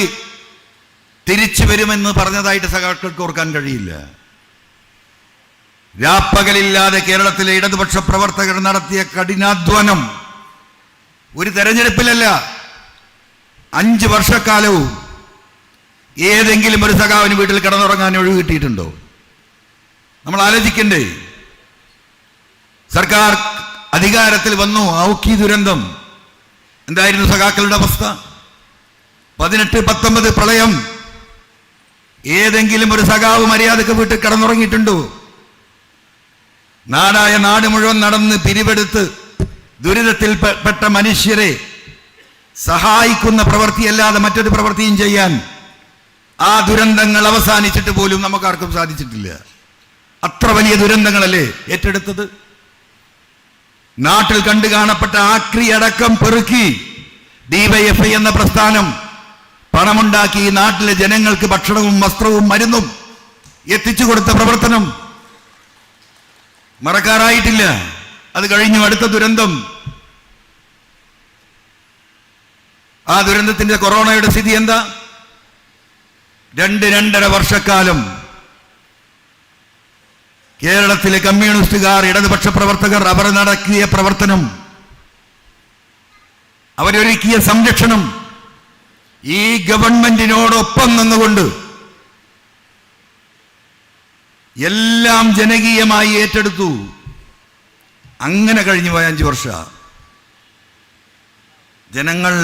തിരിച്ചു വരുമെന്ന് പറഞ്ഞതായിട്ട് സഖാക്കൾക്ക് ഓർക്കാൻ കഴിയില്ല. രാപ്പകലില്ലാതെ കേരളത്തിലെ ഇടതുപക്ഷ പ്രവർത്തകർ നടത്തിയ കഠിനാധ്വാനം ഒരു തെരഞ്ഞെടുപ്പിലല്ല, 5 വർഷക്കാലവും ഏതെങ്കിലും ഒരു സഖാവിന് വീട്ടിൽ കിടന്നുറങ്ങാൻ ഒഴിവ് കിട്ടിയിട്ടുണ്ടോ? നമ്മൾ ആലോചിക്കണ്ടേ? സർക്കാർ അധികാരത്തിൽ വന്നു, ഔക്കി ദുരന്തം. എന്തായിരുന്നു സഖാക്കളുടെ അവസ്ഥ? 18-19 പ്രളയം. ഏതെങ്കിലും ഒരു സഖാവ് മര്യാദക്ക് വീട്ടിൽ കിടന്നുറങ്ങിയിട്ടുണ്ടോ? നാടായ നാട് മുഴുവൻ നടന്ന് പിരിവെടുത്ത് ദുരിതത്തിൽ പെട്ട മനുഷ്യരെ സഹായിക്കുന്ന പ്രവൃത്തിയല്ലാതെ മറ്റൊരു പ്രവൃത്തിയും ചെയ്യാൻ ആ ദുരന്തങ്ങൾ അവസാനിച്ചിട്ട് പോലും നമുക്കാർക്കും സാധിച്ചിട്ടില്ല. അത്ര വലിയ ദുരന്തങ്ങളല്ലേ ഏറ്റെടുത്തത്? നാട്ടിൽ കണ്ടു കാണപ്പെട്ട ആക്രി അടക്കം പെറുക്കി DYFI എന്ന പ്രസ്ഥാനം പണമുണ്ടാക്കി നാട്ടിലെ ജനങ്ങൾക്ക് ഭക്ഷണവും വസ്ത്രവും മരുന്നും എത്തിച്ചു കൊടുത്ത പ്രവർത്തനം മറക്കാറായിട്ടില്ല. അത് കഴിഞ്ഞു അടുത്ത ദുരന്തം. ആ ദുരന്തത്തിന്റെ കൊറോണയുടെ സ്ഥിതി എന്താ? 2-2.5 വർഷക്കാലം കേരളത്തിലെ കമ്മ്യൂണിസ്റ്റുകാർ, ഇടതുപക്ഷ പ്രവർത്തകർ അവർ നടത്തിയ പ്രവർത്തനം, അവരൊരുക്കിയ സംരക്ഷണം ഈ ഗവൺമെന്റിനോടൊപ്പം നിന്നുകൊണ്ട് എല്ലാം ജനകീയമായി ഏറ്റെടുത്തു. അങ്ങനെ കഴിഞ്ഞു പോയ 5 വർഷം ജനങ്ങൾ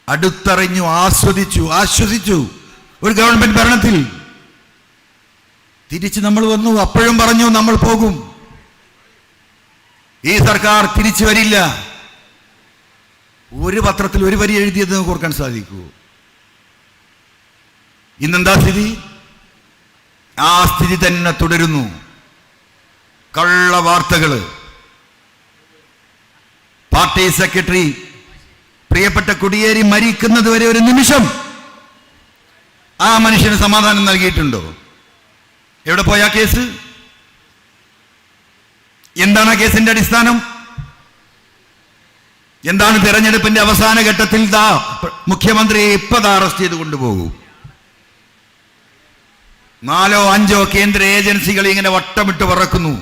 അടുത്തറിഞ്ഞു, ആശ്വസിച്ചു ഒരു ഗവൺമെന്റ് ഭരണത്തിൽ. തിരിച്ച് നമ്മൾ വന്നു. അപ്പോഴും പറഞ്ഞു നമ്മൾ പോകും, ഈ സർക്കാർ തിരിച്ചു വരില്ല. ഒരു പത്രത്തിൽ ഒരു വരി എഴുതിയത് നമുക്ക് ഓർക്കാൻ സാധിക്കൂ? ഇന്നെന്താ സ്ഥിതി? ആ സ്ഥിതി തന്നെ തുടരുന്നു. കള്ള വാർത്തകൾ. പാർട്ടി സെക്രട്ടറി പ്രിയപ്പെട്ട കുടിയേരി മരിക്കുന്നത് വരെ ഒരു നിമിഷം ആ മനുഷ്യന് സമാധാനം നൽകിയിട്ടുണ്ടോ? എവിടെ പോയ കേസ്? എന്താണ് ആ കേസിന്റെ അടിസ്ഥാനം? എന്താണ്? തെരഞ്ഞെടുപ്പിന്റെ അവസാന ഘട്ടത്തിൽ മുഖ്യമന്ത്രിയെ ഇപ്പതാ അറസ്റ്റ് ചെയ്ത് കൊണ്ടുപോകൂ. 4-5 കേന്ദ്ര ഏജൻസികൾ ഇങ്ങനെ വട്ടമിട്ട് പറക്കുന്നു.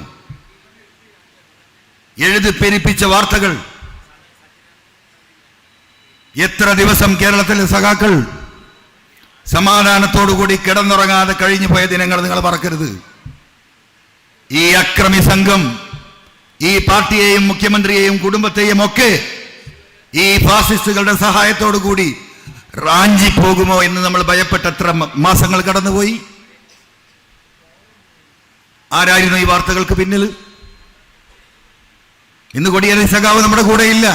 എഴുതി പെരുപ്പിച്ച വാർത്തകൾ. എത്ര ദിവസം കേരളത്തിലെ സഖാക്കൾ സമാധാനത്തോടുകൂടി കിടന്നുറങ്ങാതെ കഴിഞ്ഞു പോയ ദിനങ്ങൾ നിങ്ങൾ മറക്കരുത്. ഈ അക്രമി സംഘം ഈ പാർട്ടിയെയും മുഖ്യമന്ത്രിയെയും കുടുംബത്തെയും ഒക്കെ ഈ ഫാസിസ്റ്റുകളുടെ സഹായത്തോടു കൂടി റാഞ്ചി പോകുമോ എന്ന് നമ്മൾ ഭയപ്പെട്ട എത്ര മാസങ്ങൾ കടന്നുപോയി. ആരായിരുന്നു ഈ വാർത്തകൾക്ക് പിന്നിൽ? ഇന്ന് കോടിയേരി സഖാവ് നമ്മുടെ കൂടെയില്ല.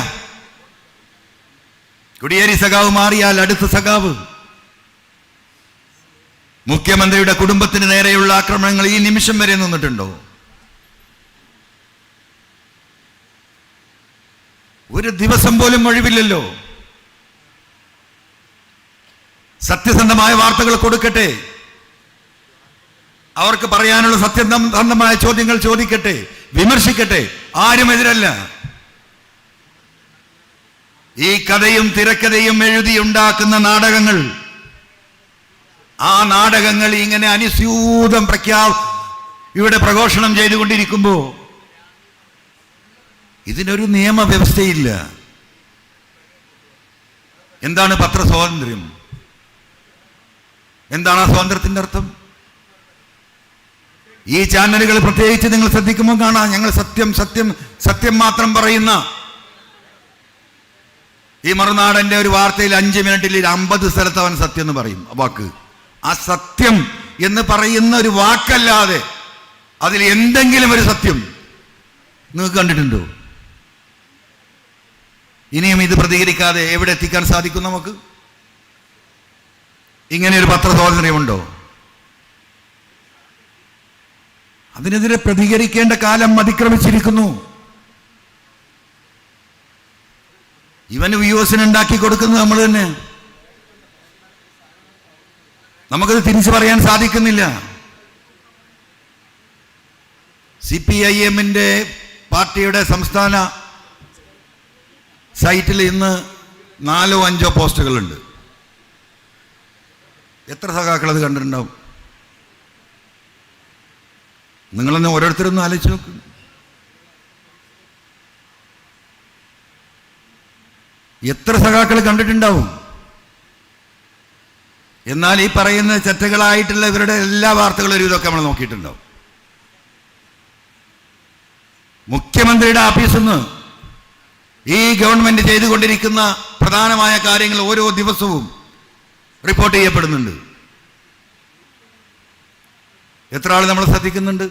കോടിയേരി സഖാവ് മാറിയാൽ അടുത്ത സഖാവ്. മുഖ്യമന്ത്രിയുടെ കുടുംബത്തിന് നേരെയുള്ള ആക്രമണങ്ങൾ ഈ നിമിഷം വരെ നിന്നിട്ടുണ്ടോ? ഒരു ദിവസം പോലും ഒഴിവില്ലല്ലോ. സത്യസന്ധമായ വാർത്തകൾ കൊടുക്കട്ടെ, അവർക്ക് പറയാനുള്ള സത്യസന്ധമായ ചോദ്യങ്ങൾ ചോദിക്കട്ടെ, വിമർശിക്കട്ടെ, ആരും എതിരല്ല. ഈ കഥയും തിരക്കഥയും എഴുതിയുണ്ടാക്കുന്ന നാടകങ്ങൾ, ആ നാടകങ്ങൾ ഇങ്ങനെ അനുസ്യൂതം ഇവിടെ പ്രഘോഷണം ചെയ്തുകൊണ്ടിരിക്കുമ്പോ ഇതിനൊരു നിയമവ്യവസ്ഥയില്ല. എന്താണ് പത്രസ്വാതന്ത്ര്യം? എന്താണ് ആ സ്വാതന്ത്ര്യത്തിന്റെ അർത്ഥം? ഈ ചാനലുകൾ പ്രത്യേകിച്ച് നിങ്ങൾ ശ്രദ്ധിക്കുമ്പോൾ കാണാം, ഞങ്ങൾ സത്യം സത്യം സത്യം മാത്രം പറയുന്ന. ഈ മറുനാടന്റെ ഒരു വാർത്തയിൽ 5 മിനിറ്റിൽ 50 സ്ഥലത്ത് അവൻ സത്യം എന്ന് പറയും. വാക്ക് ആ സത്യം എന്ന് പറയുന്ന ഒരു വാക്കല്ലാതെ അതിൽ എന്തെങ്കിലും ഒരു സത്യം നിങ്ങൾക്ക് കണ്ടിട്ടുണ്ടോ? ഇനിയും ഇത് പ്രതികരിക്കാതെ എവിടെ എത്തിക്കാൻ സാധിക്കും നമുക്ക്? ഇങ്ങനെ ഒരു പത്രസ്വാതന്ത്ര്യമുണ്ടോ? അതിനെതിരെ പ്രതികരിക്കേണ്ട കാലം അതിക്രമിച്ചിരിക്കുന്നു. ഇവന് വ്യൂസിന് ഉണ്ടാക്കി കൊടുക്കുന്നത് നമ്മൾ തന്നെ. നമുക്കത് തിരിച്ചു പറയാൻ സാധിക്കുന്നില്ല. CPIM പാർട്ടിയുടെ സംസ്ഥാന സൈറ്റിൽ ഇന്ന് 4 or 5 പോസ്റ്റുകളുണ്ട്. എത്ര സഖാക്കൾ അത് കണ്ടിട്ടുണ്ടാവും? നിങ്ങളൊന്ന് ഓരോരുത്തരൊന്നും ആലോചിച്ച് നോക്ക്. എത്ര സഖാക്കൾ കണ്ടിട്ടുണ്ടാവും? എന്നാൽ ഈ പറയുന്ന ചെറ്റകളായിട്ടുള്ള ഇവരുടെ എല്ലാ വാർത്തകളും ഇതൊക്കെ നമ്മൾ നോക്കിയിട്ടുണ്ടാവും. മുഖ്യമന്ത്രിയുടെ ഓഫീസിൽ നിന്ന് ഈ ഗവൺമെന്റ് ചെയ്തുകൊണ്ടിരിക്കുന്ന പ്രധാനമായ കാര്യങ്ങൾ ഓരോ ദിവസവും റിപ്പോർട്ട് ചെയ്യപ്പെടുന്നുണ്ട്. എത്ര ആൾ നമ്മൾ ശ്രദ്ധിക്കുന്നുണ്ട്?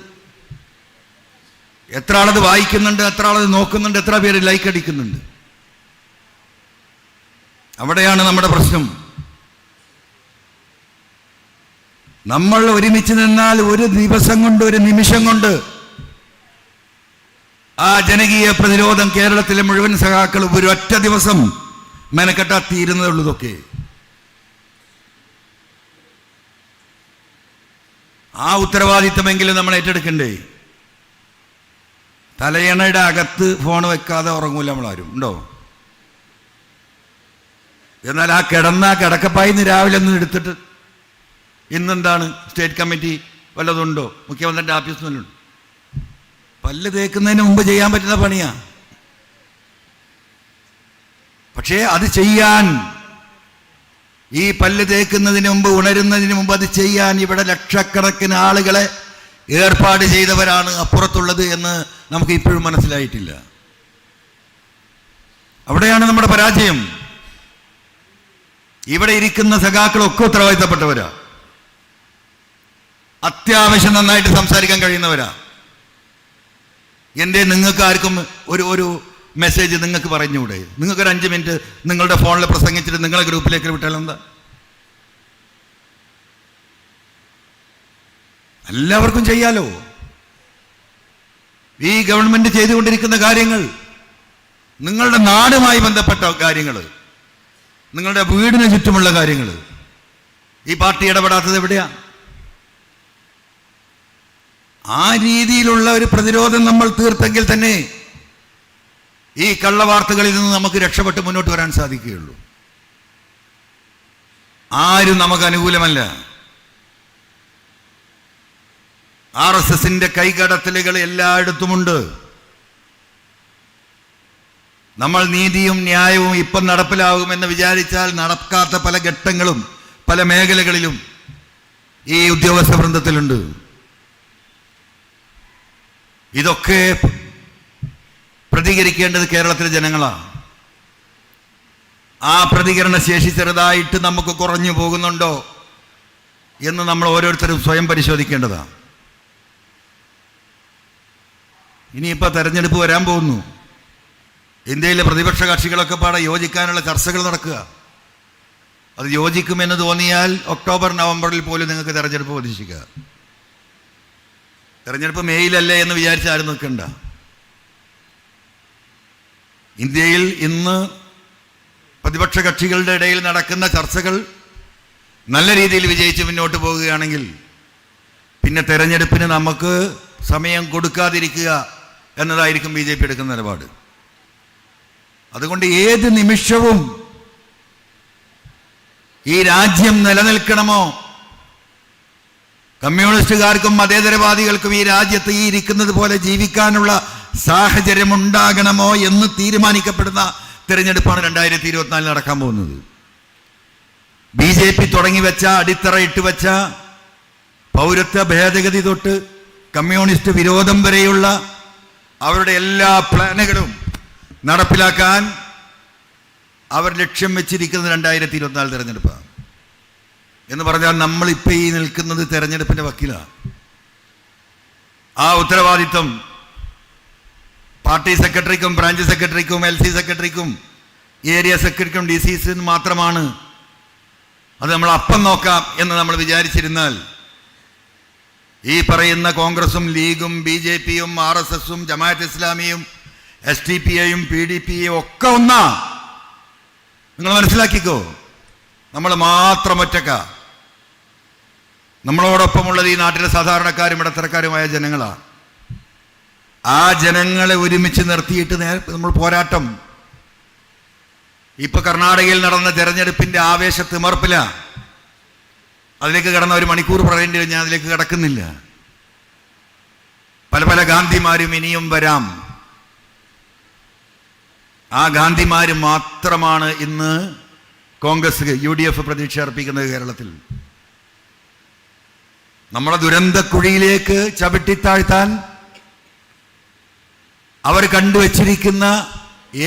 എത്ര ആളത് വായിക്കുന്നുണ്ട്? എത്ര ആളത് നോക്കുന്നുണ്ട്? എത്ര പേര് ലൈക്ക് അടിക്കുന്നുണ്ട്? അവിടെയാണ് നമ്മുടെ പ്രശ്നം. നമ്മൾ ഒരുമിച്ച് നിന്നാൽ ഒരു ദിവസം കൊണ്ട്, ഒരു നിമിഷം കൊണ്ട് ആ ജനകീയ പ്രതിരോധം കേരളത്തിലെ മുഴുവൻ സഖാക്കളും ഒരു ഒറ്റ ദിവസം മെനക്കെട്ടാ തീരുന്നതുള്ളതൊക്കെ. ആ ഉത്തരവാദിത്തമെങ്കിലും നമ്മൾ ഏറ്റെടുക്കണ്ടേ? തലയണയുടെ അകത്ത് ഫോൺ വെക്കാതെ ഉറങ്ങൂല നമ്മളാരും ഉണ്ടോ? എന്നാൽ ആ കിടക്കപ്പായിന്ന് രാവിലെ ഒന്ന് എടുത്തിട്ട് ഇന്നെന്താണ് സ്റ്റേറ്റ് കമ്മിറ്റി വല്ലതുണ്ടോ? മുഖ്യമന്ത്രിയുടെ ഓഫീസ് വല്ലതും? പല്ല് തേക്കുന്നതിന് മുമ്പ് ചെയ്യാൻ പറ്റുന്ന പണിയാ. പക്ഷേ അത് ചെയ്യാൻ, ഈ പല്ല് തേക്കുന്നതിന് മുമ്പ്, ഉണരുന്നതിന് മുമ്പ് അത് ചെയ്യാൻ ഇവിടെ ലക്ഷക്കണക്കിന് ആളുകളെ ഏർപ്പാട് ചെയ്തവരാണ് അപ്പുറത്തുള്ളത് എന്ന് നമുക്ക് ഇപ്പോഴും മനസ്സിലായിട്ടില്ല. അവിടെയാണ് നമ്മുടെ പരാജയം. ഇവിടെ ഇരിക്കുന്ന സഖാക്കളൊക്കെ ഉത്തരവാദിത്തപ്പെട്ടവരാ, അത്യാവശ്യം നന്നായിട്ട് സംസാരിക്കാൻ കഴിയുന്നവരാ. എൻ്റെ നിങ്ങൾക്ക് ആർക്കും ഒരു മെസ്സേജ് നിങ്ങൾക്ക് പറഞ്ഞുകൂടെ? നിങ്ങൾക്കൊരു 5 മിനിറ്റ് നിങ്ങളുടെ ഫോണിൽ പ്രസംഗിച്ചിട്ട് നിങ്ങളെ ഗ്രൂപ്പിലേക്ക് വിട്ടാൽ എന്താ? എല്ലാവർക്കും ചെയ്യാലോ. ഈ ഗവൺമെന്റ് ചെയ്തുകൊണ്ടിരിക്കുന്ന കാര്യങ്ങൾ, നിങ്ങളുടെ നാടുമായി ബന്ധപ്പെട്ട കാര്യങ്ങൾ, നിങ്ങളുടെ വീടിന് ചുറ്റുമുള്ള കാര്യങ്ങൾ, ഈ പാർട്ടി ഇടപെടാത്തത് എവിടെയാ? ആ രീതിയിലുള്ള ഒരു പ്രതിരോധം നമ്മൾ തീർത്തെങ്കിൽ തന്നെ ഈ കള്ളവാർത്തകളിൽ നിന്ന് നമുക്ക് രക്ഷപ്പെട്ട് മുന്നോട്ട് വരാൻ സാധിക്കുകയുള്ളൂ. ആരും നമുക്ക് അനുകൂലമല്ല. RSSന്റെ കൈകടത്തലുകൾ എല്ലായിടത്തുമുണ്ട്. നമ്മൾ നീതിയും ന്യായവും ഇപ്പം നടപ്പിലാകുമെന്ന് വിചാരിച്ചാൽ നടക്കാത്ത പല ഘട്ടങ്ങളും പല മേഖലകളിലും ഈ ഉദ്യോഗസ്ഥ വൃന്ദത്തിലുണ്ട്. ഇതൊക്കെ പ്രതികരിക്കേണ്ടത് കേരളത്തിലെ ജനങ്ങളാണ്. ആ പ്രതികരണ ശേഷി ചെറുതായിട്ട് നമുക്ക് കുറഞ്ഞു പോകുന്നുണ്ടോ എന്ന് നമ്മൾ ഓരോരുത്തരും സ്വയം പരിശോധിക്കേണ്ടതാണ്. ഇനിയിപ്പോൾ തെരഞ്ഞെടുപ്പ് വരാൻ പോകുന്നു. ഇന്ത്യയിലെ പ്രതിപക്ഷ കക്ഷികളൊക്കെ പാടെ യോജിക്കാനുള്ള ചർച്ചകൾ നടക്കുക. അത് യോജിക്കുമെന്ന് തോന്നിയാൽ ഒക്ടോബർ നവംബറിൽ പോലും നിങ്ങൾക്ക് തെരഞ്ഞെടുപ്പ് പ്രതീക്ഷിക്കുക. തെരഞ്ഞെടുപ്പ് മെയ്യിലല്ലേ എന്ന് വിചാരിച്ച് ആരും നിൽക്കണ്ട. ഇന്ത്യയിൽ ഇന്ന് പ്രതിപക്ഷ കക്ഷികളുടെ ഇടയിൽ നടക്കുന്ന ചർച്ചകൾ നല്ല രീതിയിൽ വിജയിച്ച് മുന്നോട്ട് പോവുകയാണെങ്കിൽ പിന്നെ തെരഞ്ഞെടുപ്പിന് നമുക്ക് സമയം കൊടുക്കാതിരിക്കുക എന്നതായിരിക്കും BJP എടുക്കുന്ന നിലപാട്. അതുകൊണ്ട് ഏത് നിമിഷവും ഈ രാജ്യം നിലനിൽക്കണമോ, കമ്മ്യൂണിസ്റ്റുകാർക്കും മതേതരവാദികൾക്കും ഈ രാജ്യത്ത് ഈ ഇരിക്കുന്നത് പോലെ ജീവിക്കാനുള്ള സാഹചര്യം ഉണ്ടാകണമോ എന്ന് തീരുമാനിക്കപ്പെടുന്ന തെരഞ്ഞെടുപ്പാണ് 2024 നടക്കാൻ പോകുന്നത്. BJP തുടങ്ങി വെച്ച, അടിത്തറ ഇട്ടുവെച്ച പൗരത്വ ഭേദഗതി തൊട്ട് കമ്മ്യൂണിസ്റ്റ് വിരോധം വരെയുള്ള അവരുടെ എല്ലാ പ്ലാനുകളും നടപ്പിലാക്കാൻ അവർ ലക്ഷ്യം വെച്ചിരിക്കുന്നത് 2024 തെരഞ്ഞെടുപ്പാണ്. എന്ന് പറഞ്ഞാൽ നമ്മളിപ്പോൾ ഈ നിൽക്കുന്നത് തെരഞ്ഞെടുപ്പിൻ്റെ വക്കീലാണ്. ആ ഉത്തരവാദിത്വം പാർട്ടി സെക്രട്ടറിക്കും ബ്രാഞ്ച് സെക്രട്ടറിക്കും LC സെക്രട്ടറിക്കും ഏരിയ സെക്രട്ടറിക്കും DCസിനും മാത്രമാണ്. അത് നമ്മൾ അപ്പം നോക്കാം എന്ന് നമ്മൾ വിചാരിച്ചിരുന്നാൽ ഈ പറയുന്ന കോൺഗ്രസും ലീഗും BJPയും RSSും ജമാഅത്ത് ഇസ്ലാമിയും SDPIയും PDPയും ഒക്കെ ഒന്നാ. നിങ്ങൾ മനസ്സിലാക്കിക്കോ, നമ്മൾ മാത്രം ഒറ്റക്ക. നമ്മളോടൊപ്പമുള്ളത് ഈ നാട്ടിലെ സാധാരണക്കാരും ഇടത്തരക്കാരുമായ ജനങ്ങളാണ്. ആ ജനങ്ങളെ ഒരുമിച്ച് നിർത്തിയിട്ട് നമ്മൾ പോരാട്ടം. ഇപ്പൊ കർണാടകയിൽ നടന്ന തെരഞ്ഞെടുപ്പിന്റെ ആവേശത്തിമർപ്പില. അതിലേക്ക് കടന്ന ഒരു മണിക്കൂർ പറയേണ്ടി ഞാൻ അതിലേക്ക് കടക്കുന്നില്ല. പല പല ഗാന്ധിമാരും ഇനിയും വരാം. ആ ഗാന്ധിമാര് മാത്രമാണ് ഇന്ന് കോൺഗ്രസ് UDF പ്രതീക്ഷ അർപ്പിക്കുന്നത് കേരളത്തിൽ. നമ്മളെ ദുരന്തക്കുഴിയിലേക്ക് ചവിട്ടിത്താഴ്ത്താൻ അവർ കണ്ടുവച്ചിരിക്കുന്ന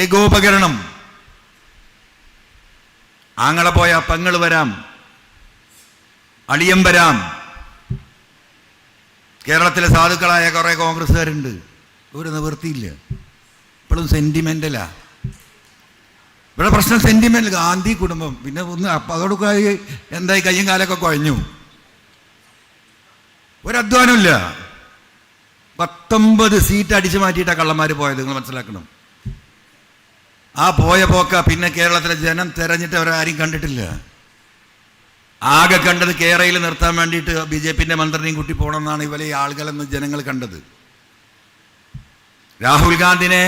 ഏകോപകരണം, ആങ്ങളെ പോയ പെങ്ങൾ വരാം, അളിയം വരാം. കേരളത്തിലെ സാധുക്കളായ കുറെ കോൺഗ്രസ്സുകാരുണ്ട്, ഒരു നിവൃത്തിയില്ല. ഇപ്പോഴും സെന്റിമെന്റലാ ഇവിടെ പ്രശ്നം. സെന്റിമെന്റ് ഗാന്ധി കുടുംബം, പിന്നെ ഒന്ന് അതോടൊക്കെ എന്തായി കയ്യും കാലൊക്കെ കുഴഞ്ഞു. ഒരധ്വാനമില്ല. 19 സീറ്റ് അടിച്ചു മാറ്റിയിട്ടാണ് കള്ളന്മാർ പോയത്. നിങ്ങൾ മനസ്സിലാക്കണം. ആ പോയ പോക്ക പിന്നെ കേരളത്തിലെ ജനം തെരഞ്ഞിട്ട് അവരാരും കണ്ടിട്ടില്ല. ആകെ കണ്ടത് കേരളയിൽ നിർത്താൻ വേണ്ടിയിട്ട് BJPന്റെ മന്ത്രിനെയും കൂട്ടി പോകണമെന്നാണ് ഇവരെ ഈ ആളുകളെന്ന് ജനങ്ങൾ കണ്ടത്. രാഹുൽ ഗാന്ധിനെ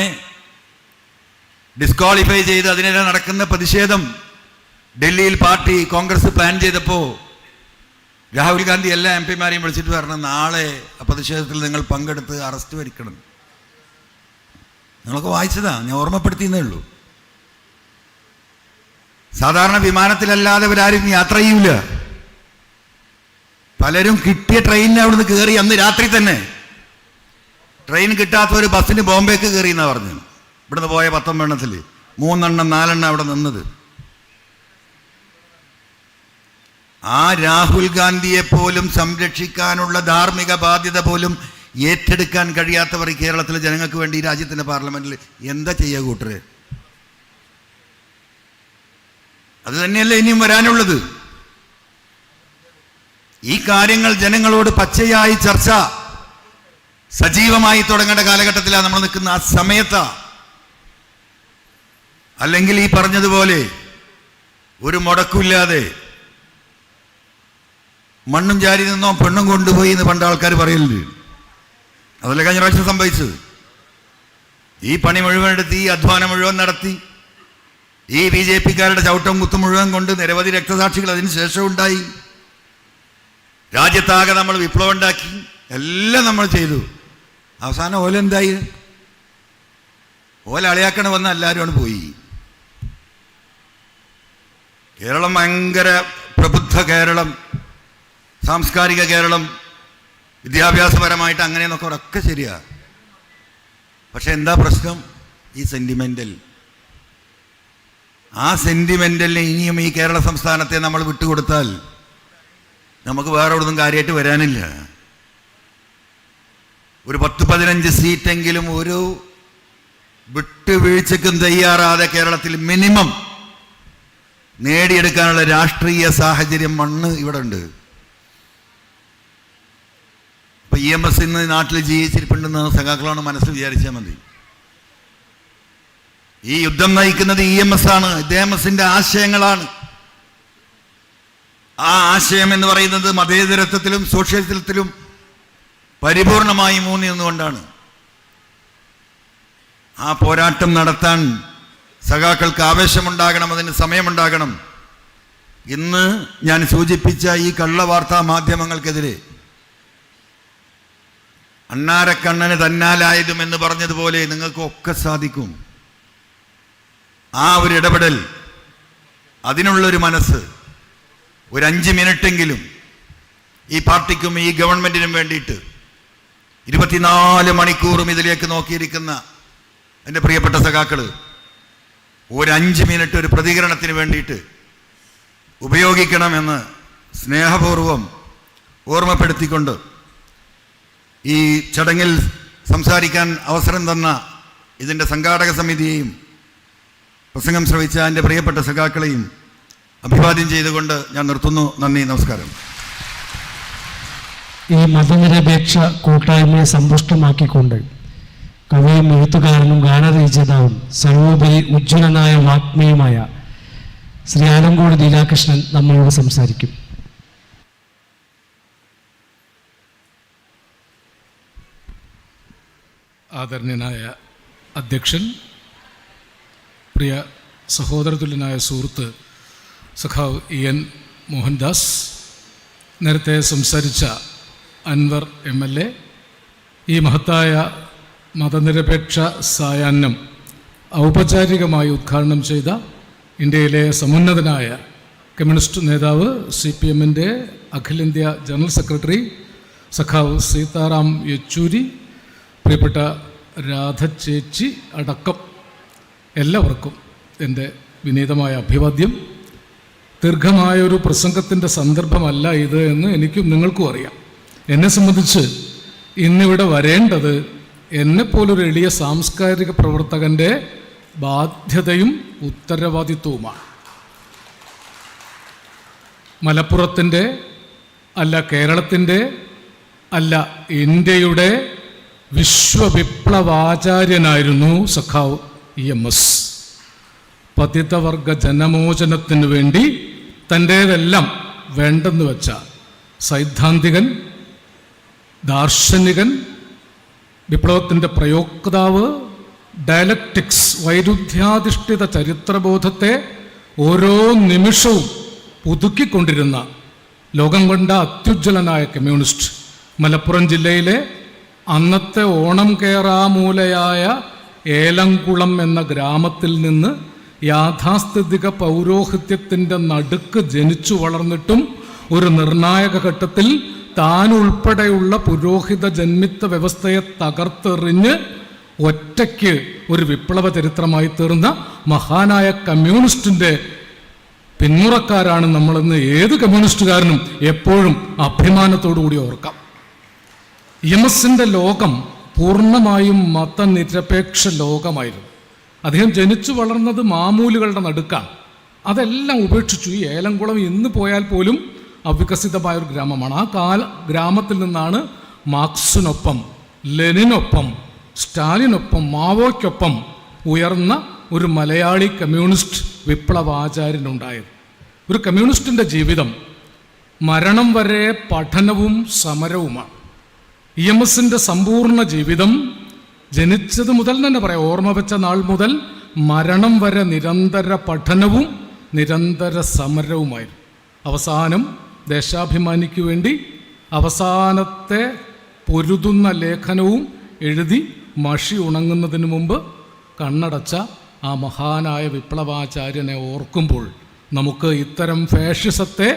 ഡിസ്ക്വാളിഫൈ ചെയ്ത് അതിനെതിരെ നടക്കുന്ന പ്രതിഷേധം ഡൽഹിയിൽ പാർട്ടി കോൺഗ്രസ് പ്ലാൻ ചെയ്തപ്പോൾ രാഹുൽ ഗാന്ധി എല്ലാ MP മാരെയും വിളിച്ചിട്ട് പറഞ്ഞു, നാളെ ആ പ്രതിഷേധത്തിൽ നിങ്ങൾ പങ്കെടുത്ത് അറസ്റ്റ് വരിക്കണം. നിങ്ങളൊക്കെ വായിച്ചതാ, ഞാൻ ഓർമ്മപ്പെടുത്തിയെന്നേ ഉള്ളൂ. സാധാരണ വിമാനത്തിലല്ലാതെ ഇവരാരും യാത്ര ചെയ്യൂല. പലരും കിട്ടിയ ട്രെയിനിന് അവിടുന്ന് കയറി അന്ന് രാത്രി തന്നെ. ട്രെയിൻ കിട്ടാത്തവർ ബസ്സിന് ബോംബേക്ക് കയറി എന്നാ പറഞ്ഞു. ഇവിടുന്ന് പോയ 19 എണ്ണത്തിൽ 3 എണ്ണം 4 എണ്ണം അവിടെ നിന്നത്. ആ രാഹുൽ ഗാന്ധിയെ പോലും സംരക്ഷിക്കാനുള്ള ധാർമ്മിക ബാധ്യത പോലും ഏറ്റെടുക്കാൻ കഴിയാത്തവർ ഈ കേരളത്തിലെ ജനങ്ങൾക്ക് വേണ്ടി ഈ രാജ്യത്തിൻ്റെ പാർലമെന്റിൽ എന്താ ചെയ്യുക കൂട്ടരെ? അത് തന്നെയല്ലേ ഇനിയും വരാനുള്ളത്. ഈ കാര്യങ്ങൾ ജനങ്ങളോട് പച്ചയായി ചർച്ച സജീവമായി തുടങ്ങേണ്ട കാലഘട്ടത്തിലാണ് നമ്മൾ നിൽക്കുന്ന. ആ സമയത്താ. അല്ലെങ്കിൽ ഈ പറഞ്ഞതുപോലെ ഒരു മുടക്കില്ലാതെ മണ്ണും ചാരി നിന്നോ പെണ്ണും കൊണ്ടുപോയി എന്ന് പണ്ട് ആൾക്കാർ പറയലുണ്ട്. അതല്ലേ കഴിഞ്ഞ പ്രാവശ്യം സംഭവിച്ചത്. ഈ പണി മുഴുവൻ എടുത്ത്, ഈ അധ്വാനം മുഴുവൻ നടത്തി, ഈ BJPക്കാരുടെ ചവിട്ടം കുത്തും മുഴുവൻ കൊണ്ട് നിരവധി രക്തസാക്ഷികൾ അതിന് ശേഷം ഉണ്ടായി. രാജ്യത്താകെ നമ്മൾ വിപ്ലവം ഉണ്ടാക്കി, എല്ലാം നമ്മൾ ചെയ്തു. അവസാനം ഓലെന്തായി? ഓല അളിയാക്കണ വന്ന എല്ലാവരും പോയി. കേരളം ഭയങ്കര പ്രബുദ്ധ കേരളം, സാംസ്കാരിക കേരളം, വിദ്യാഭ്യാസപരമായിട്ട് അങ്ങനെയെന്നൊക്കെ ഒക്കെ ശരിയാ. പക്ഷെ എന്താ പ്രശ്നം? ഈ സെന്റിമെന്റൽ. ആ സെന്റിമെന്റലിന് ഇനിയും ഈ കേരള സംസ്ഥാനത്തെ നമ്മൾ വിട്ടുകൊടുത്താൽ നമുക്ക് വേറെ എവിടുന്നും കാര്യമായിട്ട് വരാനില്ല. ഒരു 10-15 സീറ്റെങ്കിലും ഒരു വിട്ടുവീഴ്ചയ്ക്കും തയ്യാറാതെ കേരളത്തിൽ മിനിമം നേടിയെടുക്കാനുള്ള രാഷ്ട്രീയ സാഹചര്യം മണ്ണ് ഇവിടെ ഉണ്ട്. ഇപ്പൊ EMS ഇന്ന് നാട്ടിൽ ജീവിച്ചിരിപ്പുണ്ടെന്ന് സഖാക്കളാണ് മനസ്സിൽ വിചാരിച്ചാൽ മതി. ഈ യുദ്ധം നയിക്കുന്നത് EMS ആണ്, EMSന്റെ ആശയങ്ങളാണ്. ആ ആശയം എന്ന് പറയുന്നത് മതേതരത്വത്തിലും സോഷ്യലിസത്തിലും പരിപൂർണമായി ഊന്നി നിന്നുകൊണ്ടാണ്. ആ പോരാട്ടം നടത്താൻ സഖാക്കൾക്ക് ആവേശമുണ്ടാകണം, അതിന് സമയമുണ്ടാകണം. ഇന്ന് ഞാൻ സൂചിപ്പിച്ച ഈ കള്ളവാർത്താ മാധ്യമങ്ങൾക്കെതിരെ അണ്ണാരക്കണ്ണന് തന്നാലായതും എന്ന് പറഞ്ഞതുപോലെ നിങ്ങൾക്കൊക്കെ സാധിക്കും. ആ ഒരു ഇടപെടൽ, അതിനുള്ളൊരു മനസ്സ്, ഒരു 5 മിനിറ്റെങ്കിലും ഈ പാർട്ടിക്കും ഈ ഗവൺമെന്റിനും വേണ്ടിയിട്ട് 24 മണിക്കൂറും ഇതിലേക്ക് നോക്കിയിരിക്കുന്ന എൻ്റെ പ്രിയപ്പെട്ട സഖാക്കള് ഒരു 5 മിനിറ്റ് ഒരു പ്രതികരണത്തിന് വേണ്ടിയിട്ട് ഉപയോഗിക്കണമെന്ന് സ്നേഹപൂർവം ഓർമ്മപ്പെടുത്തിക്കൊണ്ട് ഈ ചടങ്ങിൽ സംസാരിക്കാൻ അവസരം തന്ന ഇതിൻ്റെ സംഘാടക സമിതിയെയും പ്രസംഗം ശ്രവിച്ച എൻ്റെ പ്രിയപ്പെട്ട സഖാക്കളെയും അഭിവാദ്യം ചെയ്തുകൊണ്ട് ഞാൻ നിർത്തുന്നു. നന്ദി, നമസ്കാരം. ഈ മതനിരപേക്ഷ കൂട്ടായ്മയെ സമ്പുഷ്ടമാക്കിക്കൊണ്ട് കവിയും എഴുത്തുകാരനും ഗാനരചയിതാവും സർവോപരി ഉജ്ജ്വലനായ വാഗ്മിയുമായ ശ്രീ ആലങ്കോട് ലീലാകൃഷ്ണൻ നമ്മളോട് സംസാരിക്കും. ആദരണീയനായ അധ്യക്ഷൻ, പ്രിയ സഹോദരതുല്യനായ സുഹൃത്ത് സഖാവ് EN മോഹൻദാസ്, നേരത്തെ സംസാരിച്ച അൻവർ MLA, ഈ മഹത്തായ മതനിരപേക്ഷ സായാഹ്നം ഔപചാരികമായി ഉദ്ഘാടനം ചെയ്ത ഇന്ത്യയിലെ സമുന്നതനായ കമ്മ്യൂണിസ്റ്റ് നേതാവ് CPIMൻ്റെ അഖിലേന്ത്യാ ജനറൽ സെക്രട്ടറി സഖാവ് സീതാറാം യെച്ചൂരി, പ്രിയപ്പെട്ട രാധ ചേച്ചി അടക്കം എല്ലാവർക്കും എൻ്റെ വിനീതമായ അഭിവാദ്യം. ദീർഘമായൊരു പ്രസംഗത്തിൻ്റെ സന്ദർഭമല്ല ഇത് എന്ന് എനിക്കും നിങ്ങൾക്കും അറിയാം. എന്നെ സംബന്ധിച്ച് ഇന്നിവിടെ വരേണ്ടത് എന്നെപ്പോലൊരു എളിയ സാംസ്കാരിക പ്രവർത്തകൻ്റെ ബാധ്യതയും ഉത്തരവാദിത്വവുമാണ്. മലപ്പുറത്തിൻ്റെ അല്ല, കേരളത്തിൻ്റെ അല്ല, ഇന്ത്യയുടെ വിശ്വവിപ്ലവാചാര്യനായിരുന്നു സഖാവ് EMS. പതിതവർഗ ജനമോചനത്തിനു വേണ്ടി തൻ്റേതെല്ലാം വേണ്ടെന്ന് വെച്ച സൈദ്ധാന്തികൻ, ദാർശനികൻ, വിപ്ലവത്തിൻ്റെ പ്രയോക്താവ്, ഡയലക്റ്റിക്സ്, വൈരുദ്ധ്യാധിഷ്ഠിത ചരിത്രബോധത്തെ ഓരോ നിമിഷവും പുതുക്കിക്കൊണ്ടിരുന്ന ലോകം കണ്ട അത്യുജ്വലനായ കമ്മ്യൂണിസ്റ്റ്, മലപ്പുറം ജില്ലയിലെ അന്നത്തെ ഓണം കേറാമൂലയായ ഏലംകുളം എന്ന ഗ്രാമത്തിൽ നിന്ന് യാഥാസ്ഥിതിക പൗരോഹിത്യത്തിൻ്റെ നടുക്ക് ജനിച്ചു വളർന്നിട്ടും ഒരു നിർണായക ഘട്ടത്തിൽ താൻ ഉൾപ്പെടെയുള്ള പുരോഹിത ജന്മിത്ത വ്യവസ്ഥയെ തകർത്തെറിഞ്ഞ് ഒറ്റയ്ക്ക് ഒരു വിപ്ലവ ചരിത്രമായി തീർന്ന മഹാനായ കമ്മ്യൂണിസ്റ്റിൻ്റെ പിന്മുറക്കാരാണ് നമ്മളെന്ന് ഏത് കമ്മ്യൂണിസ്റ്റുകാരനും എപ്പോഴും അഭിമാനത്തോടു കൂടി ഓർക്കാം. EMSൻ്റെ ലോകം പൂർണ്ണമായും മതനിരപേക്ഷ ലോകമായിരുന്നു. അദ്ദേഹം ജനിച്ചു വളർന്നത് മാമൂലുകളുടെ നടുക്കാണ്. അതെല്ലാം ഉപേക്ഷിച്ചു. ഈ ഏലംകുളം ഇന്ന് പോയാൽ പോലും അവികസിതമായൊരു ഗ്രാമമാണ്. ആ ഗ്രാമത്തിൽ നിന്നാണ് മാർക്സിനൊപ്പം, ലെനിനൊപ്പം, സ്റ്റാലിനൊപ്പം, മാവോയ്ക്കൊപ്പം ഉയർന്ന ഒരു മലയാളി കമ്മ്യൂണിസ്റ്റ് വിപ്ലവാചാര്യനുണ്ടായത്. ഒരു കമ്മ്യൂണിസ്റ്റിൻ്റെ ജീവിതം മരണം വരെ പഠനവും സമരവുമാണ്. EMSൻ്റെ സമ്പൂർണ്ണ ജീവിതം ജനിച്ചത് മുതൽ തന്നെ പറയാം, ഓർമ്മ വെച്ച നാൾ മുതൽ മരണം വരെ നിരന്തര പഠനവും നിരന്തര സമരവുമായിരുന്നു. അവസാനം ദേശാഭിമാനിക്ക് വേണ്ടി അവസാനത്തെ പൊരുതുന്ന ലേഖനവും എഴുതി മഷി ഉണങ്ങുന്നതിന് മുമ്പ് കണ്ണടച്ച ആ മഹാനായ വിപ്ലവാചാര്യനെ ഓർക്കുമ്പോൾ നമുക്ക് ഇത്തരം ഫാഷിസത്തെ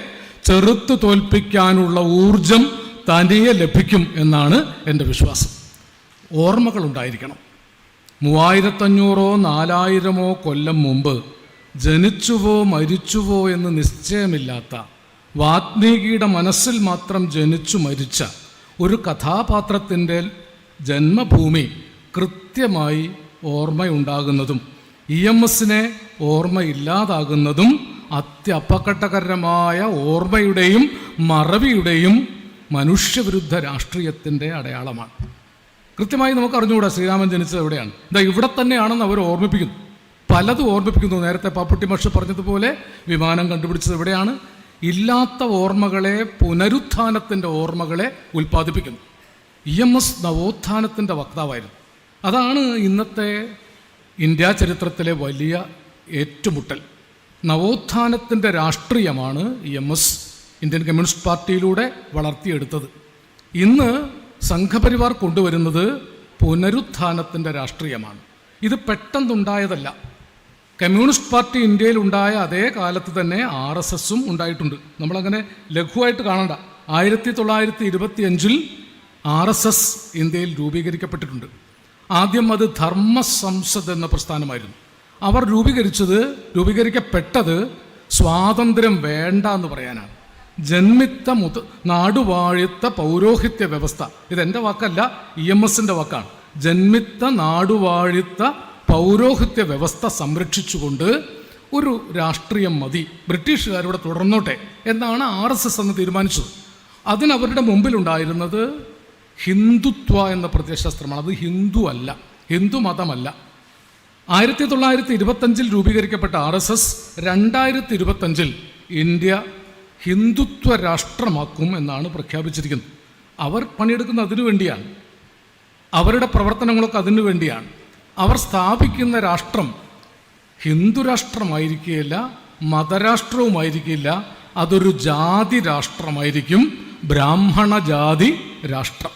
ചെറുത്തു തോൽപ്പിക്കാനുള്ള ഊർജം തനിയെ ലഭിക്കും എന്നാണ് എൻ്റെ വിശ്വാസം. ഓർമ്മകളുണ്ടായിരിക്കണം. 3500-4000 കൊല്ലം മുമ്പ് ജനിച്ചുവോ മരിച്ചുവോ എന്ന് നിശ്ചയമില്ലാത്ത, വാത്മീകിയുടെ മനസ്സിൽ മാത്രം ജനിച്ചു മരിച്ച ഒരു കഥാപാത്രത്തിൻ്റെ ജന്മഭൂമി കൃത്യമായി ഓർമ്മയുണ്ടാകുന്നതും EMSനെ ഓർമ്മയില്ലാതാകുന്നതും അത്യപകടകരമായ ഓർമ്മയുടെയും മറവിയുടെയും മനുഷ്യവിരുദ്ധ രാഷ്ട്രീയത്തിൻ്റെ അടയാളമാണ്. കൃത്യമായി നമുക്ക് അറിഞ്ഞുകൂടാ ശ്രീരാമൻ ജനിച്ചത് എവിടെയാണ്. ഇതാ ഇവിടെ തന്നെയാണെന്ന് അവർ ഓർമ്മിപ്പിക്കുന്നു, പലതും ഓർമ്മിപ്പിക്കുന്നു. നേരത്തെ പാപ്പുട്ടി മാഷ് പറഞ്ഞതുപോലെ വിമാനം കണ്ടുപിടിച്ചത് എവിടെയാണ്. ഇല്ലാത്ത ഓർമ്മകളെ, പുനരുത്ഥാനത്തിൻ്റെ ഓർമ്മകളെ ഉൽപ്പാദിപ്പിക്കുന്നു. EMS നവോത്ഥാനത്തിൻ്റെ വക്താവായിരുന്നു. അതാണ് ഇന്നത്തെ ഇന്ത്യ ചരിത്രത്തിലെ വലിയ ഏറ്റുമുട്ടൽ. നവോത്ഥാനത്തിൻ്റെ രാഷ്ട്രീയമാണ് EMS ഇന്ത്യൻ കമ്മ്യൂണിസ്റ്റ് പാർട്ടിയിലൂടെ വളർത്തിയെടുത്തത്. ഇന്ന് സംഘപരിവാർ കൊണ്ടുവരുന്നത് പുനരുത്ഥാനത്തിൻ്റെ രാഷ്ട്രീയമാണ്. ഇത് പെട്ടെന്നുണ്ടായതല്ല. കമ്മ്യൂണിസ്റ്റ് പാർട്ടി ഇന്ത്യയിൽ ഉണ്ടായ അതേ കാലത്ത് തന്നെ RSSഉം ഉണ്ടായിട്ടുണ്ട്. നമ്മളങ്ങനെ ലഘുവായിട്ട് കാണണ്ട. 1925 RSS ഇന്ത്യയിൽ രൂപീകരിക്കപ്പെട്ടിട്ടുണ്ട്. ആദ്യം അത് ധർമ്മ സംസദ് എന്ന പ്രസ്ഥാനമായിരുന്നു. അവർ രൂപീകരിക്കപ്പെട്ടത് സ്വാതന്ത്ര്യം വേണ്ട എന്ന് പറയാനാണ്. ജന്മിത്ത നാടുവാഴിത്ത പൗരോഹിത്യ വ്യവസ്ഥ, ഇതെൻ്റെ വാക്കല്ല, EMSൻ്റെ വാക്കാണ്. ജന്മിത്ത നാടുവാഴിത്ത പൗരോഹിത്യ വ്യവസ്ഥ സംരക്ഷിച്ചുകൊണ്ട് ഒരു രാഷ്ട്രീയം മതി, ബ്രിട്ടീഷുകാരിവിടെ തുടർന്നോട്ടെ എന്നാണ് RSS എന്ന് തീരുമാനിച്ചത്. അതിനവരുടെ മുമ്പിലുണ്ടായിരുന്നത് ഹിന്ദുത്വ എന്ന പ്രത്യയശാസ്ത്രമാണ്. അത് ഹിന്ദു അല്ല, ഹിന്ദു മതമല്ല. 1925 രൂപീകരിക്കപ്പെട്ട RSS 2025 ഇന്ത്യ ഹിന്ദുത്വ രാഷ്ട്രമാക്കും എന്നാണ് പ്രഖ്യാപിച്ചിരിക്കുന്നത്. അവർ പണിയെടുക്കുന്നത് അതിനു വേണ്ടിയാണ്, അവരുടെ പ്രവർത്തനങ്ങളൊക്കെ അതിനു വേണ്ടിയാണ്. അവർ സ്ഥാപിക്കുന്ന രാഷ്ട്രം ഹിന്ദു രാഷ്ട്രമായിരിക്കില്ല, മതരാഷ്ട്രവുമായിരിക്കില്ല, അതൊരു ജാതി രാഷ്ട്രമായിരിക്കും, ബ്രാഹ്മണ ജാതി രാഷ്ട്രം.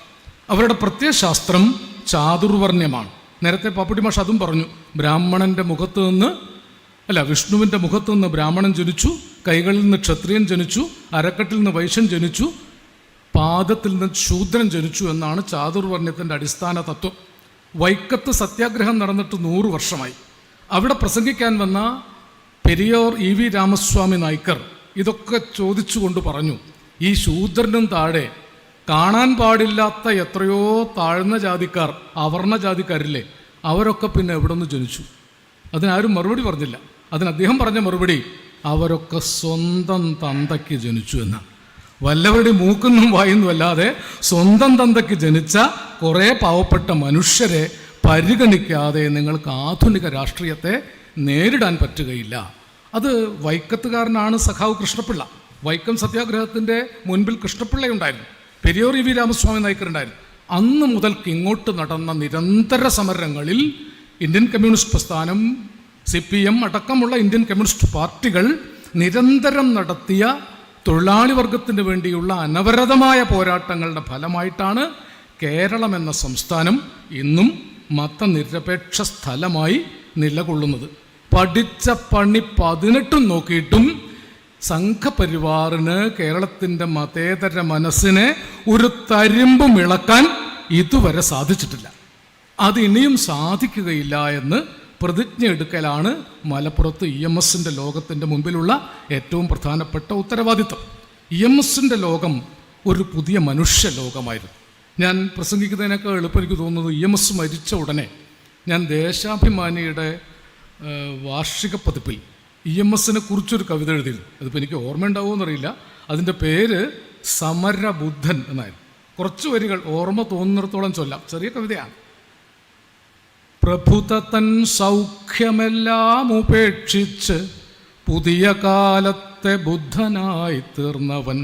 അവരുടെ പ്രത്യയശാസ്ത്രം ചാതുർവർണ്ണ്യമാണ്. നേരത്തെ പാപ്പുട്ടി മാഷ് അതും പറഞ്ഞു. വിഷ്ണുവിൻ്റെ മുഖത്ത് നിന്ന് ബ്രാഹ്മണൻ ജനിച്ചു, കൈകളിൽ നിന്ന് ക്ഷത്രിയൻ ജനിച്ചു, അരക്കെട്ടിൽ നിന്ന് വൈശ്യൻ ജനിച്ചു, പാദത്തിൽ നിന്ന് ശൂദ്രൻ ജനിച്ചു എന്നാണ് ചാതുർവർണ്ണ്യത്തിൻ്റെ അടിസ്ഥാന തത്വം. വൈക്കത്ത് സത്യാഗ്രഹം നടന്നിട്ട് 100 വർഷമായി. അവിടെ പ്രസംഗിക്കാൻ വന്ന പെരിയോർ EV രാമസ്വാമി നായ്ക്കർ ഇതൊക്കെ ചോദിച്ചുകൊണ്ട് പറഞ്ഞു, ഈ ശൂദ്രനും താഴെ കാണാൻ പാടില്ലാത്ത എത്രയോ താഴ്ന്ന ജാതിക്കാർ, അവർണ ജാതിക്കാരില്ലേ, അവരൊക്കെ പിന്നെ എവിടെ നിന്ന് ജനിച്ചു? അതിനാരും മറുപടി പറഞ്ഞില്ല. അതിന് അദ്ദേഹം പറഞ്ഞ മറുപടി, അവരൊക്കെ സ്വന്തം തന്തയ്ക്ക് ജനിച്ചു എന്നാണ്. വല്ലവരുടെ മൂക്കുന്നും വായുന്നും അല്ലാതെ സ്വന്തം തന്തയ്ക്ക് ജനിച്ച കുറേ പാവപ്പെട്ട മനുഷ്യരെ പരിഗണിക്കാതെ നിങ്ങൾക്ക് ആധുനിക രാഷ്ട്രീയത്തെ നേരിടാൻ പറ്റുകയില്ല. അത് വൈക്കത്തുകാരനാണ് സഖാവ് കൃഷ്ണപിള്ള. വൈക്കം സത്യാഗ്രഹത്തിൻ്റെ മുൻപിൽ കൃഷ്ണപിള്ളയുണ്ടായിരുന്നു, പെരിയോർ EV രാമസ്വാമി നായ്ക്കറുണ്ടായിരുന്നു. അന്ന് മുതൽക്ക് ഇങ്ങോട്ട് നടന്ന നിരന്തര സമരങ്ങളിൽ ഇന്ത്യൻ കമ്മ്യൂണിസ്റ്റ് പ്രസ്ഥാനം, CPIM അടക്കമുള്ള ഇന്ത്യൻ കമ്മ്യൂണിസ്റ്റ് പാർട്ടികൾ നിരന്തരം നടത്തിയ തൊഴിലാളി വർഗത്തിന് വേണ്ടിയുള്ള അനവരതമായ പോരാട്ടങ്ങളുടെ ഫലമായിട്ടാണ് കേരളം എന്ന സംസ്ഥാനം ഇന്നും മതനിരപേക്ഷ സ്ഥലമായി നിലകൊള്ളുന്നത്. പഠിച്ച പണി 18 നോക്കിയിട്ടും സംഘപരിവാറിന് കേരളത്തിൻ്റെ മതേതര മനസ്സിനെ ഒരു തരിമ്പും ഇളക്കാൻ ഇതുവരെ സാധിച്ചിട്ടില്ല. അത് ഇനിയും സാധിക്കുകയില്ല എന്ന് പ്രതിജ്ഞ എടുക്കലാണ് മലപ്പുറത്ത് EMSൻ്റെ ലോകത്തിൻ്റെ മുൻപിലുള്ള ഏറ്റവും പ്രധാനപ്പെട്ട ഉത്തരവാദിത്വം. EMSൻ്റെ ലോകം ഒരു പുതിയ മനുഷ്യ ലോകമായിരുന്നു. ഞാൻ പ്രസംഗിക്കുന്നതിനേക്കാൾ എളുപ്പം എനിക്ക് തോന്നുന്നത് EMS മരിച്ച ഉടനെ ഞാൻ ദേശാഭിമാനിയുടെ വാർഷിക പതിപ്പിൽ EMSനെ കുറിച്ചൊരു കവിത എഴുതിയിരുന്നു. അതിപ്പോൾ എനിക്ക് ഓർമ്മയുണ്ടാവുമോ എന്നറിയില്ല. അതിൻ്റെ പേര് സമരബുദ്ധൻ എന്നായിരുന്നു. കുറച്ച് വരികൾ ഓർമ്മ തോന്നുന്നിടത്തോളം ചൊല്ലാം. ചെറിയ കവിതയാണ്. പ്രഭുത തൻ സൗഖ്യമെല്ലാം ഉപേക്ഷിച്ച് പുതിയ കാലത്തെ ബുദ്ധനായി തീർന്നവൻ,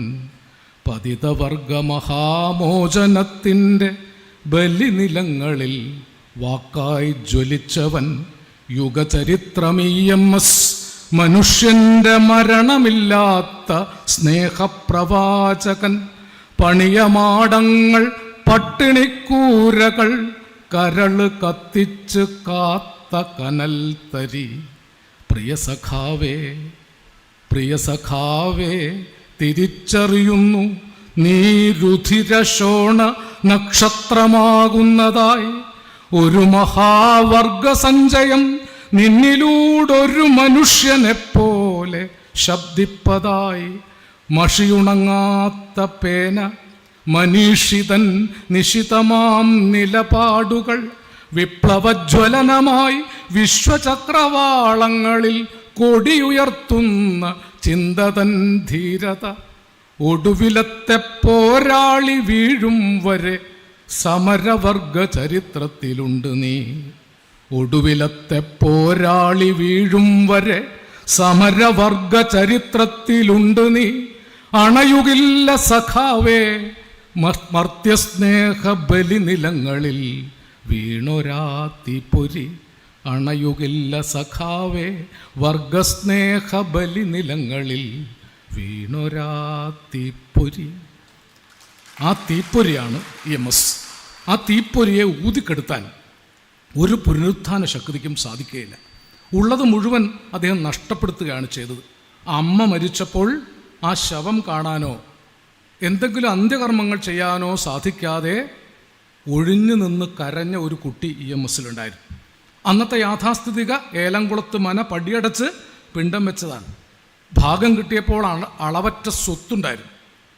പതിതവർഗ മഹാമോചനത്തിൻ്റെ ബലിനിലങ്ങളിൽ വാക്കായി ജ്വലിച്ചവൻ, യുഗചരിത്രം EMS മനുഷ്യൻ്റെ മരണമില്ലാത്ത സ്നേഹപ്രവാചകൻ, പണിയമാടങ്ങൾ പട്ടിണിക്കൂരകൾ കരള് കത്തിച്ച് കാത്ത കനൽ തരി. പ്രിയ സഖാവേ തിരിച്ചറിയുന്നു നീ രുധിരശോണ നക്ഷത്രമാകുന്നതായി. ഒരു മഹാവർഗ സഞ്ചയം നിന്നിലൂടൊരു മനുഷ്യനെപ്പോലെ ശബ്ദിപ്പതായി. മഷിയുണങ്ങാത്ത പേന മനീഷിതൻ നിശിതമാം നിലപാടുകൾ വിപ്ലവജ്വലനമായി വിശ്വചക്രവാളങ്ങളിൽ കൊടിയുയർത്തുന്ന ചിന്തതൻ ധീരത. ഒടുവിലത്തെ പോരാളി വീഴും വരെ സമരവർഗ ചരിത്രത്തിലുണ്ട് നീ. ഒടുവിലത്തെ പോരാളി വീഴും വരെ സമരവർഗ ചരിത്രത്തിലുണ്ട് നീ. അണയുകില്ല സഖാവേ മർത്യസ്നേഹ ബലിനിലങ്ങളിൽ വീണൊരാത്തിപ്പൊരി. അണയുകില്ല സഖാവേ വർഗസ്നേഹ ബലിനിലങ്ങളിൽ വീണൊരാത്തിപ്പൊരി. ആ തീപ്പൊരിയാണ് EMS. ആ തീപ്പൊരിയെ ഊതിക്കെടുത്താൻ ഒരു പുനരുത്ഥാന ശക്തിക്കും സാധിക്കുകയില്ല. ഉള്ളത് മുഴുവൻ അദ്ദേഹം നഷ്ടപ്പെടുത്തുകയാണ് ചെയ്തത്. അമ്മ മരിച്ചപ്പോൾ ആ ശവം കാണാനോ എന്തെങ്കിലും അന്ത്യകർമ്മങ്ങൾ ചെയ്യാനോ സാധിക്കാതെ ഒഴിഞ്ഞു നിന്ന് കരഞ്ഞ ഒരു കുട്ടി EMSലുണ്ടായിരുന്നു. അന്നത്തെ യാഥാസ്ഥിതിക ഏലംകുളത്ത് മന പടിയടച്ച് പിണ്ടം വെച്ചതാണ്. ഭാഗം കിട്ടിയപ്പോൾ അളവറ്റ സ്വത്തുണ്ടായിരുന്നു.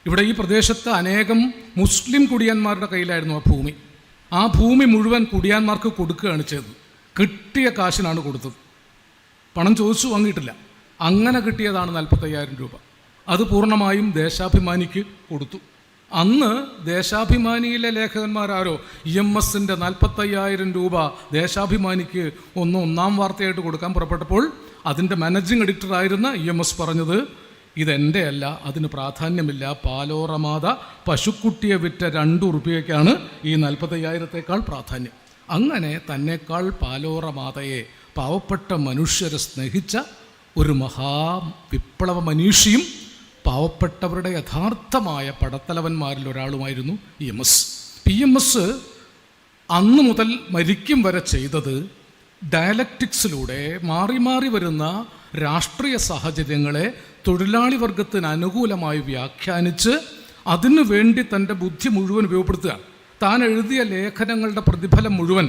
ഇവിടെ ഈ പ്രദേശത്ത് അനേകം മുസ്ലിം കുടിയന്മാരുടെ കയ്യിലായിരുന്നു ആ ഭൂമി. ആ ഭൂമി മുഴുവൻ കുടിയാന്മാർക്ക് കൊടുക്കുകയാണ് ചെയ്തത്. കിട്ടിയ കാശിനാണ് കൊടുത്തത്. പണം ചോദിച്ചു വാങ്ങിയിട്ടില്ല. അങ്ങനെ കിട്ടിയതാണ് 45,000 രൂപ. അത് പൂർണ്ണമായും ദേശാഭിമാനിക്ക് കൊടുത്തു. അന്ന് ദേശാഭിമാനിയിലെ ലേഖകന്മാരാരോ EMSൻ്റെ 45,000 രൂപ ദേശാഭിമാനിക്ക് ഒന്നാം വാർത്തയായിട്ട് കൊടുക്കാൻ പുറപ്പെട്ടപ്പോൾ അതിൻ്റെ മാനേജിങ് എഡിറ്ററായിരുന്ന EMS പറഞ്ഞത്, ഇതെൻ്റെ അല്ല, അതിന് പ്രാധാന്യമില്ല. പാലോറമാത പശുക്കുട്ടിയെ വിറ്റ 2 ഉറുപ്പികയ്ക്കാണ് ഈ 45,000-ത്തേക്കാൾ പ്രാധാന്യം. അങ്ങനെ തന്നെക്കാൾ പാലോറമാതയെ പാവപ്പെട്ട മനുഷ്യരെ സ്നേഹിച്ച ഒരു മഹാവിപ്ലവ മനീഷിയും പാവപ്പെട്ടവരുടെ യഥാർത്ഥമായ പടത്തലവന്മാരിൽ ഒരാളുമായിരുന്നു EMS. EMS അന്ന് മുതൽ മരിക്കും വരെ ചെയ്തത് ഡയലക്റ്റിക്സിലൂടെ മാറി മാറി വരുന്ന രാഷ്ട്രീയ സാഹചര്യങ്ങളെ തൊഴിലാളി വർഗത്തിന് അനുകൂലമായി വ്യാഖ്യാനിച്ച് അതിനു വേണ്ടി തൻ്റെ ബുദ്ധി മുഴുവൻ ഉപയോഗപ്പെടുത്തുകയാണ്. താൻ എഴുതിയ ലേഖനങ്ങളുടെ പ്രതിഫലം മുഴുവൻ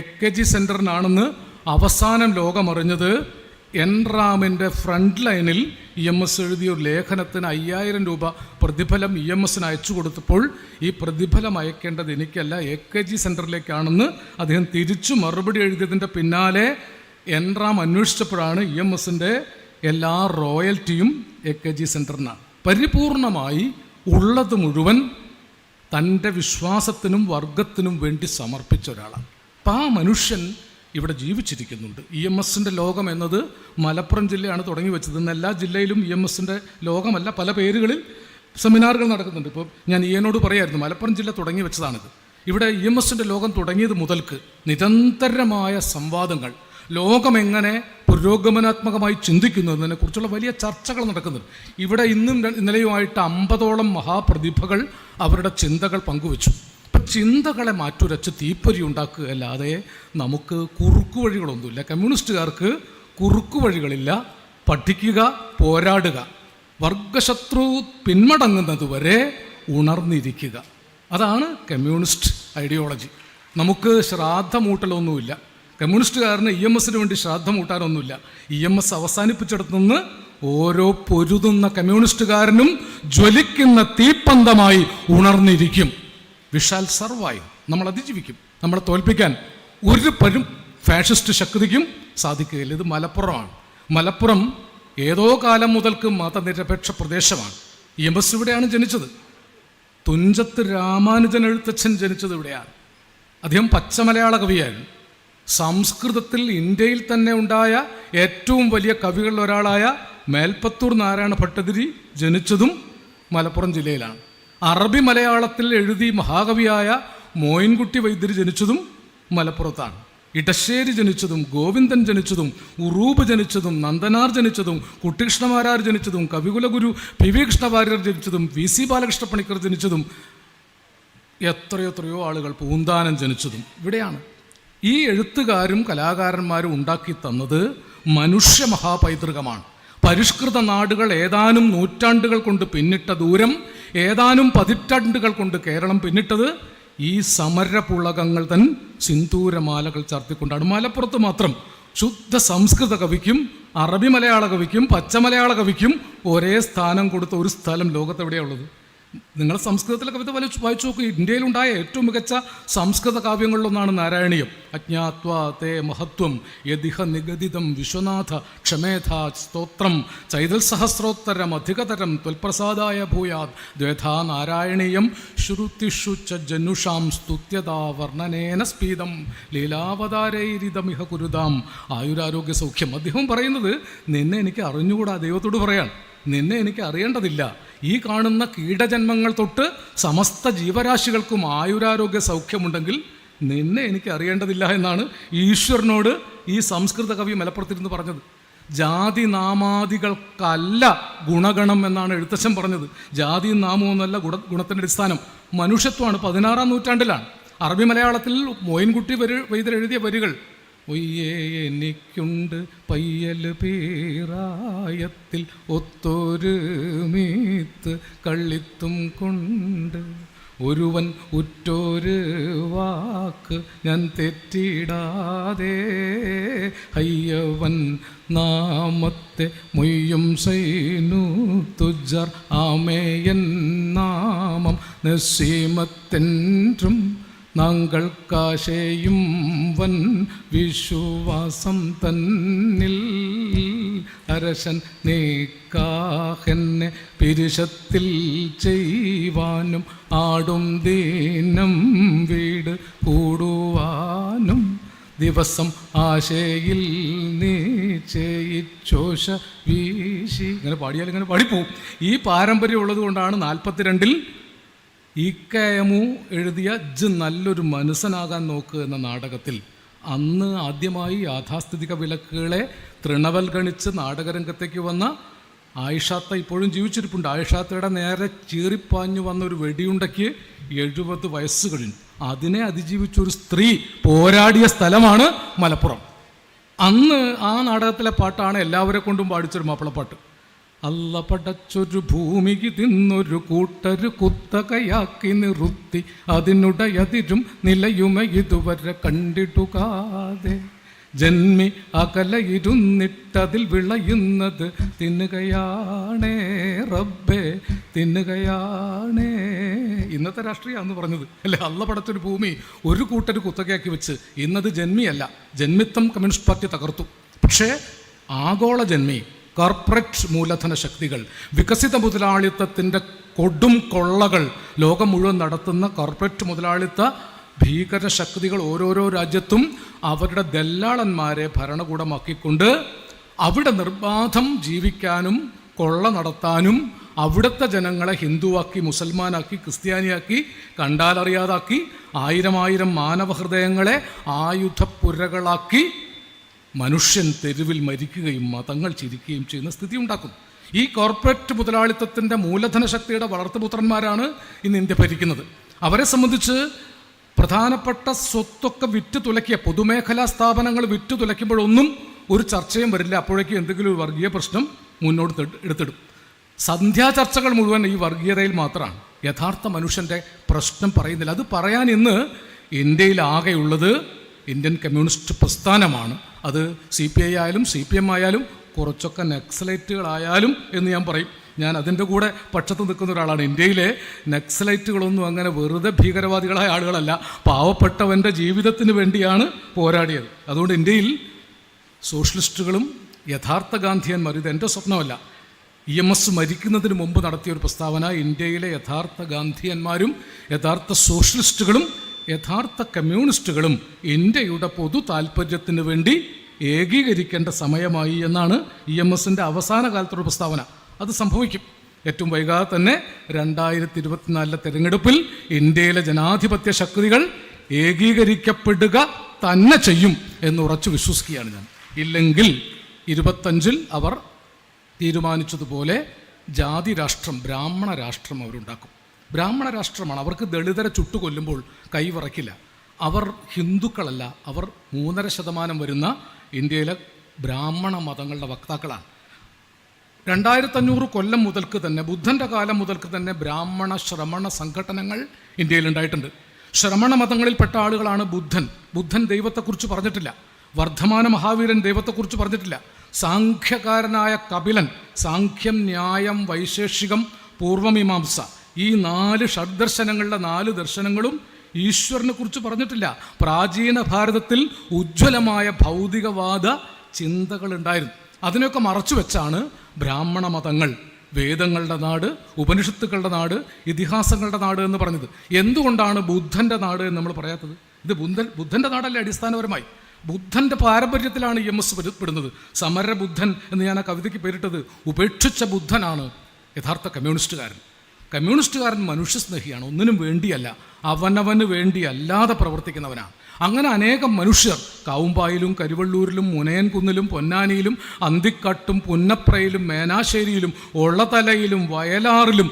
AKG സെൻറ്ററിനാണെന്ന് അവസാനം ലോകമറിഞ്ഞത് എൻറാമിൻ്റെ ഫ്രണ്ട് ലൈനിൽ EMS എഴുതിയ ഒരു ലേഖനത്തിന് 5,000 രൂപ പ്രതിഫലം EMSന് അയച്ചു കൊടുത്തപ്പോൾ ഈ പ്രതിഫലം അയക്കേണ്ടത് എനിക്കല്ല AKG സെൻറ്ററിലേക്കാണെന്ന് അദ്ദേഹം തിരിച്ചു മറുപടി എഴുതിയതിൻ്റെ പിന്നാലെ എൻറാം അന്വേഷിച്ചപ്പോഴാണ് EMSൻ്റെ എല്ലാ റോയൽറ്റിയും AKG സെൻറ്ററിനാണ്. പരിപൂർണമായി ഉള്ളത് മുഴുവൻ തൻ്റെ വിശ്വാസത്തിനും വർഗത്തിനും വേണ്ടി സമർപ്പിച്ച ഒരാളാണ്. അപ്പം ആ മനുഷ്യൻ ഇവിടെ ജീവിച്ചിരിക്കുന്നുണ്ട്. EMSൻ്റെ ലോകം എന്നത് മലപ്പുറം ജില്ലയാണ് തുടങ്ങി വെച്ചത്. ഇന്ന് എല്ലാ ജില്ലയിലും EMSൻ്റെ ലോകമല്ല, പല പേരുകളിൽ സെമിനാറുകൾ നടക്കുന്നുണ്ട്. ഇപ്പോൾ ഞാൻ ഈയനോട് പറയായിരുന്നു, മലപ്പുറം ജില്ല തുടങ്ങി വെച്ചതാണിത്. ഇവിടെ EMSൻ്റെ ലോകം തുടങ്ങിയത് മുതൽക്ക് നിരന്തരമായ സംവാദങ്ങൾ, ലോകമെങ്ങനെ പുരോഗമനാത്മകമായി ചിന്തിക്കുന്നു എന്നതിനെക്കുറിച്ചുള്ള വലിയ ചർച്ചകൾ നടക്കുന്നുണ്ട്. ഇവിടെ ഇന്നും ഇന്നലെയുമായിട്ട് 50ഓളം മഹാപ്രതിഭകൾ അവരുടെ ചിന്തകൾ പങ്കുവച്ചു. അപ്പം ചിന്തകളെ മാറ്റുരച്ച് തീപ്പൊരി ഉണ്ടാക്കുക അല്ലാതെ നമുക്ക് കുറുക്കുവഴികളൊന്നുമില്ല. കമ്മ്യൂണിസ്റ്റുകാർക്ക് കുറുക്കുവഴികളില്ല. പഠിക്കുക, പോരാടുക, വർഗശത്രു പിന്മടങ്ങുന്നതുവരെ ഉണർന്നിരിക്കുക. അതാണ് കമ്മ്യൂണിസ്റ്റ് ഐഡിയോളജി. നമുക്ക് ശ്രാദ്ധമൂട്ടലൊന്നുമില്ല. കമ്മ്യൂണിസ്റ്റുകാരന് EMSന് വേണ്ടി ശ്രാദ്ധമൂട്ടാനൊന്നുമില്ല. EMS അവസാനിപ്പിച്ചെടുത്തു നിന്ന് ഓരോ പൊരുതുന്ന കമ്മ്യൂണിസ്റ്റുകാരനും ജ്വലിക്കുന്ന തീപ്പന്തമായി ഉണർന്നിരിക്കും. വിഷാൽ സർവൈവ്. നമ്മൾ അതിജീവിക്കും. നമ്മളെ തോൽപ്പിക്കാൻ ഒരു ഫാഷിസ്റ്റ് ശക്തിക്കും സാധിക്കുകയില്ല. ഇത് മലപ്പുറമാണ്. മലപ്പുറം ഏതോ കാലം മുതൽക്ക് മതനിരപേക്ഷ പ്രദേശമാണ്. EMS ഇവിടെയാണ് ജനിച്ചത്. തുഞ്ചത്ത് രാമാനുജൻ എഴുത്തച്ഛൻ ജനിച്ചത് ഇവിടെയാണ്. അദ്ദേഹം പച്ചമലയാള കവിയായിരുന്നു. സംസ്കൃതത്തിൽ ഇന്ത്യയിൽ തന്നെ ഉണ്ടായ ഏറ്റവും വലിയ കവികളിൽ ഒരാളായ മേൽപ്പത്തൂർ നാരായണ ഭട്ടതിരി ജനിച്ചതും മലപ്പുറം ജില്ലയിലാണ്. അറബി മലയാളത്തിൽ എഴുതി മഹാകവിയായ മോയിൻകുട്ടി വൈദ്യർ ജനിച്ചതും മലപ്പുറത്താണ്. ഇടശ്ശേരി ജനിച്ചതും ഗോവിന്ദൻ ജനിച്ചതും ഉറൂബ് ജനിച്ചതും നന്ദനാർ ജനിച്ചതും കുട്ടികൃഷ്ണമാരാർ ജനിച്ചതും കവികുലഗുരു PV കൃഷ്ണവാര്യർ ജനിച്ചതും VC ബാലകൃഷ്ണ പണിക്കർ ജനിച്ചതും എത്രയോ ആളുകൾ പൂന്താനം ജനിച്ചതും ഇവിടെയാണ്. ഈ എഴുത്തുകാരും കലാകാരന്മാരും ഉണ്ടാക്കി തന്നത് മനുഷ്യ മഹാപൈതൃകമാണ്. പരിഷ്കൃത നാടുകൾ ഏതാനും നൂറ്റാണ്ടുകൾ കൊണ്ട് പിന്നിട്ട ദൂരം, ഏതാനും പതിറ്റാണ്ടുകൾ കൊണ്ട് കേരളം പിന്നിട്ടത് ഈ സമരപുളകങ്ങൾ തൻ സിന്ദൂരമാലകൾ ചാർത്തിക്കൊണ്ടാണ്. മലപ്പുറത്ത് മാത്രം ശുദ്ധ സംസ്കൃത കവിക്കും അറബി മലയാള കവിക്കും പച്ചമലയാള കവിക്കും ഒരേ സ്ഥാനം കൊടുത്ത ഒരു സ്ഥലം ലോകത്തെവിടെയാണ് ഉള്ളത്? നിങ്ങൾ സംസ്കൃതത്തിലെ കവിത വായിച്ചു നോക്കൂ. ഇന്ത്യയിലുണ്ടായ ഏറ്റവും മികച്ച സംസ്കൃത കാവ്യങ്ങളിലൊന്നാണ് നാരായണീയം. അജ്ഞാത്വാ തേ മഹത്വം യദിഹ നിഗദിതം വിശ്വനാഥ ക്ഷമേധാ സ്തോത്രം ചൈതൽസഹസ്രോത്തരം അധികതരം ത്വൽപ്രസാദായ ഭൂയാത് ദ്വേധാ നാരായണീയം ശ്രുതിഷു ച ജനുഷാം സ്തുത്യതാ വർണ്ണനേന സ്പീതം ലീലാവതാരൈരിതമിഹ കുരുതാം ആയുരാരോഗ്യ സൗഖ്യം. അദ്ദേഹം പറയുന്നത് നിന്നെ എനിക്ക് അറിഞ്ഞുകൂടാ, ദൈവത്തോട് പറയാണ്, നിന്നെ എനിക്ക് അറിയേണ്ടതില്ല. ഈ കാണുന്ന കീടജന്മങ്ങൾ തൊട്ട് സമസ്ത ജീവരാശികൾക്കും ആയുരാരോഗ്യ സൗഖ്യമുണ്ടെങ്കിൽ നിന്നെ എനിക്ക് അറിയേണ്ടതില്ല എന്നാണ് ഈശ്വരനോട് ഈ സംസ്കൃത കവി മലപ്പുറത്തിരുന്ന് പറഞ്ഞത്. ജാതി നാമാദികൾക്കല്ല ഗുണഗണം എന്നാണ് എഴുത്തച്ഛൻ പറഞ്ഞത്. ജാതി നാമമൊന്നല്ല ഗുണത്തിൻ്റെ അടിസ്ഥാനം, മനുഷ്യത്വമാണ്. 16-ാം നൂറ്റാണ്ടിലാണ് അറബി മലയാളത്തിൽ മോയിൻകുട്ടി വൈദ്യർ വരികൾ: ഒയ്യേ എനിക്കുണ്ട് പയ്യൽ പീറായത്തിൽ ഒത്തൊരു മീത്ത് കള്ളിത്തും കൊണ്ട് ഒരുവൻ ഉറ്റൊരു വാക്ക് ഞാൻ തെറ്റിടാതെ ഹയ്യവൻ നാമത്തെ മൊയ്യും സൈനു തുജർ ആമേയൻ നാമം നസീമത്തെൻറും നാങ്കൾക്കാശയും വൻ വിശ്വാസം തന്നിൽ അരശൻ നീക്കാഹെന്നെ പിരിശത്തിൽ ചെയ്യുവാനും ആടും ദീനം വീട് കൂടുവാനും ദിവസം ആശയിൽ നീ ചെയ്യിച്ചോശ വീശി. ഇങ്ങനെ പാടിയാൽ ഇങ്ങനെ പാടിപ്പോവും. ഈ പാരമ്പര്യം ഉള്ളത് കൊണ്ടാണ് 42-ൽ ഇക്കയമു എഴുതിയ ജ് നല്ലൊരു മനുഷ്യനാകാൻ നോക്ക് എന്ന നാടകത്തിൽ അന്ന് ആദ്യമായി യാഥാസ്ഥിതിക വിലക്കുകളെ തൃണവൽഗണിച്ച് നാടകരംഗത്തേക്ക് വന്ന ആയിഷാത്ത ഇപ്പോഴും ജീവിച്ചിരിപ്പുണ്ട്. ആയിഷാത്തയുടെ നേരെ ചീറിപ്പാഞ്ഞു വന്ന ഒരു വെടിയുണ്ടയ്ക്ക് 70 വയസ്സ് കഴിഞ്ഞു. അതിനെ അതിജീവിച്ചൊരു സ്ത്രീ പോരാടിയ സ്ഥലമാണ് മലപ്പുറം. അന്ന് ആ നാടകത്തിലെ പാട്ടാണ് എല്ലാവരെ കൊണ്ടും പാടിച്ചൊരു മാപ്പിളപ്പാട്ട്. അല്ല പടച്ചൊരു ഭൂമിക്ക് തിന്നൊരു കൂട്ടരു കുത്തകയാക്കി നിർത്തി അതിനുടയതിരും നിലയുമ ഇതുവരെ കണ്ടിട്ടുകാതെ ജന്മി അകലയിരുന്നിട്ടതിൽ വിളയുന്നത് തിന്നുകയാണേ റബ്ബേ തിന്നുകയാണേ. ഇന്നത്തെ രാഷ്ട്രീയമാണെന്ന് പറഞ്ഞത് അല്ലേ? അല്ല പടച്ചൊരു ഭൂമി ഒരു കൂട്ടര് കുത്തകയാക്കി വെച്ച് ഇന്നത് ജന്മിയല്ല. ജന്മിത്വം കമ്മ്യൂണിസ്റ്റ് പാർട്ടി തകർത്തു. പക്ഷേ ആഗോള ജന്മി കോർപ്പറേറ്റ് മൂലധന ശക്തികൾ, വികസിത മുതലാളിത്തത്തിൻ്റെ കൊടും കൊള്ളകൾ ലോകം മുഴുവൻ നടത്തുന്ന കോർപ്പറേറ്റ് മുതലാളിത്ത ഭീകര ശക്തികൾ ഓരോരോ രാജ്യത്തും അവരുടെ ദല്ലാളന്മാരെ ഭരണകൂടമാക്കിക്കൊണ്ട് അവിടെ നിർബാധം ജീവിക്കാനും കൊള്ള നടത്താനും അവിടുത്തെ ജനങ്ങളെ ഹിന്ദുവാക്കി മുസൽമാനാക്കി ക്രിസ്ത്യാനിയാക്കി കണ്ടാലറിയാതാക്കി 1000 മാനവഹൃദയങ്ങളെ ആയുധപ്പുരകളാക്കി മനുഷ്യൻ തെരുവിൽ മരിക്കുകയും മതങ്ങൾ ചിരിക്കുകയും ചെയ്യുന്ന സ്ഥിതി ഉണ്ടാക്കുന്നു. ഈ കോർപ്പറേറ്റ് മുതലാളിത്തത്തിൻ്റെ മൂലധന ശക്തിയുടെ വളർത്തുപുത്രന്മാരാണ് ഇന്ന് ഇന്ത്യ ഭരിക്കുന്നത്. അവരെ സംബന്ധിച്ച് പ്രധാനപ്പെട്ട സ്വത്തൊക്കെ വിറ്റ് തുലക്കിയ പൊതുമേഖലാ സ്ഥാപനങ്ങൾ വിറ്റ് തുലയ്ക്കുമ്പോഴൊന്നും ഒരു ചർച്ചയും വരില്ല. അപ്പോഴേക്കും എന്തെങ്കിലും ഒരു വർഗീയ പ്രശ്നം മുന്നോട്ട് എടുത്തിടും. സന്ധ്യാചർച്ചകൾ മുഴുവൻ ഈ വർഗീയതയിൽ മാത്രമാണ്. യഥാർത്ഥ മനുഷ്യൻ്റെ പ്രശ്നം പറയുന്നില്ല. അത് പറയാൻ ഇന്ന് ഇന്ത്യയിൽ ആകെയുള്ളത് ഇന്ത്യൻ കമ്മ്യൂണിസ്റ്റ് പ്രസ്ഥാനമാണ്. അത് CPI ആയാലും CPM ആയാലും കുറച്ചൊക്കെ നക്സലൈറ്റുകളായാലും എന്ന് ഞാൻ പറയും. ഞാൻ അതിൻ്റെ കൂടെ പക്ഷത്ത് നിൽക്കുന്ന ഒരാളാണ്. ഇന്ത്യയിലെ നക്സലൈറ്റുകളൊന്നും അങ്ങനെ വെറുതെ ഭീകരവാദികളായ ആളുകളല്ല, പാവപ്പെട്ടവൻ്റെ ജീവിതത്തിന് വേണ്ടിയാണ് പോരാടിയത്. അതുകൊണ്ട് ഇന്ത്യയിൽ സോഷ്യലിസ്റ്റുകളും യഥാർത്ഥ ഗാന്ധിയന്മാർ, ഇത് എൻ്റെ സ്വപ്നമല്ല, EMS മരിക്കുന്നതിന് മുമ്പ് നടത്തിയൊരു പ്രസ്താവന, ഇന്ത്യയിലെ യഥാർത്ഥ ഗാന്ധിയന്മാരും യഥാർത്ഥ സോഷ്യലിസ്റ്റുകളും യഥാർത്ഥ കമ്മ്യൂണിസ്റ്റുകളും ഇന്ത്യയുടെ പൊതു താല്പര്യത്തിന് വേണ്ടി ഏകീകരിക്കേണ്ട സമയമായി എന്നാണ് EMSൻ്റെ അവസാന കാലത്തൊരു പ്രസ്താവന. അത് സംഭവിക്കും. ഏറ്റവും വൈകാതെ തന്നെ 2024 തെരഞ്ഞെടുപ്പിൽ ഇന്ത്യയിലെ ജനാധിപത്യ ശക്തികൾ ഏകീകരിക്കപ്പെടുക തന്നെ ചെയ്യും എന്ന് ഉറച്ചു വിശ്വസിക്കുകയാണ് ഞാൻ. ഇല്ലെങ്കിൽ 25-ൽ അവർ തീരുമാനിച്ചതുപോലെ ജാതി രാഷ്ട്രം, ബ്രാഹ്മണ രാഷ്ട്രം അവരുണ്ടാക്കും. ബ്രാഹ്മണ രാഷ്ട്രമാണ്. അവർക്ക് ദളിതരെ ചുട്ടുകൊല്ലുമ്പോൾ കൈവിറക്കില്ല. അവർ ഹിന്ദുക്കളല്ല, അവർ 3.5% വരുന്ന ഇന്ത്യയിലെ ബ്രാഹ്മണ മതങ്ങളുടെ വക്താക്കളാണ്. 2500 കൊല്ലം മുതൽക്ക് തന്നെ, ബുദ്ധൻ്റെ കാലം മുതൽക്ക് തന്നെ ബ്രാഹ്മണ ശ്രമണ സംഘടനകൾ ഇന്ത്യയിലുണ്ടായിട്ടുണ്ട്. ശ്രമണ മതങ്ങളിൽപ്പെട്ട ആളുകളാണ് ബുദ്ധൻ ദൈവത്തെക്കുറിച്ച് പറഞ്ഞിട്ടില്ല. വർദ്ധമാന മഹാവീരൻ ദൈവത്തെക്കുറിച്ച് പറഞ്ഞിട്ടില്ല. സാഖ്യകാരനായ കപിലൻ സാഖ്യം, ന്യായം, വൈശേഷികം, പൂർവമീമാംസ ഈ 4 ഷഡ്ദർശനങ്ങളുടെ 4 ദർശനങ്ങളും ഈശ്വരനെ കുറിച്ച് പറഞ്ഞിട്ടില്ല. പ്രാചീന ഭാരതത്തിൽ ഉജ്ജ്വലമായ ഭൗതികവാദ ചിന്തകൾ ഉണ്ടായിരുന്നു. അതിനൊക്കെ മറച്ചു വെച്ചാണ് ബ്രാഹ്മണ മതങ്ങൾ വേദങ്ങളുടെ നാട്, ഉപനിഷത്തുക്കളുടെ നാട്, ഇതിഹാസങ്ങളുടെ നാട് എന്ന് പറഞ്ഞത്. എന്തുകൊണ്ടാണ് ബുദ്ധൻ്റെ നാട് എന്ന് നമ്മൾ പറയാത്തത്? ഇത് ബുദ്ധൻ്റെ നാടല്ലേ അടിസ്ഥാനപരമായി? ബുദ്ധൻ്റെ പാരമ്പര്യത്തിലാണ് EMS പെടുന്നത്. സമരബുദ്ധൻ എന്ന് ഞാൻ ആ കവിതയ്ക്ക് പേരിട്ടത്. ഉപേക്ഷിച്ച ബുദ്ധനാണ് യഥാർത്ഥ കമ്മ്യൂണിസ്റ്റുകാരൻ. കമ്മ്യൂണിസ്റ്റുകാരൻ മനുഷ്യസ്നേഹിയാണ്, ഒന്നിനും വേണ്ടിയല്ല, അവനവന് വേണ്ടിയല്ലാതെ പ്രവർത്തിക്കുന്നവനാണ്. അങ്ങനെ അനേകം മനുഷ്യർ കാവുമ്പായിലും കരുവള്ളൂരിലും മുനയൻകുന്നിലും പൊന്നാനിയിലും അന്തിക്കാട്ടും പുന്നപ്രയിലും മേനാശ്ശേരിയിലും ഒള്ളതലയിലും വയലാറിലും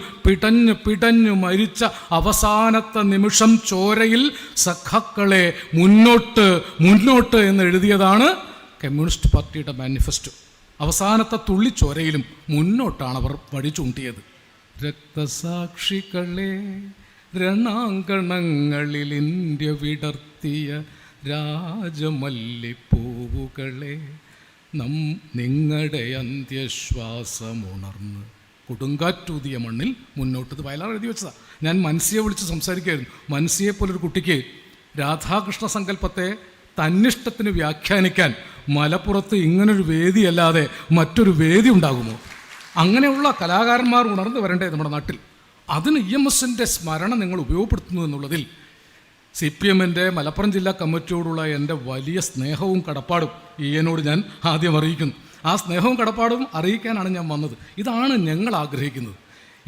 പിടഞ്ഞു മരിച്ച അവസാനത്തെ നിമിഷം ചോരയിൽ സഖാക്കളെ മുന്നോട്ട് എന്ന് എഴുതിയതാണ് കമ്മ്യൂണിസ്റ്റ് പാർട്ടിയുടെ മാനിഫെസ്റ്റോ. അവസാനത്തെ തുള്ളിച്ചോരയിലും മുന്നോട്ടാണ് അവർ വഴി ചൂണ്ടിയത്. രക്തസാക്ഷികളെ രണാങ്കണങ്ങളിൽ ഇന്ത്യ വിടർത്തിയ രാജമല്ലിപ്പൂവുകളെ നിങ്ങളുടെ അന്ത്യശ്വാസമുണർന്ന് കൊടുങ്കാറ്റൂതിയ മണ്ണിൽ മുന്നോട്ട്. ഇത് വയലാർ എഴുതി വെച്ചതാണ്. ഞാൻ മൻസിയെ വിളിച്ച് സംസാരിക്കുകയായിരുന്നു. മൻസിയെപ്പോലൊരു കുട്ടിക്ക് രാധാകൃഷ്ണ സങ്കല്പത്തെ തന്നിഷ്ടത്തിന് വ്യാഖ്യാനിക്കാൻ മലപ്പുറത്ത് ഇങ്ങനൊരു വേദിയല്ലാതെ മറ്റൊരു വേദി ഉണ്ടാകുമോ? അങ്ങനെയുള്ള കലാകാരന്മാർ ഉണർന്നു വരണ്ടേ നമ്മുടെ നാട്ടിൽ? അതിന് EMSൻ്റെ സ്മരണ നിങ്ങൾ ഉപയോഗപ്പെടുത്തുന്നു എന്നുള്ളതിൽ CPIMൻ്റെ മലപ്പുറം ജില്ലാ കമ്മിറ്റിയോടുള്ള എൻ്റെ വലിയ സ്നേഹവും കടപ്പാടും എന്നോട് ഞാൻ ആദ്യം അറിയിക്കുന്നു. ആ സ്നേഹവും കടപ്പാടും അറിയിക്കാനാണ് ഞാൻ വന്നത്. ഇതാണ് ഞങ്ങൾ ആഗ്രഹിക്കുന്നത്.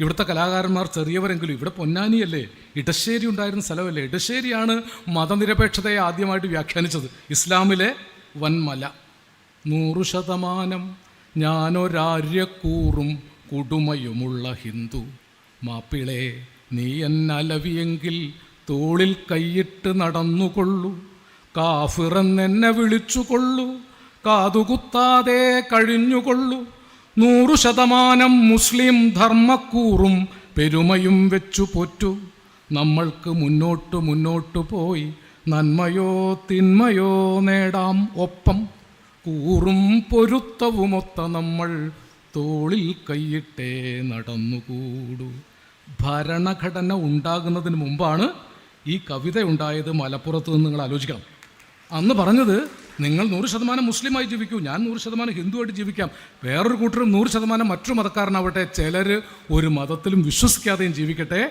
ഇവിടുത്തെ കലാകാരന്മാർ ചെറിയവരെങ്കിലും, ഇവിടെ പൊന്നാനിയല്ലേ, ഇടശ്ശേരി ഉണ്ടായിരുന്ന സ്ഥലമല്ലേ, ഇടശ്ശേരിയാണ് മതനിരപേക്ഷതയെ ആദ്യമായിട്ട് വ്യാഖ്യാനിച്ചത്. ഇസ്ലാമിലെ വൻമല. 100% ഞാനൊരാര്യക്കൂറും കുടുമയുമുള്ള ഹിന്ദു, മാപ്പിളെ നീ എന്നലവിയെങ്കിൽ തോളിൽ കൈയിട്ട് നടന്നുകൊള്ളു, കാഫിറെന്നെ വിളിച്ചുകൊള്ളു, കാതുകുത്താതെ കഴിഞ്ഞുകൊള്ളു, 100% മുസ്ലിം ധർമ്മക്കൂറും പെരുമയും വെച്ചു പോറ്റു, നമ്മൾക്ക് മുന്നോട്ട് പോയി നന്മയോ തിന്മയോ നേടാം ഒപ്പം, കൂറും പൊരുത്തവുമൊത്ത നമ്മൾ തോളിൽ കൈയിട്ടേ നടന്നുകൂടൂ. ഭരണഘടന ഉണ്ടാകുന്നതിന് മുമ്പാണ് ഈ കവിത ഉണ്ടായത് മലപ്പുറത്ത് നിന്ന്. നിങ്ങൾ ആലോചിക്കണം. അന്ന് പറഞ്ഞത് നിങ്ങൾ 100% മുസ്ലിമായി ജീവിക്കൂ, ഞാൻ 100% ഹിന്ദുവായിട്ട് ജീവിക്കാം, വേറൊരു കൂട്ടരും 100% മറ്റൊരു മതക്കാരനാവട്ടെ, ചിലർ ഒരു മതത്തിലും വിശ്വസിക്കാതെയും ജീവിക്കട്ടെ,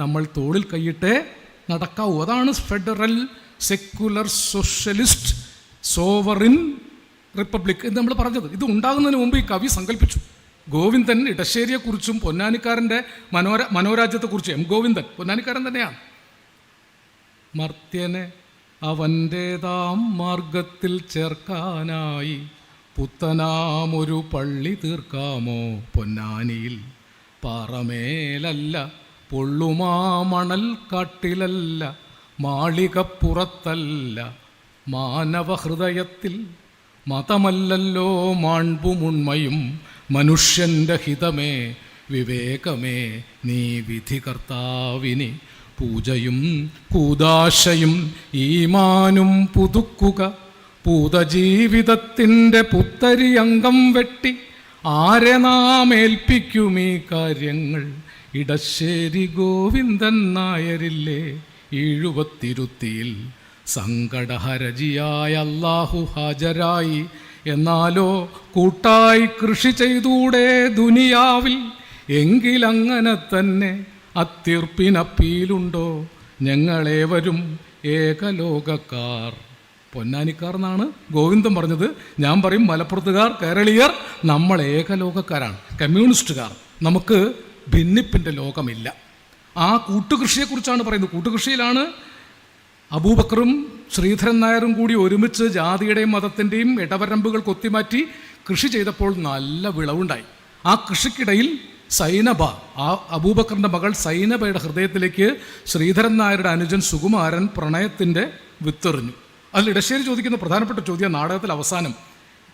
നമ്മൾ തോളിൽ കൈയിട്ടേ നടക്കാവൂ. അതാണ് federal secular socialist sovereign republic എന്ന് നമ്മൾ പറഞ്ഞത്. ഇത് ഉണ്ടാകുന്നതിന് മുമ്പ് ഈ കവി സങ്കല്പിച്ചു. ഗോവിന്ദൻ ഇടശ്ശേരിയെക്കുറിച്ചും പൊന്നാനിക്കാരൻ്റെ മനോരാജ്യത്തെക്കുറിച്ചും, ഗോവിന്ദൻ പൊന്നാനിക്കാരൻ തന്നെയാണ്. മർത്യനെ അവൻ്റേതാം മാർഗത്തിൽ ചേർക്കാനായി പുത്തനാമൊരു പള്ളി തീർക്കാമോ പൊന്നാനിയിൽ, പാറമേലല്ല പൊള്ളുമാ മണൽ കാട്ടിലല്ല മാളികപ്പുറത്തല്ല മാനവഹൃദയത്തിൽ, മതമല്ലല്ലോ മാൺപുമുണ്മയും മനുഷ്യൻ്റെ ഹിതമേ വിവേകമേ നീ വിധികർത്താവിനി, പൂജയും കൂദാശയും ഈമാനും പുതുക്കുക, പൂതജീവിതത്തിൻ്റെ പുത്തരി അംഗം വെട്ടി ആരെ നാം ഏൽപ്പിക്കും ഈ കാര്യങ്ങൾ, ഇടശ്ശേരി ഗോവിന്ദൻ നായരില്ലേ ഈഴുവത്തിരുത്തിയിൽ, സങ്കടഹരജിയായ അല്ലാഹു ഹാജരായി, എന്നാലോ കൂട്ടായി കൃഷി ചെയ്തൂടെ ദുനിയാവിൽ, എങ്കിലങ്ങനെ തന്നെ അത്തീർപ്പിനപ്പീലുണ്ടോ, ഞങ്ങളേവരും ഏകലോകക്കാർ. പൊന്നാനിക്കാർ എന്നാണ് ഗോവിന്ദൻ പറഞ്ഞത്. ഞാൻ പറയും മലപ്പുറത്തുകാർ, കേരളീയർ നമ്മൾ ഏകലോകക്കാരാണ്, കമ്മ്യൂണിസ്റ്റുകാർ. നമുക്ക് ഭിന്നിപ്പിൻ്റെ ലോകമില്ല. ആ കൂട്ടുകൃഷിയെക്കുറിച്ചാണ് പറയുന്നത്. കൂട്ടുകൃഷിയിലാണ് അബൂബക്കറും ശ്രീധരൻ നായരും കൂടി ഒരുമിച്ച് ജാതിയുടെയും മതത്തിൻ്റെയും ഇടവരമ്പുകൾ കൊത്തിമാറ്റി കൃഷി ചെയ്തപ്പോൾ നല്ല വിളവുണ്ടായി. ആ കൃഷിക്കിടയിൽ സൈനബ, ആ അബൂബക്കറിൻ്റെ മകൾ സൈനബയുടെ ഹൃദയത്തിലേക്ക് ശ്രീധരൻ നായരുടെ അനുജൻ സുകുമാരൻ പ്രണയത്തിൻ്റെ വിത്തെറിഞ്ഞു. അതിൽ ഇടശ്ശേരി ചോദിക്കുന്ന പ്രധാനപ്പെട്ട ചോദ്യം, നാടകത്തിൽ അവസാനം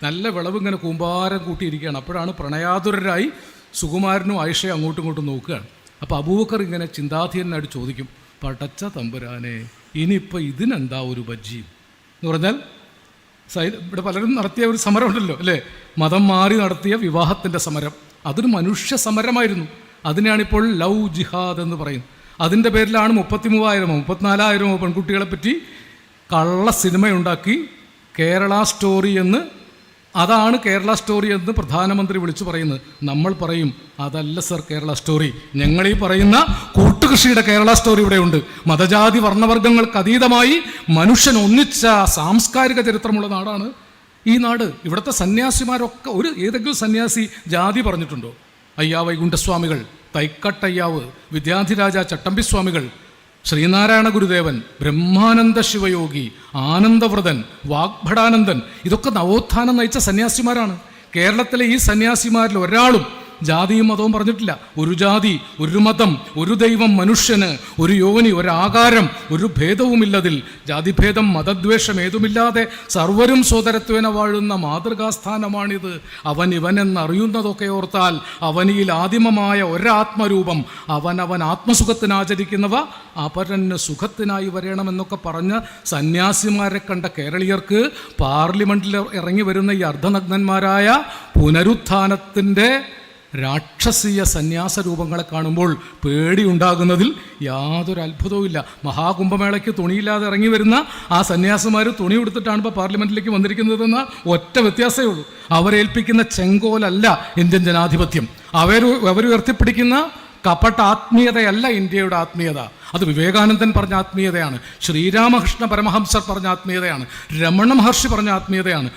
നല്ല വിളവ് ഇങ്ങനെ കൂമ്പാരം കൂട്ടിയിരിക്കുകയാണ്. അപ്പോഴാണ് പ്രണയാതുരരായി സുകുമാരനും ആയിഷയും അങ്ങോട്ടും ഇങ്ങോട്ടും നോക്കുകയാണ്. അപ്പോൾ അബൂബക്കർ ഇങ്ങനെ ചിന്താധീനായിട്ട് ചോദിക്കും, പടച്ച തമ്പുരാനെ ഇനിയിപ്പോൾ ഇതിനെന്താ ഒരു ബജ്ജി എന്ന് പറഞ്ഞാൽ, ഇവിടെ പലരും നടത്തിയ ഒരു സമരമുണ്ടല്ലോ അല്ലേ, മതം മാറി നടത്തിയ വിവാഹത്തിൻ്റെ സമരം. അതൊരു മനുഷ്യ സമരമായിരുന്നു. അതിനെയാണിപ്പോൾ ലവ് ജിഹാദ് എന്ന് പറയുന്നത്. അതിൻ്റെ പേരിലാണ് 33,000 34,000 പെൺകുട്ടികളെ പറ്റി കള്ള സിനിമയുണ്ടാക്കി കേരള സ്റ്റോറി എന്ന്, അതാണ് കേരള സ്റ്റോറി എന്ന് പ്രധാനമന്ത്രി വിളിച്ചു പറയുന്നത്. നമ്മൾ പറയും അതല്ല സർ കേരള സ്റ്റോറി, ഞങ്ങളീ പറയുന്ന കൂട്ടുകൃഷിയുടെ കേരള സ്റ്റോറി ഇവിടെയുണ്ട്. മതജാതി വർണ്ണവർഗ്ഗങ്ങൾക്ക് അതീതമായി മനുഷ്യൻ ഒന്നിച്ച സാംസ്കാരിക ചരിത്രമുള്ള നാടാണ് ഈ നാട്. ഇവിടുത്തെ സന്യാസിമാരൊക്കെ, ഏതെങ്കിലും സന്യാസി ജാതി പറഞ്ഞിട്ടുണ്ടോ? അയ്യാ വൈകുണ്ഠസ്വാമികൾ, തൈക്കട്ടയ്യാവ്, വിദ്യാധിരാജ ചട്ടമ്പിസ്വാമികൾ, ശ്രീനാരായണ ഗുരുദേവൻ, ബ്രഹ്മാനന്ദ ശിവയോഗി, ആനന്ദവ്രതൻ, വാഗ്ഭടാനന്ദൻ, ഇതൊക്കെ നവോത്ഥാനം നയിച്ച സന്യാസിമാരാണ്. കേരളത്തിലെ ഈ സന്യാസിമാരിൽ ഒരാളും ജാതിയും മതവും പറഞ്ഞിട്ടില്ല. ഒരു ജാതി, ഒരു മതം, ഒരു ദൈവം, മനുഷ്യന് ഒരു യോനി, ഒരാകാരം, ഒരു ഭേദവുമില്ലതിൽ. ജാതിഭേദം മതദ്വേഷം ഏതുമില്ലാതെ സർവരും സോദരത്വേന വാഴുന്ന മാതൃകാസ്ഥാനമാണിത്. അവൻ ഇവനെന്നറിയുന്നതൊക്കെ ഓർത്താൽ അവനിൽ ആദിമമായ ഒരാത്മരൂപം, അവനവൻ ആത്മസുഖത്തിനാചരിക്കുന്നവ അപരന് സുഖത്തിനായി വരണമെന്നൊക്കെ പറഞ്ഞ സന്യാസിമാരെ കണ്ട കേരളീയർക്ക് പാർലമെന്റിൽ ഇറങ്ങി വരുന്ന ഈ അർദ്ധനഗ്നന്മാരായ പുനരുത്ഥാനത്തിൻ്റെ രാക്ഷസീയ സന്യാസ രൂപങ്ങളെ കാണുമ്പോൾ പേടിയുണ്ടാകുന്നതിൽ യാതൊരു അത്ഭുതവുമില്ല. മഹാകുംഭമേളയ്ക്ക് തുണിയില്ലാതെ ഇറങ്ങി വരുന്ന ആ സന്യാസിമാർ തുണി കൊടുത്തിട്ടാണ് ഇപ്പോൾ പാർലമെൻറ്റിലേക്ക് വന്നിരിക്കുന്നതെന്ന ഒറ്റ വ്യത്യാസമേ ഉള്ളൂ. അവരേൽപ്പിക്കുന്ന ചെങ്കോലല്ല ഇന്ത്യൻ ജനാധിപത്യം. അവരുയർത്തിപ്പിടിക്കുന്ന കപട ആത്മീയതയല്ല ഇന്ത്യയുടെ ആത്മീയത. അത് വിവേകാനന്ദൻ പറഞ്ഞ ആത്മീയതയാണ്, ശ്രീരാമകൃഷ്ണ പരമഹംസർ പറഞ്ഞ ആത്മീയതയാണ്, രമണ മഹർഷി പറഞ്ഞ ആത്മീയതയാണ്,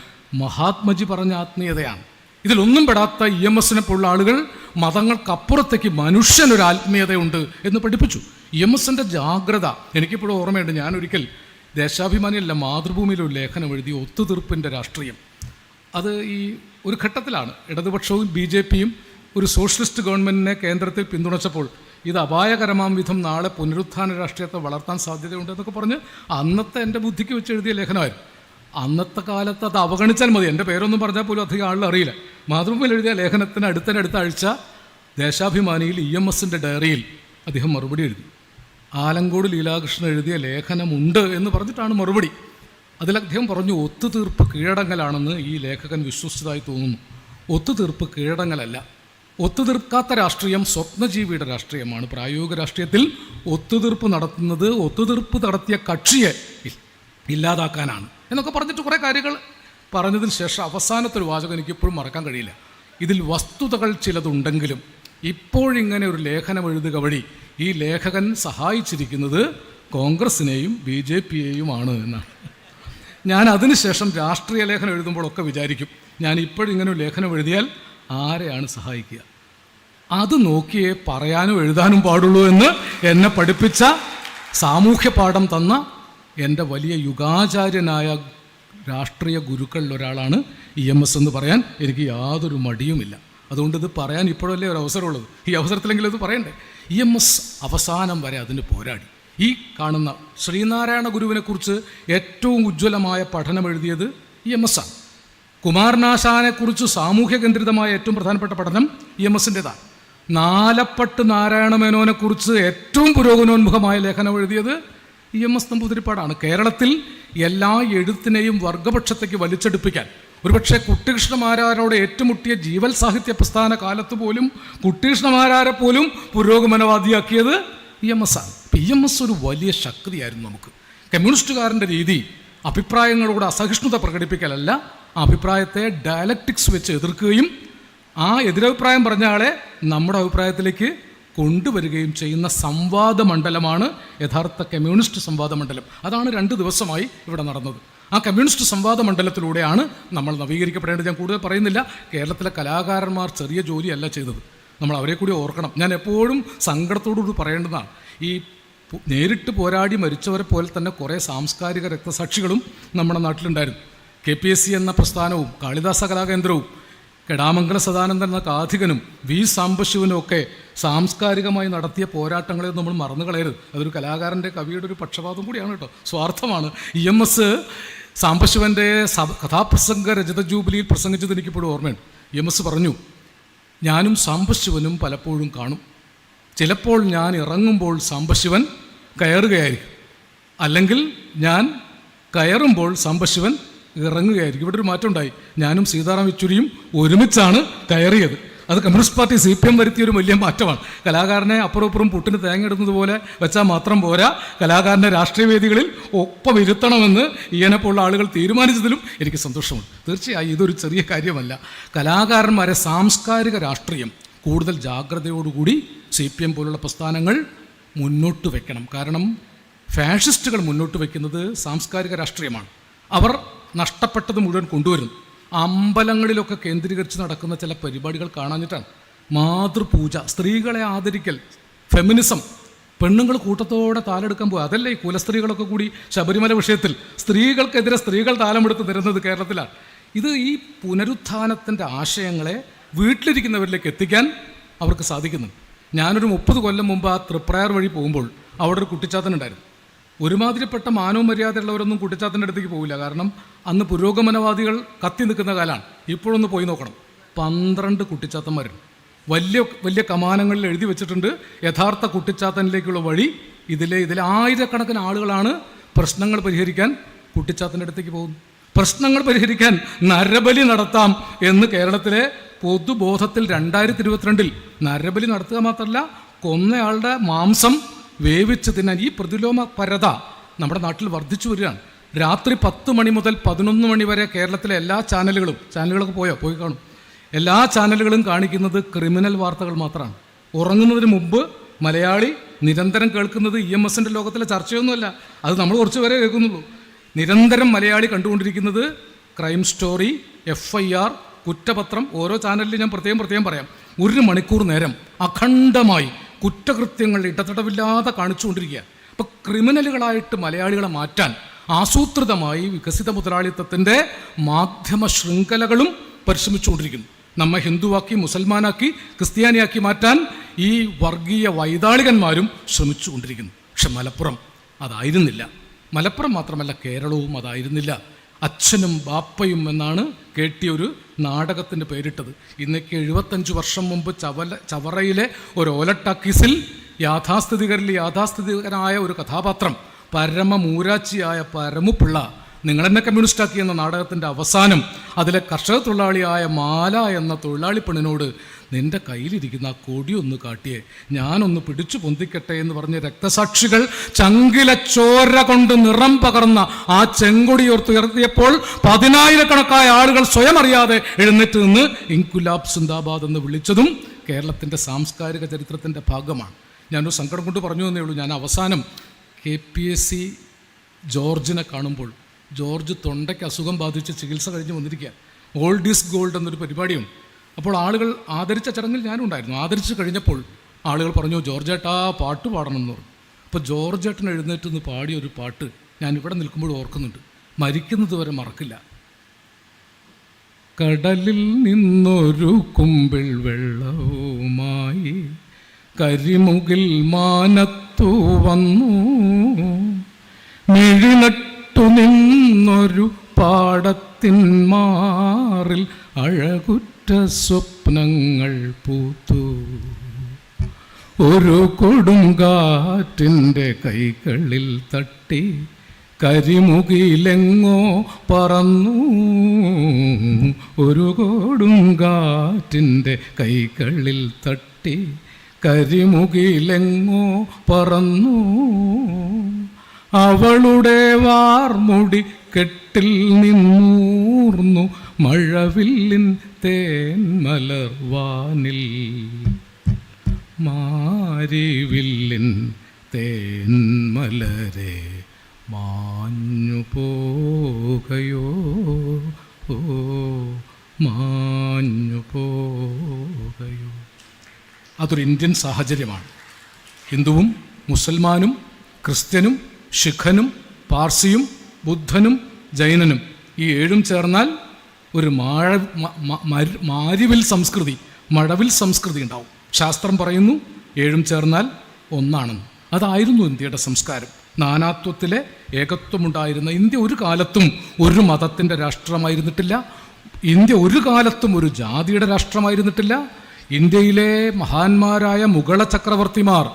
മഹാത്മജി പറഞ്ഞ ആത്മീയതയാണ്. ഇതിലൊന്നും പെടാത്ത EMSനെ പോലുള്ള ആളുകൾ മതങ്ങൾക്കപ്പുറത്തേക്ക് മനുഷ്യനൊരു ആത്മീയതയുണ്ട് എന്ന് പഠിപ്പിച്ചു. EMSൻ്റെ ജാഗ്രത എനിക്കിപ്പോഴും ഓർമ്മയുണ്ട്. ഞാനൊരിക്കൽ ദേശാഭിമാനിയല്ല, മാതൃഭൂമിയിലൊരു ലേഖനം എഴുതി, ഒത്തുതീർപ്പിൻ്റെ രാഷ്ട്രീയം. അത് ഈ ഒരു ഘട്ടത്തിലാണ് ഇടതുപക്ഷവും BJPയും ഒരു സോഷ്യലിസ്റ്റ് ഗവൺമെൻറ്റിനെ കേന്ദ്രത്തിൽ പിന്തുണച്ചപ്പോൾ ഇത് അപായകരമാം വിധം നാളെ പുനരുത്ഥാന രാഷ്ട്രീയത്തെ വളർത്താൻ സാധ്യതയുണ്ടെന്നൊക്കെ പറഞ്ഞ് അന്നത്തെ എൻ്റെ ബുദ്ധിക്ക് വെച്ച് എഴുതിയ ലേഖനമായിരുന്നു. അന്നത്തെ കാലത്ത് അത് അവഗണിച്ചാൽ മതി. എൻ്റെ പേരൊന്നും പറഞ്ഞാൽ പോലും അധികം ആളിൽ അറിയില്ല. മാതൃഭൂമിയിൽ എഴുതിയ ലേഖനത്തിന് അടുത്ത ആഴ്ച ദേശാഭിമാനിയിൽ EMSൻ്റെ ഡയറിയിൽ അദ്ദേഹം മറുപടി എഴുതി. ആലങ്കോട് ലീലാകൃഷ്ണൻ എഴുതിയ ലേഖനമുണ്ട് എന്ന് പറഞ്ഞിട്ടാണ് മറുപടി. അതിൽ അദ്ദേഹം പറഞ്ഞു, ഒത്തുതീർപ്പ് കീഴടങ്ങലാണെന്ന് ഈ ലേഖകൻ വിശ്വസിച്ചതായി തോന്നുന്നു. ഒത്തുതീർപ്പ് കീഴടങ്ങലല്ല. ഒത്തുതീർക്കാത്ത രാഷ്ട്രീയം സ്വപ്നജീവിയുടെ രാഷ്ട്രീയമാണ്. പ്രായോഗിക രാഷ്ട്രീയത്തിൽ ഒത്തുതീർപ്പ് നടത്തുന്നത് ഒത്തുതീർപ്പ് നടത്തിയ കക്ഷിയെ ഇല്ലാതാക്കാനാണ് എന്നൊക്കെ പറഞ്ഞിട്ട് കുറേ കാര്യങ്ങൾ പറഞ്ഞതിന് ശേഷം അവസാനത്തെ ഒരു വാചകം എനിക്കിപ്പോഴും മറക്കാൻ കഴിയില്ല. ഇതിൽ വസ്തുതകൾ ചിലതുണ്ടെങ്കിലും ഇപ്പോഴിങ്ങനെ ഒരു ലേഖനം എഴുതുക വഴി ഈ ലേഖകൻ സഹായിച്ചിരിക്കുന്നത് കോൺഗ്രസിനെയും BJPയെയുമാണ് എന്നാണ്. ഞാൻ അതിനുശേഷം രാഷ്ട്രീയ ലേഖനം എഴുതുമ്പോഴൊക്കെ വിചാരിക്കും, ഞാൻ ഇപ്പോഴിങ്ങനെ ഒരു ലേഖനം എഴുതിയാൽ ആരെയാണ് സഹായിക്കുക? അത് നോക്കിയേ പറയാനും എഴുതാനും പാടുള്ളൂ എന്ന് എന്നെ പഠിപ്പിച്ച, സാമൂഹ്യ പാഠം തന്ന എൻ്റെ വലിയ യുഗാചാര്യനായ രാഷ്ട്രീയ ഗുരുക്കളിൽ ഒരാളാണ് EMS എന്ന് പറയാൻ എനിക്ക് യാതൊരു മടിയുമില്ല. അതുകൊണ്ട് ഇത് പറയാൻ ഇപ്പോഴല്ലേ ഒരു അവസരമുള്ളത്. ഈ അവസരത്തിലെങ്കിലും ഇത് പറയണ്ടേ. EMS അവസാനം വരെ അതിന് പോരാടി. ഈ കാണുന്ന ശ്രീനാരായണ ഗുരുവിനെക്കുറിച്ച് ഏറ്റവും ഉജ്ജ്വലമായ പഠനം എഴുതിയത് EMS ആണ്. കുമാരനാശാനെക്കുറിച്ച് സാമൂഹ്യ കേന്ദ്രിതമായ ഏറ്റവും പ്രധാനപ്പെട്ട പഠനം EMSൻ്റെതാണ്. നാലപ്പട്ട് നാരായണ മേനോനെക്കുറിച്ച് ഏറ്റവും പുരോഗമനോന്മുഖമായ ലേഖനം എഴുതിയത് EMS നമ്പൂതിരിപ്പാടാണ്. കേരളത്തിൽ എല്ലാ എഴുത്തിനെയും വർഗപക്ഷത്തേക്ക് വലിച്ചെടുപ്പിക്കാൻ ഒരുപക്ഷെ കുട്ടികൃഷ്ണമാരാരോട് ഏറ്റുമുട്ടിയ ജീവൽ സാഹിത്യ പ്രസ്ഥാന കാലത്ത് പോലും കുട്ടികൃഷ്ണമാരാരെ പോലും പുരോഗമനവാദിയാക്കിയത് EMS ആണ്. EMS ഒരു വലിയ ശക്തിയായിരുന്നു നമുക്ക്. കമ്മ്യൂണിസ്റ്റുകാരൻ്റെ രീതി അഭിപ്രായങ്ങളോട് അസഹിഷ്ണുത പ്രകടിപ്പിക്കലല്ല, ആ അഭിപ്രായത്തെ ഡയലക്റ്റിക്സ് വെച്ച് എതിർക്കുകയും ആ എതിരഭിപ്രായം പറഞ്ഞ ആളെ നമ്മുടെ അഭിപ്രായത്തിലേക്ക് കൊണ്ടുവരികയും ചെയ്യുന്ന സംവാദ മണ്ഡലമാണ് യഥാർത്ഥ കമ്മ്യൂണിസ്റ്റ് സംവാദ മണ്ഡലം. അതാണ് 2 ദിവസമായി ഇവിടെ നടന്നത്. ആ കമ്മ്യൂണിസ്റ്റ് സംവാദ മണ്ഡലത്തിലൂടെയാണ് നമ്മൾ നവീകരിക്കപ്പെടേണ്ടത്. ഞാൻ കൂടുതൽ പറയുന്നില്ല. കേരളത്തിലെ കലാകാരന്മാർ ചെറിയ ജോലിയല്ല ചെയ്തത്, നമ്മൾ അവരെ കൂടി ഓർക്കണം. ഞാൻ എപ്പോഴും സങ്കടത്തോടുകൂടി പറയേണ്ടതാണ്, ഈ നേരിട്ട് പോരാടി മരിച്ചവരെ പോലെ തന്നെ കുറേ സാംസ്കാരിക രക്തസാക്ഷികളും നമ്മുടെ നാട്ടിലുണ്ടായിരുന്നു. KPSC എന്ന പ്രസ്ഥാനവും കാളിദാസ കലാകേന്ദ്രവും കെടാമംഗല സദാനന്ദൻ എന്ന കാഥികനും V സാംബശിവനും ഒക്കെ സാംസ്കാരികമായി നടത്തിയ പോരാട്ടങ്ങളെ നമ്മൾ മറന്നു കളയരുത്. അതൊരു കലാകാരൻ്റെ കവിയുടെ ഒരു പക്ഷപാതം കൂടിയാണ് കേട്ടോ, സ്വാർത്ഥമാണ്. EMS സാംബശിവൻ്റെ കഥാപ്രസംഗ രജത ജൂബിലിയിൽ പ്രസംഗിച്ചത് എനിക്കിപ്പോഴും ഓർമ്മയുണ്ട്. EMS പറഞ്ഞു, ഞാനും സാംബശിവനും പലപ്പോഴും കാണും. ചിലപ്പോൾ ഞാൻ ഇറങ്ങുമ്പോൾ സാംബശിവൻ കയറുകയായിരിക്കും, അല്ലെങ്കിൽ ഞാൻ കയറുമ്പോൾ സാംബശിവൻ ഇറങ്ങുകയായിരിക്കും. ഇവിടെ ഒരു മാറ്റം ഉണ്ടായി. ഞാനും സീതാറാം യെച്ചൂരിയും ഒരുമിച്ചാണ് കയറിയത്. അത് കമ്മ്യൂണിസ്റ്റ് പാർട്ടി CPIM വരുത്തിയൊരു വലിയ മാറ്റമാണ്. കലാകാരനെ അപ്പുറം ഇപ്പുറം പുട്ടിന് തേങ്ങ ഇടുന്നത് പോലെ വെച്ചാൽ മാത്രം പോരാ, കലാകാരനെ രാഷ്ട്രീയ വേദികളിൽ ഒപ്പം ഇരുത്തണമെന്ന് ഈയനെപ്പോലുള്ള ആളുകൾ തീരുമാനിച്ചതിലും എനിക്ക് സന്തോഷമുണ്ട്. തീർച്ചയായും ഇതൊരു ചെറിയ കാര്യമല്ല. കലാകാരന്മാരെ സാംസ്കാരിക രാഷ്ട്രീയം കൂടുതൽ ജാഗ്രതയോടുകൂടി CPIM പോലുള്ള പ്രസ്ഥാനങ്ങൾ മുന്നോട്ട് വയ്ക്കണം. കാരണം ഫാഷിസ്റ്റുകൾ മുന്നോട്ട് വയ്ക്കുന്നത് സാംസ്കാരിക രാഷ്ട്രീയമാണ്. അവർ നഷ്ടപ്പെട്ടത് മുഴുവൻ കൊണ്ടുവരുന്നു. അമ്പലങ്ങളിലൊക്കെ കേന്ദ്രീകരിച്ച് നടക്കുന്ന ചില പരിപാടികൾ കാണാഞ്ഞിട്ടാണ്. മാതൃപൂജ, സ്ത്രീകളെ ആദരിക്കൽ, ഫെമിനിസം, പെണ്ണുങ്ങൾ കൂട്ടത്തോടെ താലെടുക്കാൻ പോകുക. അതല്ലേ ഈ കുലസ്ത്രീകളൊക്കെ കൂടി ശബരിമല വിഷയത്തിൽ സ്ത്രീകൾക്കെതിരെ സ്ത്രീകൾ താലമെടുത്ത് തരുന്നത് കേരളത്തിലാണ്. ഇത് ഈ പുനരുത്ഥാനത്തിൻ്റെ ആശയങ്ങളെ വീട്ടിലിരിക്കുന്നവരിലേക്ക് എത്തിക്കാൻ അവർക്ക് സാധിക്കുന്നുണ്ട്. ഞാനൊരു 30 കൊല്ലം മുമ്പ് ആ തൃപ്രയാർ വഴി പോകുമ്പോൾ അവിടെ ഒരു കുട്ടിച്ചാത്തനുണ്ടായിരുന്നു. ഒരുമാതിരിപ്പെട്ട മാനവ മര്യാദയുള്ളവരൊന്നും കുട്ടിച്ചാത്തൻ്റെ അടുത്തേക്ക് പോകില്ല. കാരണം അന്ന് പുരോഗമനവാദികൾ കത്തി നിൽക്കുന്ന കാലമാണ്. ഇപ്പോഴൊന്ന് പോയി നോക്കണം, 12 കുട്ടിച്ചാത്തന്മാരുണ്ട്. വലിയ വലിയ കമാനങ്ങളിൽ എഴുതി വെച്ചിട്ടുണ്ട് യഥാർത്ഥ കുട്ടിച്ചാത്തനിലേക്കുള്ള വഴി. ഇതിലെ ആയിരക്കണക്കിന് ആളുകളാണ് പ്രശ്നങ്ങൾ പരിഹരിക്കാൻ കുട്ടിച്ചാത്തൻ്റെ അടുത്തേക്ക് പോകുന്നത്. പ്രശ്നങ്ങൾ പരിഹരിക്കാൻ നരബലി നടത്താം എന്ന് കേരളത്തിലെ പൊതുബോധത്തിൽ 2022 നരബലി നടത്തുക മാത്രമല്ല, കൊന്നയാളുടെ മാംസം വേവിച്ച് തിന്നാൻ ഈ പ്രതിലോമ പരത നമ്മുടെ നാട്ടിൽ വർദ്ധിച്ചു വരികയാണ്. രാത്രി 10 മണി മുതൽ 11 മണി വരെ കേരളത്തിലെ എല്ലാ ചാനലുകളൊക്കെ പോയി കാണും. എല്ലാ ചാനലുകളും കാണിക്കുന്നത് ക്രിമിനൽ വാർത്തകൾ മാത്രമാണ്. ഉറങ്ങുന്നതിന് മുമ്പ് മലയാളി നിരന്തരം കേൾക്കുന്നത് EMSൻ്റെ ലോകത്തിലെ ചർച്ചയൊന്നുമല്ല, അത് നമ്മൾ കുറച്ച് പേരെ കേൾക്കുന്നുള്ളൂ. നിരന്തരം മലയാളി കണ്ടുകൊണ്ടിരിക്കുന്നത് ക്രൈം സ്റ്റോറി, FIR, കുറ്റപത്രം. ഓരോ ചാനലിലും ഞാൻ പ്രത്യേകം പറയാം, 1 മണിക്കൂർ നേരം അഖണ്ഡമായി കുറ്റകൃത്യങ്ങൾ ഇടതടവില്ലാതെ കാണിച്ചുകൊണ്ടിരിക്കുക. അപ്പോൾ ക്രിമിനലുകളായിട്ട് മലയാളികളെ മാറ്റാൻ ആസൂത്രിതമായി വികസിത മുതലാളിത്തത്തിൻ്റെ മാധ്യമ ശൃംഖലകളും പരിശ്രമിച്ചുകൊണ്ടിരിക്കുന്നു. നമ്മെ ഹിന്ദുവാക്കി, മുസൽമാനാക്കി, ക്രിസ്ത്യാനിയാക്കി മാറ്റാൻ ഈ വർഗീയ വൈതാളികന്മാരും ശ്രമിച്ചുകൊണ്ടിരിക്കുന്നു. പക്ഷെ മലപ്പുറം അതായിരുന്നില്ല. മലപ്പുറം മാത്രമല്ല, കേരളവും അതായിരുന്നില്ല. അച്ഛനും ബാപ്പയും എന്നാണ് കേട്ടിയൊരു നാടകത്തിൻ്റെ പേരിട്ടത്. ഇന്നേക്ക് 75 വർഷം മുമ്പ് ചവറയിലെ ഒരു ഓലട്ടാക്കീസിൽ യാഥാസ്ഥിതികനായ ഒരു കഥാപാത്രം, പരമമൂരാച്ചിയായ പരമുപിള്ള, നിങ്ങളെന്നെ കമ്മ്യൂണിസ്റ്റാക്കി എന്ന നാടകത്തിൻ്റെ അവസാനം അതിലെ കർഷക തൊഴിലാളിയായ മാല എന്ന തൊഴിലാളി പെണ്ണിനോട് നിൻ്റെ കയ്യിലിരിക്കുന്ന ആ കൊടിയൊന്ന് കാട്ടിയേ, ഞാനൊന്ന് പിടിച്ചു പൊന്തിക്കട്ടെ എന്ന് പറഞ്ഞ് രക്തസാക്ഷികൾ ചങ്കിലെ ചോര കൊണ്ട് നിറം പകർന്ന ആ ചെങ്കൊടിയോർത്തുയർത്തിയപ്പോൾ 10,000-കണക്കായ ആളുകൾ സ്വയം അറിയാതെ എഴുന്നേറ്റ് നിന്ന് ഇൻകുലാബ് സിന്ദാബാദ് എന്ന് വിളിച്ചതും കേരളത്തിൻ്റെ സാംസ്കാരിക ചരിത്രത്തിൻ്റെ ഭാഗമാണ്. ഞാനൊരു സങ്കടം കൊണ്ട് പറഞ്ഞു എന്നേ ഉള്ളൂ. ഞാൻ അവസാനം KPSC ജോർജിനെ കാണുമ്പോൾ, ജോർജ് തൊണ്ടയ്ക്ക് അസുഖം ബാധിച്ച് ചികിത്സ കഴിഞ്ഞ് വന്നിരിക്കുക. ഓൾഡ് ഈസ് ഗോൾഡ് എന്നൊരു പരിപാടിയുണ്ട്. അപ്പോൾ ആളുകൾ ആദരിച്ച ചടങ്ങിൽ ഞാനും ഉണ്ടായിരുന്നു. ആദരിച്ച് കഴിഞ്ഞപ്പോൾ ആളുകൾ പറഞ്ഞു, ജോർജേട്ടാ പാട്ട് പാടണം എന്ന് പറഞ്ഞു. അപ്പോൾ ജോർജേട്ടൻ എഴുന്നേറ്റ് നിന്ന് പാടിയ ഒരു പാട്ട് ഞാൻ ഇവിടെ നിൽക്കുമ്പോൾ ഓർക്കുന്നുണ്ട്, മരിക്കുന്നത് വരെ മറക്കില്ല. കടലിൽ നിന്നൊരു കുമ്പിൾ വെള്ളവുമായി കരിമുകിൽ മാനത്തു വന്നു, മിഴിനട്ടു നിന്നൊരു പാടത്തിൻ മാറിൽ അഴകുറ്റ സ്വപ്നങ്ങൾ പൂത്തു, ഒരു കൊടുങ്കാറ്റിൻ്റെ കൈകളിൽ തട്ടി കരിമുകിലെങ്ങോ പറന്നു, ഒരു കൊടുങ്കാറ്റിൻ്റെ കൈകളിൽ തട്ടി കരിമുകിലെങ്ങോ പറന്നു, അവളുടെ വാർമുടി കെട്ടിൽ നിന്നൂർന്നു മഴവില്ലിൻ തേന്മലർവാനിൽ, മാരിവില്ലിൻ തേന്മലരെ മാഞ്ഞു പോകയോ, മാഞ്ഞു പോകയോ. അതൊരു ഇന്ത്യൻ സാഹചര്യമാണ്. ഹിന്ദുവും മുസൽമാനും ക്രിസ്ത്യനും ശിഖനും പാർസിയും ബുദ്ധനും ജൈനനും ഈ 7 ചേർന്നാൽ ഒരു മാരിവിൽ സംസ്കൃതി, മഴവിൽ സംസ്കൃതി ഉണ്ടാവും. ശാസ്ത്രം പറയുന്നു 7 ചേർന്നാൽ ഒന്നാണെന്ന്. അതായിരുന്നു ഇന്ത്യയുടെ സംസ്കാരം. നാനാത്വത്തിലെ ഏകത്വമുണ്ടായിരുന്ന ഇന്ത്യ ഒരു കാലത്തും ഒരു മതത്തിൻ്റെ രാഷ്ട്രമായിരുന്നിട്ടില്ല. ഇന്ത്യ ഒരു കാലത്തും ഒരു ജാതിയുടെ രാഷ്ട്രമായിരുന്നിട്ടില്ല. ഇന്ത്യയിലെ മഹാന്മാരായ മുഗള ചക്രവർത്തിമാർ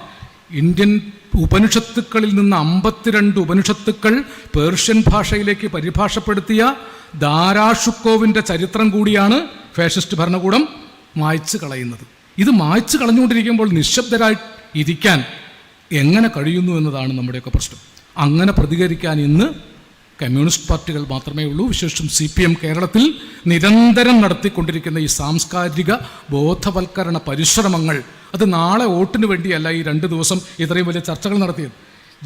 ഇന്ത്യൻ ഉപനിഷത്തുക്കളിൽ നിന്ന് 52 ഉപനിഷത്തുക്കൾ പേർഷ്യൻ ഭാഷയിലേക്ക് പരിഭാഷപ്പെടുത്തിയ ദാരാഷുക്കോവിൻ്റെ ചരിത്രം കൂടിയാണ് ഫാഷിസ്റ്റ് ഭരണകൂടം മായ്ച്ചു കളയുന്നത്. ഇത് മായ്ച്ചു കളഞ്ഞുകൊണ്ടിരിക്കുമ്പോൾ നിശബ്ദരായി ഇരിക്കാൻ എങ്ങനെ കഴിയുന്നു എന്നതാണ് നമ്മുടെയൊക്കെ പ്രശ്നം. അങ്ങനെ പ്രതികരിക്കാൻ ഇന്ന് കമ്മ്യൂണിസ്റ്റ് പാർട്ടികൾ മാത്രമേ ഉള്ളൂ. വിശേഷിച്ചും CPM കേരളത്തിൽ നിരന്തരം നടത്തിക്കൊണ്ടിരിക്കുന്ന ഈ സാംസ്കാരിക ബോധവൽക്കരണ പരിശ്രമങ്ങൾ, അത് നാളെ വോട്ടിന് വേണ്ടിയല്ല ഈ 2 ദിവസം ഇത്രയും വലിയ ചർച്ചകൾ നടത്തിയത്.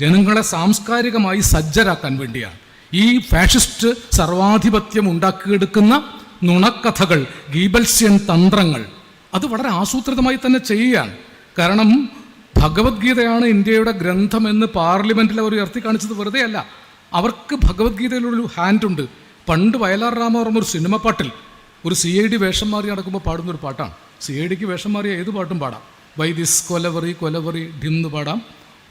ജനങ്ങളെ സാംസ്കാരികമായി സജ്ജരാക്കാൻ വേണ്ടിയാണ്. ഈ ഫാഷിസ്റ്റ് സർവാധിപത്യം ഉണ്ടാക്കിയെടുക്കുന്ന നുണക്കഥകൾ, ഗീബൽസ്യൻ തന്ത്രങ്ങൾ, അത് വളരെ ആസൂത്രിതമായി തന്നെ ചെയ്യുകയാണ്. കാരണം ഭഗവത്ഗീതയാണ് ഇന്ത്യയുടെ ഗ്രന്ഥമെന്ന് പാർലമെൻറ്റിൽ അവർ ഉയർത്തി കാണിച്ചത് വെറുതെ അല്ല. അവർക്ക് ഭഗവത്ഗീതയിലൊരു ഹാൻഡുണ്ട്. പണ്ട് വയലാർ രാമവർമ്മ ഒരു സിനിമ പാട്ടിൽ ഒരു CID വേഷം മാറി നടക്കുമ്പോൾ പാടുന്നൊരു പാട്ടാണ്. CIDക്ക് വേഷം മാറിയ ഏത് പാട്ടും പാടാം. വൈ ദിസ് കൊലവറി കൊലവറി ഡിന്ന് പാടാം.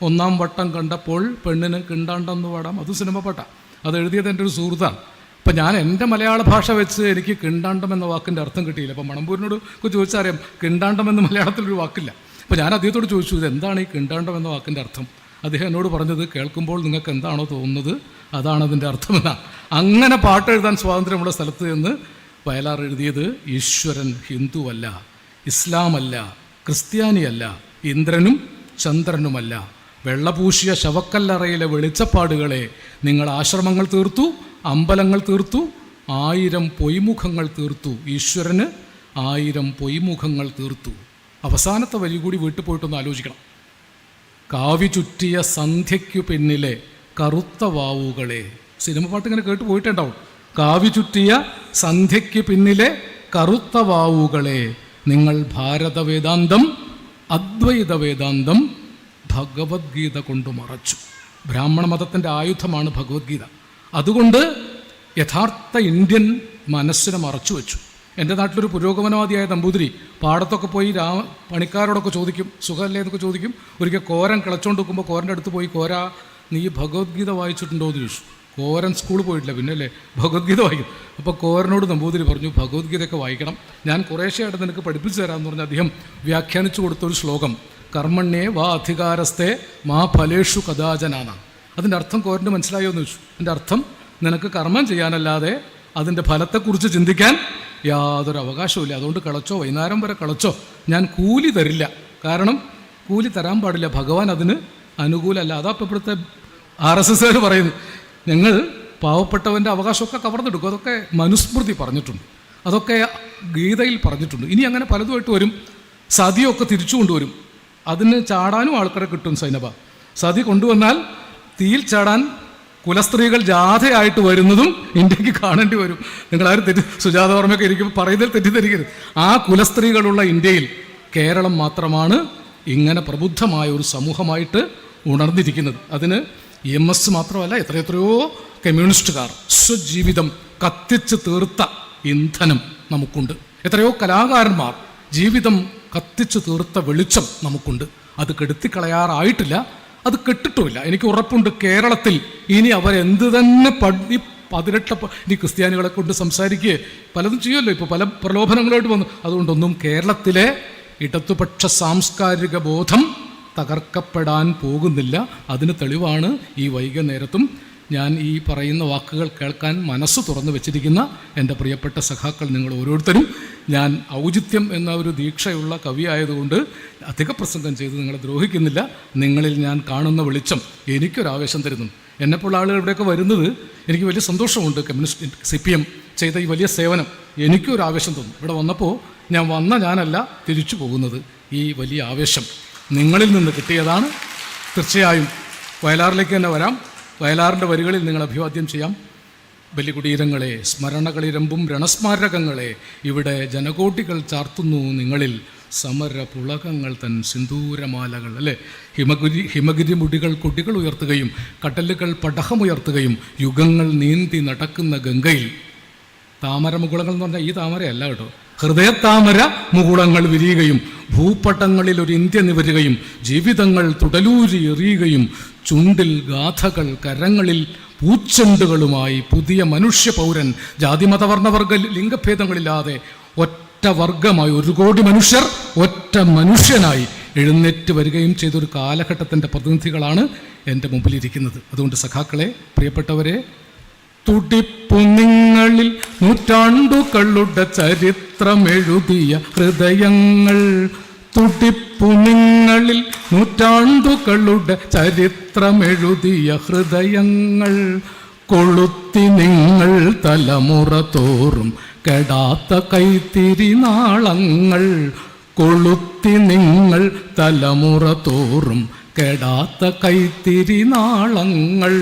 1-ാം വട്ടം കണ്ടപ്പോൾ പെണ്ണിന് കിണ്ടാണ്ടെന്ന് പാടാം. അത് സിനിമ പാട്ടാണ്. അത് എഴുതിയത് എൻ്റെ ഒരു സുഹൃത്താണ്. അപ്പം ഞാൻ എൻ്റെ മലയാള ഭാഷ വെച്ച് എനിക്ക് കിണ്ടാണ്ടം എന്ന വാക്കിൻ്റെ അർത്ഥം കിട്ടിയില്ല. അപ്പം മണമ്പൂരിനോട് ചോദിച്ചാൽ അറിയാം, കിണ്ടാണ്ടം എന്ന് മലയാളത്തിലൊരു വാക്കില്ല. അപ്പോൾ ഞാൻ അദ്ദേഹത്തോട് ചോദിച്ചു, ഇത് എന്താണ് ഈ കിണ്ടാണ്ടം എന്ന വാക്കിൻ്റെ അർത്ഥം? അദ്ദേഹം എന്നോട് പറഞ്ഞത്, കേൾക്കുമ്പോൾ നിങ്ങൾക്ക് എന്താണോ തോന്നുന്നത് അതാണ് അതിൻ്റെ അർത്ഥമെന്നാണ്. അങ്ങനെ പാട്ട് എഴുതാൻ സ്വാതന്ത്ര്യമുള്ള സ്ഥലത്ത് നിന്ന് വയലാർ എഴുതിയത്, ഈശ്വരൻ ഹിന്ദുവല്ല, ഇസ്ലാമല്ല, ക്രിസ്ത്യാനിയല്ല, ഇന്ദ്രനും ചന്ദ്രനുമല്ല, വെള്ളപൂശിയ ശവക്കല്ലറയിലെ വെളിച്ചപ്പാടുകളെ നിങ്ങൾ ആശ്രമങ്ങൾ തീർത്തു, അമ്പലങ്ങൾ തീർത്തു, 1000 പൊയ്മുഖങ്ങൾ തീർത്തു. ഈശ്വരന് 1000 പൊയ്മുഖങ്ങൾ തീർത്തു. അവസാനത്തെ വരി കൂടി വീട്ടിൽ പോയിട്ടൊന്ന് ആലോചിക്കണം. കാവി ചുറ്റിയ സന്ധ്യയ്ക്കു പിന്നിലെ കറുത്ത വാവുകളെ. സിനിമ പാട്ട് ഇങ്ങനെ കേട്ട് പോയിട്ടുണ്ടാവും. കാവി ചുറ്റിയ സന്ധ്യയ്ക്ക് പിന്നിലെ കറുത്ത വാവുകളെ നിങ്ങൾ ഭാരത വേദാന്തം, അദ്വൈത വേദാന്തം ഭഗവത്ഗീത കൊണ്ട് മറച്ചു. ബ്രാഹ്മണ മതത്തിൻ്റെ ആയുധമാണ് ഭഗവത്ഗീത. അതുകൊണ്ട് യഥാർത്ഥ ഇന്ത്യൻ മനസ്സിനെ മറച്ചു വെച്ചു. എൻ്റെ നാട്ടിലൊരു പുരോഗമനവാദിയായ നമ്പൂതിരി പാടത്തൊക്കെ പോയി പണിക്കാരോടൊക്കെ ചോദിക്കും, സുഖമല്ലേ എന്നൊക്കെ ചോദിക്കും. ഒരിക്കൽ കോരൻ കിളച്ചോണ്ട് വെക്കുമ്പോൾ കോരൻ്റെ അടുത്ത് പോയി, കോരാ നീ ഭഗവത്ഗീത വായിച്ചിട്ടുണ്ടോ എന്ന് ചോദിച്ചു. കോരൻ സ്കൂളിൽ പോയിട്ടില്ല, പിന്നെ അല്ലേ ഭഗവത്ഗീത വായിക്കും. അപ്പോൾ കോരനോട് നമ്പൂതിരി പറഞ്ഞു, ഭഗവത്ഗീതയൊക്കെ വായിക്കണം, ഞാൻ കുറേശ്ശെയായിട്ട് നിനക്ക് പഠിപ്പിച്ചു തരാമെന്ന് പറഞ്ഞ് അദ്ദേഹം വ്യാഖ്യാനിച്ചു കൊടുത്തൊരു ശ്ലോകം, കർമ്മണ്യേ വാ അധികാരസ്ഥേ മാ ഫലേഷു കഥാചനാണ്. അതിൻ്റെ അർത്ഥം കോരന് മനസ്സിലായോ എന്ന് ചോദിച്ചു. എൻ്റെ അർത്ഥം, നിനക്ക് കർമ്മം ചെയ്യാനല്ലാതെ അതിൻ്റെ ഫലത്തെക്കുറിച്ച് ചിന്തിക്കാൻ യാതൊരു അവകാശവുമില്ല. അതുകൊണ്ട് കളച്ചോ, വൈകുന്നേരം വരെ കളച്ചോ, ഞാൻ കൂലി തരില്ല. കാരണം കൂലി തരാൻ പാടില്ല, ഭഗവാൻ അതിന് അനുകൂലമല്ല. അതാ ഇപ്പോൾ ഇപ്പോഴത്തെ RSSകാർ പറയുന്നു, ഞങ്ങൾ പാവപ്പെട്ടവൻ്റെ അവകാശമൊക്കെ കവർന്നെടുക്കും. അതൊക്കെ മനുസ്മൃതി പറഞ്ഞിട്ടുണ്ട്, അതൊക്കെ ഗീതയിൽ പറഞ്ഞിട്ടുണ്ട്. ഇനി അങ്ങനെ പലതുമായിട്ട് വരും. സതിയൊക്കെ തിരിച്ചു കൊണ്ടുവരും. അതിന് ചാടാനും ആൾക്കാരെ കിട്ടും. സൈനബ സതി കൊണ്ടുവന്നാൽ തീയിൽ ചാടാൻ കുലസ്ത്രീകൾ ജാഥയായിട്ട് വരുന്നതും ഇന്ത്യക്ക് കാണേണ്ടി വരും. നിങ്ങളാരും സുജാത വർമ്മയൊക്കെ ഇരിക്കുമ്പോൾ പറയുന്നതിൽ തെറ്റിദ്ധരിക്കരുത്. ആ കുലസ്ത്രീകളുള്ള ഇന്ത്യയിൽ കേരളം മാത്രമാണ് ഇങ്ങനെ പ്രബുദ്ധമായ ഒരു സമൂഹമായിട്ട് ഉണർന്നിരിക്കുന്നത്. അതിന് EMS മാത്രമല്ല, എത്രയെത്രയോ കമ്മ്യൂണിസ്റ്റുകാർ സ്വജീവിതം കത്തിച്ച് തീർത്ത ഇന്ധനം നമുക്കുണ്ട്. എത്രയോ കലാകാരന്മാർ ജീവിതം കത്തിച്ചു തീർത്ത വെളിച്ചം നമുക്കുണ്ട്. അത് കെടുത്തിക്കളയാറായിട്ടില്ല, അത് കെട്ടിട്ടുമില്ല. എനിക്ക് ഉറപ്പുണ്ട് കേരളത്തിൽ ഇനി അവരെന്ത് തന്നെ ഇനി ക്രിസ്ത്യാനികളെ കൊണ്ട് സംസാരിക്കുകയെ പലതും ചെയ്യുമല്ലോ, ഇപ്പോൾ പല പ്രലോഭനങ്ങളായിട്ട് വന്നു. അതുകൊണ്ടൊന്നും കേരളത്തിലെ ഇടതുപക്ഷ സാംസ്കാരിക ബോധം തകർക്കപ്പെടാൻ പോകുന്നില്ല. അതിന് തെളിവാണ് ഈ വൈകുന്നേരത്തും ഞാൻ ഈ പറയുന്ന വാക്കുകൾ കേൾക്കാൻ മനസ്സ് തുറന്നു വെച്ചിരിക്കുന്ന എൻ്റെ പ്രിയപ്പെട്ട സഖാക്കൾ നിങ്ങൾ ഓരോരുത്തരും. ഞാൻ ഔചിത്യം എന്ന ഒരു ദീക്ഷയുള്ള കവിയായതുകൊണ്ട് അധിക പ്രസംഗം ചെയ്ത് നിങ്ങളെ ദ്രോഹിക്കുന്നില്ല. നിങ്ങളിൽ ഞാൻ കാണുന്ന വെളിച്ചം എനിക്കൊരാവേശം തരുന്നു. എന്നെപ്പോൾ ആളുകൾ ഇവിടെയൊക്കെ വരുന്നത് എനിക്ക് വലിയ സന്തോഷമുണ്ട്. കമ്മ്യൂണിസ്റ്റ് CPM ചെയ്ത ഈ വലിയ സേവനം എനിക്കൊരാവേശം തന്നു. ഇവിടെ വന്നപ്പോൾ ഞാനല്ല തിരിച്ചു പോകുന്നത്. ഈ വലിയ ആവേശം നിങ്ങളിൽ നിന്ന് കിട്ടിയതാണ്. തീർച്ചയായും വയലാറിലേക്ക് തന്നെ വരാം. വയലാറിൻ്റെ വരികളിൽ നിങ്ങൾ അഭിവാദ്യം ചെയ്യാം. ബലികുടീരങ്ങളെ, സ്മരണകളിരമ്പും രണസ്മാരകങ്ങളെ, ഇവിടെ ജനകോടികൾ ചാർത്തുന്നു നിങ്ങളിൽ സമര പുളകങ്ങൾ തൻ സിന്ദൂരമാലകൾ. അല്ലേ, ഹിമഗിരി മുടികൾ കൊടികൾ ഉയർത്തുകയും കടലുകൾ പടഹമുയർത്തുകയും യുഗങ്ങൾ നീന്തി നടക്കുന്ന ഗംഗയിൽ താമര മുകുളങ്ങൾ എന്ന് പറഞ്ഞാൽ ഈ താമരയല്ല കേട്ടോ, ഹൃദയത്താമര മുകുളങ്ങൾ വിരിയുകയും ഭൂപടങ്ങളിൽ ഒരു ഇന്ത്യ നിവരുകയും ജീവിതങ്ങൾ തുടലൂരി എറിയുകയും ചുണ്ടിൽ ഗാഥകൾ കരങ്ങളിൽ പൂച്ചെണ്ടുകളുമായി പുതിയ മനുഷ്യ പൗരൻ ജാതിമതവർണ്ണവർഗ ലിംഗഭേദങ്ങളില്ലാതെ ഒറ്റ വർഗമായി 1 കോടി മനുഷ്യർ ഒറ്റ മനുഷ്യനായി എഴുന്നേറ്റ് വരികയും ചെയ്തൊരു കാലഘട്ടത്തിൻ്റെ പ്രതിനിധികളാണ് എൻ്റെ മുമ്പിലിരിക്കുന്നത്. അതുകൊണ്ട് സഖാക്കളെ, പ്രിയപ്പെട്ടവരെ, തുടിപ്പു നിങ്ങളിൽ നൂറ്റാണ്ടുകളുടെ ചരിത്രമെഴുതിയ ഹൃദയങ്ങൾ. തുടിപ്പു നിങ്ങളിൽ നൂറ്റാണ്ടുകളുടെ ചരിത്രമെഴുതിയ ഹൃദയങ്ങൾ. കൊളുത്തി നിങ്ങൾ തലമുറ തോറും കെടാത്ത കൈത്തിരി നാളങ്ങൾ. കൊളുത്തി നിങ്ങൾ തലമുറ തോറും കെടാത്ത കൈത്തിരി നാളങ്ങൾ.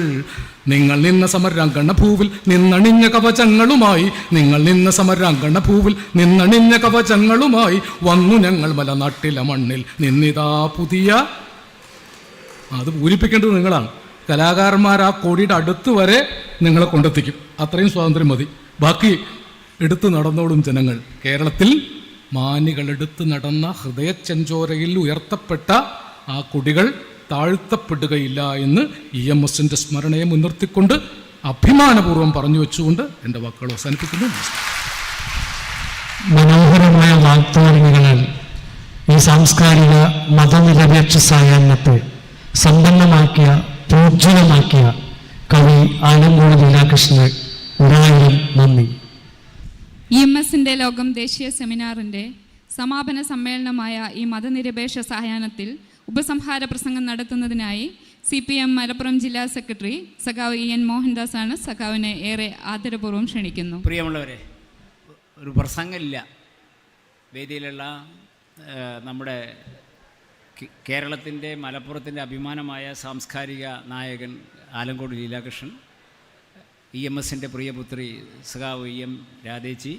നിങ്ങൾ നിന്ന സമരാങ്കണ ഭൂവിൽ നിന്നണിഞ്ഞ കവചങ്ങളുമായി, നിങ്ങൾ നിന്ന സമരാങ്കണ ഭൂവിൽ നിന്നണിഞ്ഞ കവചങ്ങളുമായി വന്നു ഞങ്ങൾ മലനാട്ടിലെ മണ്ണിൽ നിന്നിതാ പുതിയ. അത് പൂരിപ്പിക്കേണ്ടത് നിങ്ങളാണ്. കലാകാരന്മാർ ആ കൊടിയുടെ അടുത്ത് വരെ നിങ്ങളെ കൊണ്ടെത്തിക്കും. അത്രയും സ്വാതന്ത്ര്യം മതി. ബാക്കി എടുത്തു നടന്നോളും ജനങ്ങൾ. കേരളത്തിൽ മാനികൾ എടുത്തു നടന്ന ഹൃദയച്ചെഞ്ചോരയിൽ ഉയർത്തപ്പെട്ട ആ കൊടികൾ താഴ്ത്തപ്പെടുകയില്ല എന്ന് EMSന്റെ സ്മരണയെ മുൻനിർത്തിക്കൊണ്ട് അഭിമാനപൂർവ്വം പറഞ്ഞു വെച്ചുകൊണ്ട് എൻ്റെ വാക്കുകൾ അവസാനിപ്പിക്കുന്നു. മനോഹരമായ വാഗ്ദാനങ്ങളാൽ ഈ സാംസ്കാരിക മതനിരപേക്ഷ സായാഹ്നത്തെ സമ്പന്നമാക്കിയ, പ്രോജ്വലമാക്കിയ കവി ആലങ്കോട് ലീലാകൃഷ്ണന് 1000 നന്ദി. EMSന്റെ ലോകം ദേശീയ സെമിനാറിൻ്റെ സമാപന സമ്മേളനമായ ഈ മതനിരപേക്ഷ സായാഹ്നത്തിൽ ഉപസംഹാര പ്രസംഗം നടത്തുന്നതിനായി CPIM മലപ്പുറം ജില്ലാ സെക്രട്ടറി സഖാവ് EN മോഹൻദാസാണ്. സഖാവിനെ ഏറെ ആദരപൂർവ്വം ക്ഷണിക്കുന്നു. പ്രിയമുള്ളവരെ, ഒരു പ്രസംഗമില്ല. വേദിയിലുള്ള നമ്മുടെ കേരളത്തിൻ്റെ മലപ്പുറത്തിൻ്റെ അഭിമാനമായ സാംസ്കാരിക നായകൻ ആലങ്കോട് ലീലാകൃഷ്ണൻ, EMSൻ്റെ പ്രിയപുത്രി സഖാവ് EM രാധേച്ചി,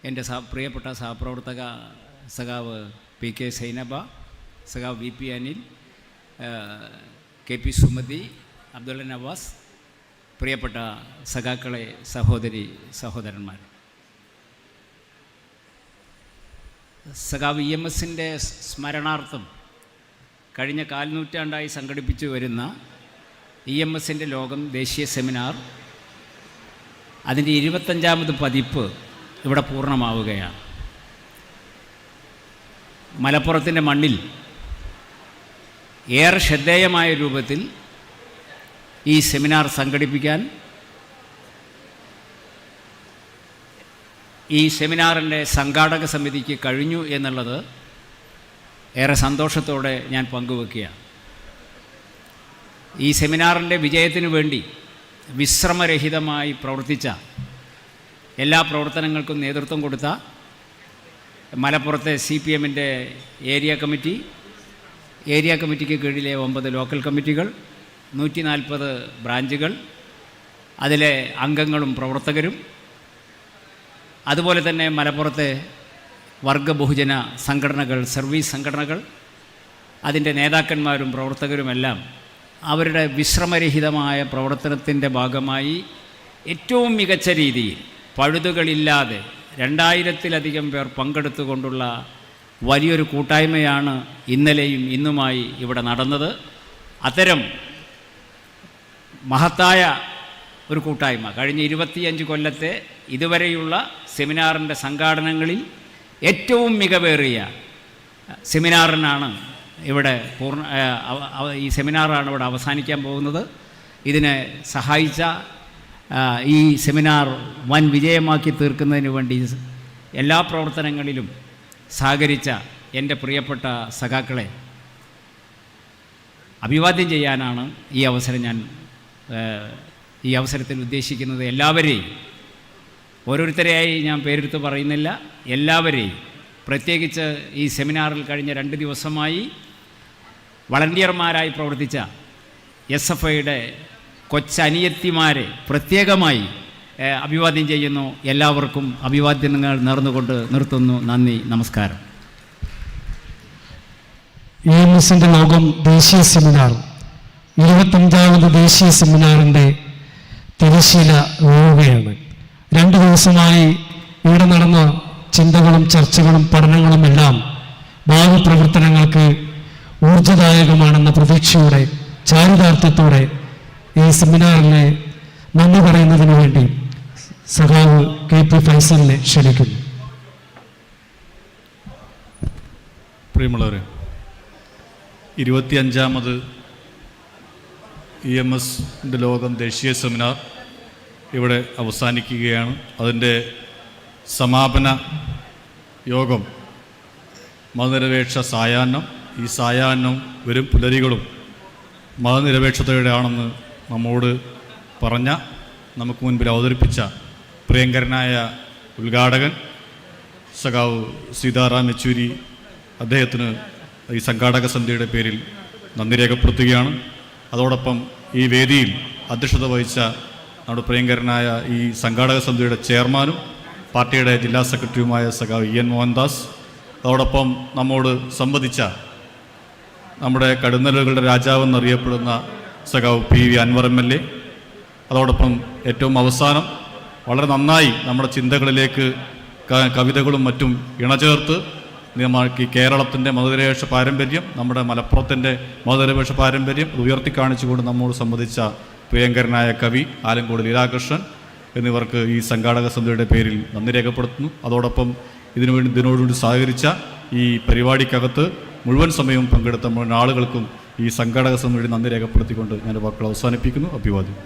എൻ്റെ പ്രിയപ്പെട്ട സഹപ്രവർത്തക സഖാവ് PK സൈനബ, സഖാവ് VP അനിൽ, KP സുമതി, അബ്ദുള്ള നവാസ്, പ്രിയപ്പെട്ട സഖാക്കളെ, സഹോദരി സഹോദരന്മാർ, സഖാവ് EMSൻ്റെ സ്മരണാർത്ഥം കഴിഞ്ഞ കാൽനൂറ്റാണ്ടായി സംഘടിപ്പിച്ചു വരുന്ന EMSൻ്റെ ലോകം ദേശീയ സെമിനാർ അതിൻ്റെ 25ാമത് പതിപ്പ് ഇവിടെ പൂർണ്ണമാവുകയാണ്. മലപ്പുറത്തിൻ്റെ മണ്ണിൽ ഏറെ ശ്രദ്ധേയമായ രൂപത്തിൽ ഈ സെമിനാർ സംഘടിപ്പിക്കാൻ ഈ സെമിനാറിൻ്റെ സംഘാടക സമിതിക്ക് കഴിഞ്ഞു എന്നുള്ളത് ഏറെ സന്തോഷത്തോടെ ഞാൻ പങ്കുവെക്കുകയാണ്. ഈ സെമിനാറിൻ്റെ വിജയത്തിനു വേണ്ടി വിശ്രമരഹിതമായി പ്രവർത്തിച്ച, എല്ലാ പ്രവർത്തനങ്ങൾക്കും നേതൃത്വം കൊടുത്ത മലപ്പുറത്തെ CPIMൻ്റെ ഏരിയ കമ്മിറ്റിക്ക് കീഴിലെ 9 ലോക്കൽ കമ്മിറ്റികൾ, 140 ബ്രാഞ്ചുകൾ, അതിലെ അംഗങ്ങളും പ്രവർത്തകരും, അതുപോലെ തന്നെ മലപ്പുറത്തെ വർഗ ബഹുജന സംഘടനകൾ, സർവീസ് സംഘടനകൾ, അതിൻ്റെ നേതാക്കന്മാരും പ്രവർത്തകരുമെല്ലാം അവരുടെ വിശ്രമരഹിതമായ പ്രവർത്തനത്തിൻ്റെ ഭാഗമായി ഏറ്റവും മികച്ച രീതിയിൽ പഴുതുകളില്ലാതെ 2000-ലധികം പേർ പങ്കെടുത്തുകൊണ്ടുള്ള വലിയൊരു കൂട്ടായ്മയാണ് ഇന്നലെയും ഇന്നുമായി ഇവിടെ നടന്നത്. അത്തരം മഹത്തായ ഒരു കൂട്ടായ്മ കഴിഞ്ഞ 25 കൊല്ലത്തെ ഇതുവരെയുള്ള സെമിനാറിൻ്റെ സംഘാടനങ്ങളിൽ ഏറ്റവും മികവേറിയ സെമിനാറിനാണ് ഇവിടെ ഈ സെമിനാറാണ് ഇവിടെ അവസാനിക്കാൻ പോകുന്നത്. ഇതിനെ സഹായിച്ച, ഈ സെമിനാർ വൻ വിജയമാക്കി തീർക്കുന്നതിന് വേണ്ടി എല്ലാ പ്രവർത്തനങ്ങളിലും സഹകരിച്ച എൻ്റെ പ്രിയപ്പെട്ട സഖാക്കളെ അഭിവാദ്യം ചെയ്യാനാണ് ഈ അവസരത്തിൽ ഉദ്ദേശിക്കുന്നത്. എല്ലാവരെയും, ഓരോരുത്തരെയായി ഞാൻ പേരെടുത്ത് പറയുന്നില്ല, എല്ലാവരെയും, പ്രത്യേകിച്ച് ഈ സെമിനാറിൽ കഴിഞ്ഞ 2 ദിവസമായി വളണ്ടിയർമാരായി പ്രവർത്തിച്ച SFIയുടെ കൊച്ചനിയത്തിമാരെ പ്രത്യേകമായി അഭിവാദ്യം ചെയ്യുന്നു. എല്ലാവർക്കും അഭിവാദ്യങ്ങൾ നേർന്നുകൊണ്ട് നിർത്തുന്നു. നന്ദി, നമസ്കാരം. EMSന്റെ ലോകം ദേശീയ സെമിനാർ 25ാമത് ദേശീയ സെമിനാറിൻ്റെ തിരശ്ശീല വീഴുകയാണ്. 2 ദിവസമായി ഇവിടെ നടന്ന ചിന്തകളും ചർച്ചകളും പഠനങ്ങളും എല്ലാം ഭാവി പ്രവർത്തനങ്ങൾക്ക് ഊർജ്ജദായകമാണെന്ന പ്രതീക്ഷയോടെ, ചാരിതാർത്ഥ്യത്തോടെ ഈ സെമിനാറിനെ നന്ദി പറയുന്നതിന് വേണ്ടി സഖാവ് KP ഫൈസലിനെ ക്ഷണിക്കുന്നു. പ്രിയമുള്ളവരെ, 25ാമത് EMSന്റെ ലോകം ദേശീയ സെമിനാർ ഇവിടെ അവസാനിക്കുകയാണ്. അതിൻ്റെ സമാപന യോഗം മതനിരപേക്ഷ സായാഹ്നം. ഈ സായാഹ്നം വരും പുലരികളും മതനിരപേക്ഷതയുടെയാണെന്ന് നമ്മോട് പറഞ്ഞ, നമുക്ക് മുൻപിൽ അവതരിപ്പിച്ച പ്രിയങ്കരനായ ഉദ്ഘാടകൻ സഖാവ് സീതാറാം യെച്ചൂരി, അദ്ദേഹത്തിന് ഈ സംഘാടക സമിതിയുടെ പേരിൽ നന്ദി രേഖപ്പെടുത്തുകയാണ്. അതോടൊപ്പം ഈ വേദിയിൽ അധ്യക്ഷത വഹിച്ച നമ്മുടെ പ്രിയങ്കരനായ ഈ സംഘാടക സമിതിയുടെ ചെയർമാനും പാർട്ടിയുടെ ജില്ലാ സെക്രട്ടറിയുമായ സഖാവ് EN മോഹൻദാസ്, അതോടൊപ്പം നമ്മോട് സംവദിച്ച നമ്മുടെ കടുന്നലുകളുടെ രാജാവെന്നറിയപ്പെടുന്ന സഖാവ് PV അൻവർ MLA, അതോടൊപ്പം ഏറ്റവും അവസാനം വളരെ നന്നായി നമ്മുടെ ചിന്തകളിലേക്ക് കവിതകളും മറ്റും ഇണചേർത്ത് ഈ കേരളത്തിൻ്റെ മതനിരപേക്ഷ പാരമ്പര്യം, നമ്മുടെ മലപ്പുറത്തിൻ്റെ മതനിരപേക്ഷ പാരമ്പര്യം ഉയർത്തിക്കാണിച്ചുകൊണ്ട് നമ്മോട് സംബന്ധിച്ച പ്രിയങ്കരനായ കവി ആലങ്കോട് ലീലാകൃഷ്ണൻ എന്നിവർക്ക് ഈ സംഘാടക സമിതിയുടെ പേരിൽ നന്ദി രേഖപ്പെടുത്തുന്നു. അതോടൊപ്പം ഇതിനോടുകൂടി സഹകരിച്ച ഈ പരിപാടിക്കകത്ത് മുഴുവൻ സമയവും പങ്കെടുത്ത മുഴുവൻ ആളുകൾക്കും ഈ സംഘാടക സമിതിയുടെ നന്ദി രേഖപ്പെടുത്തിക്കൊണ്ട് ഞാൻ വാക്കുകൾ അവസാനിപ്പിക്കുന്നു. അഭിവാദ്യം.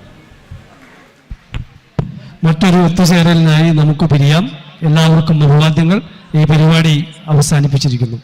മറ്റൊരു ഒത്തുചേരലിനായി നമുക്ക് പിരിയാം. എല്ലാവർക്കും അഭിവാദ്യങ്ങൾ. ഈ പരിപാടി അവസാനിപ്പിച്ചിരിക്കുന്നു.